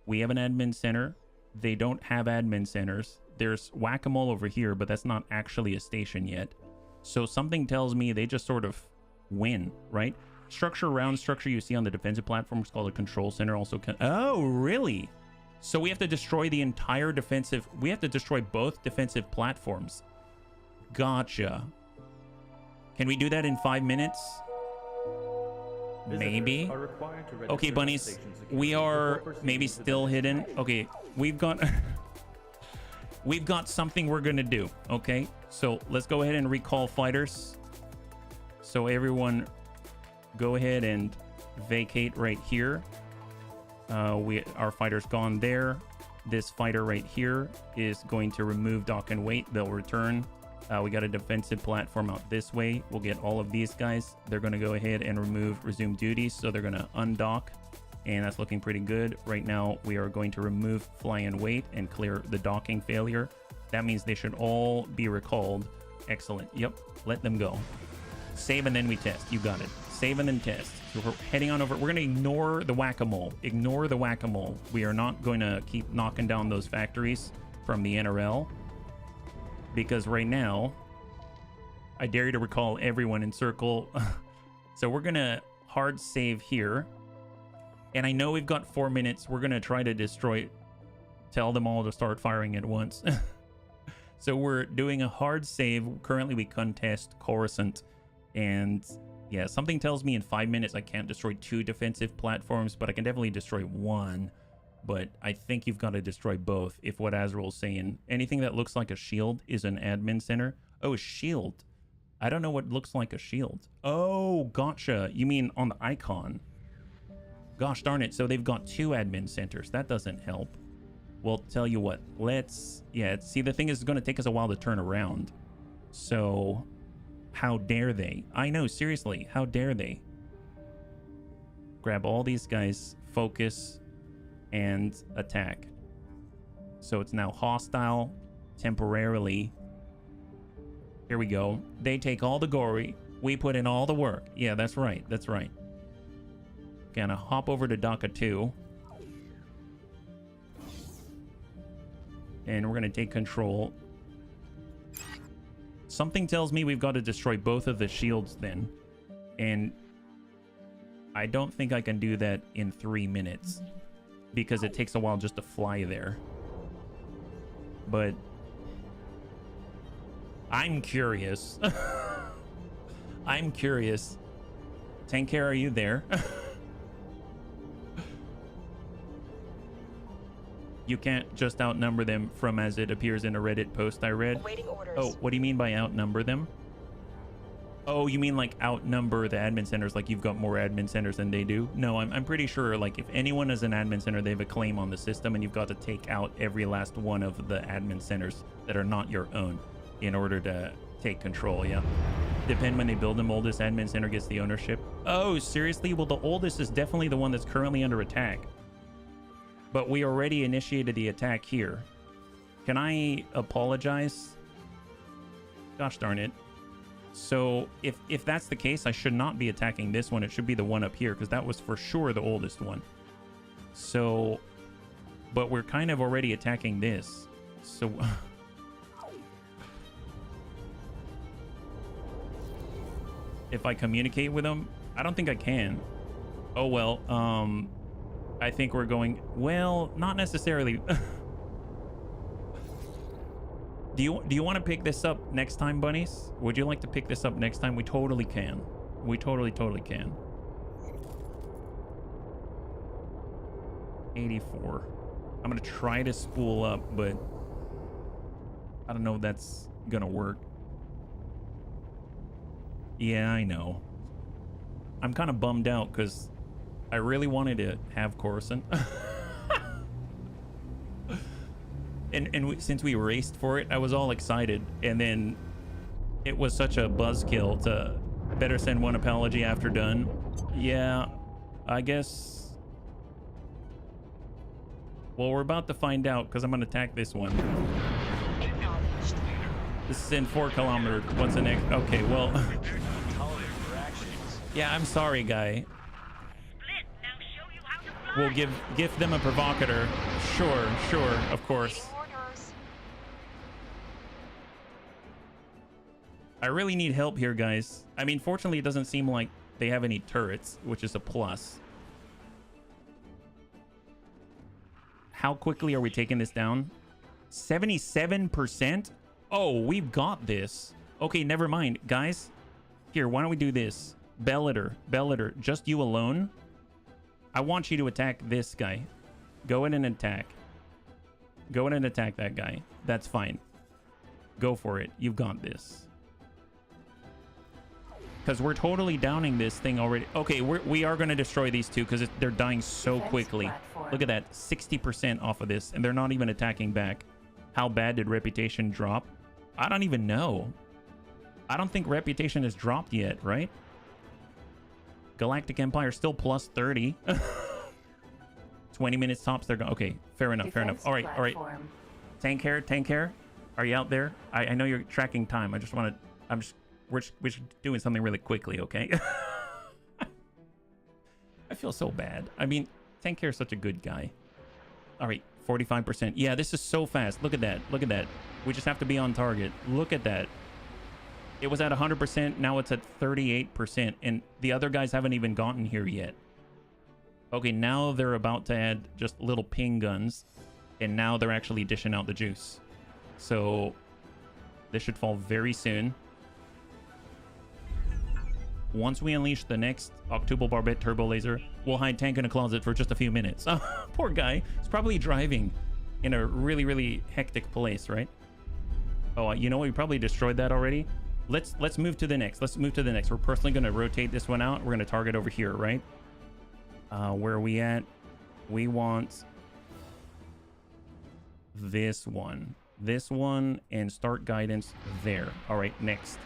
We have an admin center. They don't have admin centers. There's whack-a-mole over here, but that's not actually a station yet. So something tells me they just sort of win, right? Structure round structure you see on the defensive platform is called a control center. Also, oh, really? So we have to destroy the entire defensive. We have to destroy both defensive platforms. Gotcha. Can we do that in 5 minutes? Maybe. Okay, bunnies. We are maybe still hidden. Okay, we've got we've got something we're gonna do. Okay, so let's go ahead and recall fighters. So everyone, go ahead and vacate right here. Our fighter's gone there. This fighter right here is going to remove dock and wait. They'll return. We got a defensive platform out this way. We'll get all of these guys. They're going to go ahead and resume duties. So they're going to undock, and that's looking pretty good. Right now, we are going to remove fly and wait and clear the docking failure. That means they should all be recalled. Excellent. Yep. Let them go. Save and then we test. You got it. Save and then test. So we're heading on over. We're going to ignore the whack-a-mole. Ignore the whack-a-mole. We are not going to keep knocking down those factories from the NRL. Because right now, I dare you to recall everyone in circle. So we're going to hard save here. And I know we've got 4 minutes. We're going to try to destroy... Tell them all to start firing at once. So we're doing a hard save. Currently, we contest Coruscant. And yeah, something tells me in 5 minutes I can't destroy 2 defensive platforms, but I can definitely destroy 1. But I think you've got to destroy both, if what Azrael's saying. Anything that looks like a shield is an admin center. Oh, a shield. I don't know what looks like a shield. Oh, gotcha. You mean on the icon. Gosh darn it. So they've got 2 admin centers. That doesn't help. Well, tell you what. Let's... Yeah, see, the thing is, it's going to take us a while to turn around. So... How dare they? I know, seriously. How dare they? Grab all these guys. Focus. And attack. So it's now hostile temporarily. Here we go. They take all the glory. We put in all the work. Yeah, that's right. That's right. Gonna hop over to Daka 2. And we're gonna take control. Something tells me we've got to destroy both of the shields then. And I don't think I can do that in 3 minutes. Because it takes a while just to fly there. But I'm curious. I'm curious. Tankare, are you there? You can't just outnumber them from as it appears in a Reddit post I read. Awaiting orders. Oh, what do you mean by outnumber them? Oh, you mean like outnumber the admin centers, like you've got more admin centers than they do? No, I'm pretty sure like if anyone is an admin center, they have a claim on the system and you've got to take out every last one of the admin centers that are not your own in order to take control, yeah. Depend when they build them, oldest admin center gets the ownership. Oh, seriously? Well, the oldest is definitely the one that's currently under attack. But we already initiated the attack here. Can I apologize? Gosh darn it. So if that's the case, I should not be attacking this one. It should be the one up here because that was for sure the oldest one. So, but we're kind of already attacking this. So, if I communicate with them, I don't think I can. Oh, well, I think we're going, well, not necessarily. Do you want to pick this up next time, bunnies? Would you like to pick this up next time? We totally can. We totally can. 84. I'm gonna try to spool up, but I don't know if that's gonna work. Yeah, I know. I'm kind of bummed out because I really wanted to have Coruscant. Since we raced for it, I was all excited, and then it was such a buzzkill to better send one apology after done. Yeah, I guess. Well, we're about to find out because I'm gonna attack this one. This is in 4 kilometers. What's the next? Okay, well. Yeah, I'm sorry, guy. We'll gift them a provocateur. Sure, of course. I really need help here, guys. I mean, fortunately, it doesn't seem like they have any turrets, which is a plus. How quickly are we taking this down? 77%? Oh, we've got this. Okay, never mind. Guys, here, why don't we do this? Bellator, just you alone. I want you to attack this guy. Go in and attack. Go in and attack that guy. That's fine. Go for it. You've got this. Because we're totally downing this thing already. Okay, we are going to destroy these two because they're dying so quickly. Look at that. 60% off of this. And they're not even attacking back. How bad did reputation drop? I don't even know. I don't think reputation has dropped yet, right? Galactic Empire still plus 30. 20 minutes tops. They're going. Okay, fair enough. All right. Tank hair. Are you out there? I know you're tracking time. I just want to. We're just doing something really quickly, okay? I feel so bad. I mean, Tank hair is such a good guy. All right, 45%. Yeah, this is so fast. Look at that. We just have to be on target. Look at that. It was at 100%. Now it's at 38%. And the other guys haven't even gotten here yet. Okay, now they're about to add just little ping guns. And now they're actually dishing out the juice. So this should fall very soon. Once we unleash the next Octuple Barbette Turbo Laser, we'll hide Tank in a closet for just a few minutes. Oh, poor guy. He's probably driving in a really, really hectic place, right? Oh, you know what? We probably destroyed that already. Let's move to the next. We're personally going to rotate this one out. We're going to target over here, right? Where are we at? We want this one, and start guidance there. All right, next.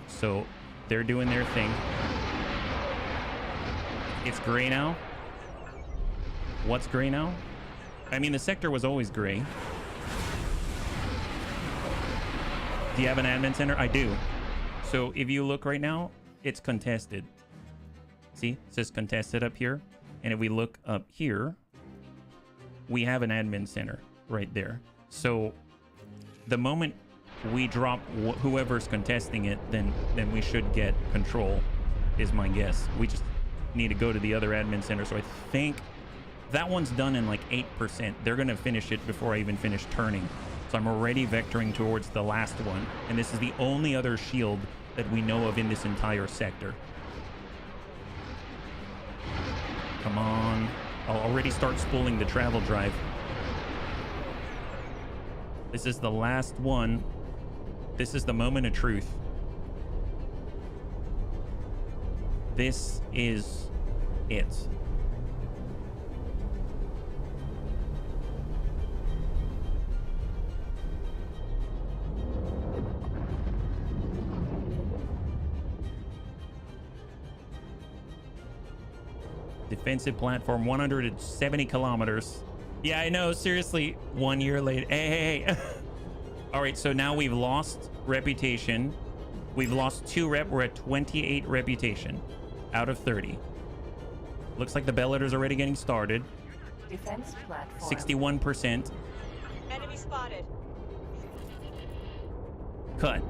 So they're doing their thing. It's gray now. What's gray now? I mean, the sector was always gray. Do you have an admin center? I do. So if you look right now, it's contested. See, it says contested up here. And if we look up here, we have an admin center right there. So the moment we drop whoever's contesting it, then we should get control, is my guess. We just need to go to the other admin center. So I think that one's done in like 8%. They're going to finish it before I even finish turning. So I'm already vectoring towards the last one. And this is the only other shield that we know of in this entire sector. Come on. I'll already start spooling the travel drive. This is the last one. This is the moment of truth. This is it. Defensive platform, 170 kilometers. Yeah, I know, seriously, 1 year later. Hey. All right, so now we've lost reputation. We've lost 2 rep. We're at 28 reputation out of 30. Looks like the Bellator's already getting started. Defense platform. 61%. Enemy spotted. Cut.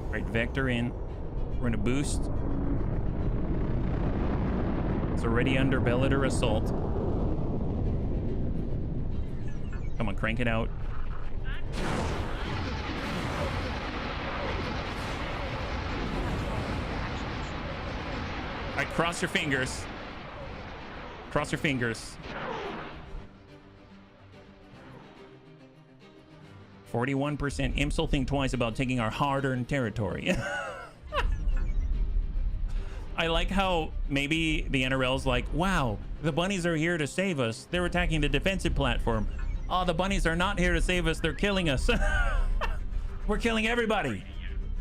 All right, vector in. We're gonna boost. It's already under Bellator assault. Come on, crank it out. Cross your fingers. Cross your fingers. 41%. Imps will think twice about taking our hard-earned territory. I like how maybe the NRL's like, wow, the bunnies are here to save us. They're attacking the defensive platform. Oh, the bunnies are not here to save us. They're killing us. We're killing everybody.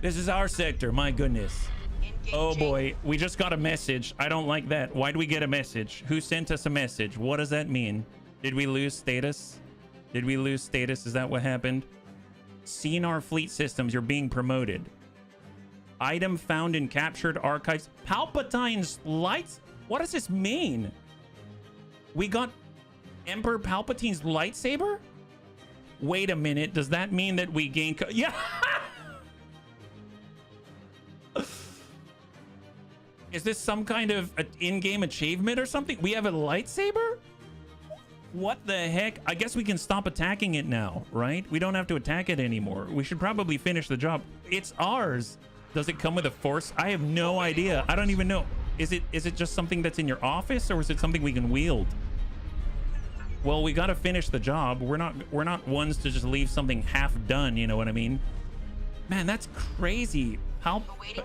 This is our sector. My goodness. Oh boy, we just got a message. I don't like that. Why do we get a message? Who sent us a message? What does that mean? Did we lose status? Did we lose status? Is that what happened? Seen our fleet systems. You're being promoted. Item found in captured archives. Palpatine's lights? What does this mean? We got Emperor Palpatine's lightsaber? Wait a minute. Does that mean that we gain... Yeah! Is this some kind of in-game achievement or something? We have a lightsaber? What the heck? I guess we can stop attacking it now, right? We don't have to attack it anymore. We should probably finish the job. It's ours. Does it come with a force? I have no idea. I don't even know. Is it just something that's in your office, or is it something we can wield? Well, we got to finish the job. We're not ones to just leave something half done, you know what I mean? Man, that's crazy.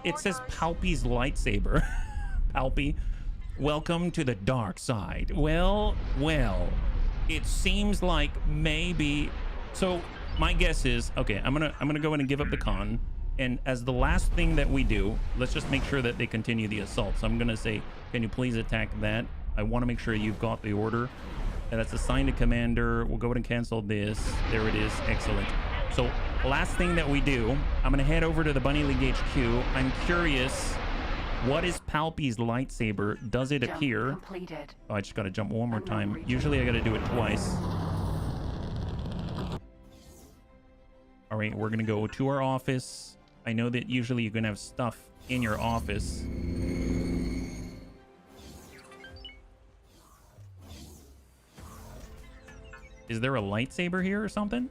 It says Palpy's lightsaber. Palpy, welcome to the dark side. Well, it seems like maybe. So my guess is, okay, I'm gonna go in and give up the con, and as the last thing that we do, let's just make sure that they continue the assault. So I'm gonna say, can you please attack that? I want to make sure you've got the order. And that's assigned to commander. We'll go ahead and cancel this. There it is. Excellent. So last thing that we do, I'm going to head over to the Bunny League HQ. I'm curious, what is Palpy's lightsaber? Does it appear? Completed. Oh, I just got to jump one more time. Usually I got to do it twice. All right, we're going to go to our office. I know that usually you can have stuff in your office. Is there a lightsaber here or something?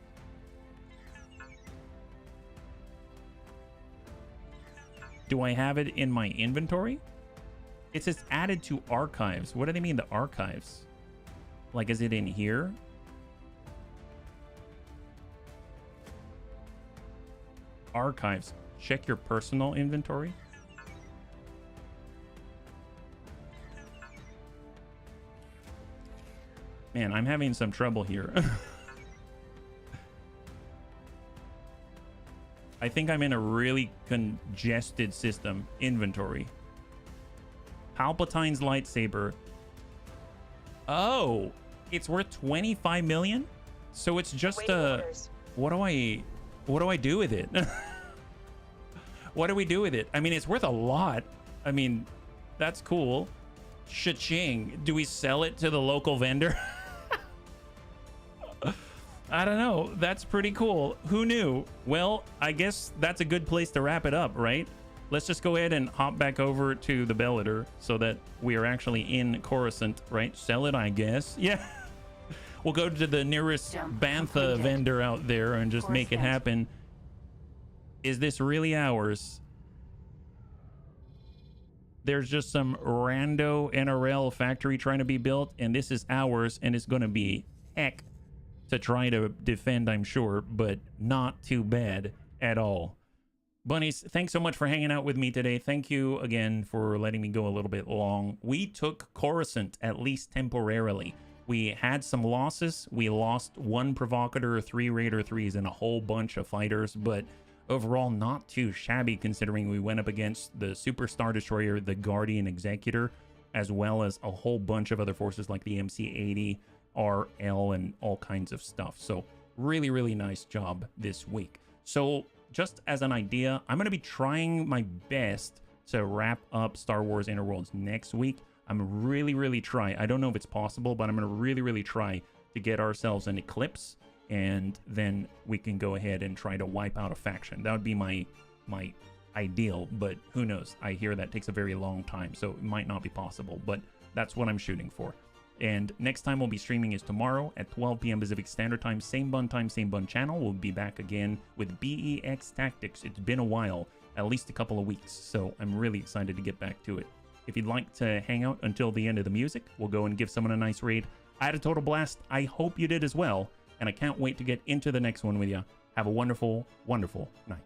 Do I have it in my inventory? It says added to archives. What do they mean, the archives? Like, is it in here? Archives. Check your personal inventory. Man, I'm having some trouble here. I think I'm in a really congested system. Inventory. Palpatine's lightsaber. Oh, it's worth 25 million? So it's just what do I do with it? What do we do with it? I mean, it's worth a lot. I mean, that's cool. Cha-ching. Do we sell it to the local vendor? I don't know. That's pretty cool. Who knew? Well, I guess that's a good place to wrap it up, right? Let's just go ahead and hop back over to the Bellator so that we are actually in Coruscant, right? Sell it, I guess. Yeah. We'll go to the nearest Bantha vendor out there and just make it happen. Is this really ours? There's just some rando NRL factory trying to be built, and this is ours, and it's going to be heck to try to defend, I'm sure, but not too bad at all. Bunnies, thanks so much for hanging out with me today. Thank you again for letting me go a little bit long. We took Coruscant, at least temporarily. We had some losses. We lost 1 provocateur, 3 Raider 3s, and a whole bunch of fighters, but overall not too shabby considering we went up against the Super Star Destroyer, the Guardian Executor, as well as a whole bunch of other forces like the MC-80, RL, and all kinds of stuff. So really, really nice job this week. So just as an idea, I'm going to be trying my best to wrap up Star Wars Interworlds next week. I'm really trying. I don't know if it's possible, but I'm going to really try to get ourselves an eclipse, and then we can go ahead and try to wipe out a faction. That would be my ideal, but who knows? I hear that takes a very long time, so it might not be possible, but that's what I'm shooting for. And next time we'll be streaming is tomorrow at 12 p.m. Pacific Standard Time, same bun channel. We'll be back again with BEX Tactics. It's been a while, at least a couple of weeks, so I'm really excited to get back to it. If you'd like to hang out until the end of the music, we'll go and give someone a nice raid. I had a total blast. I hope you did as well. And I can't wait to get into the next one with you. Have a wonderful, wonderful night.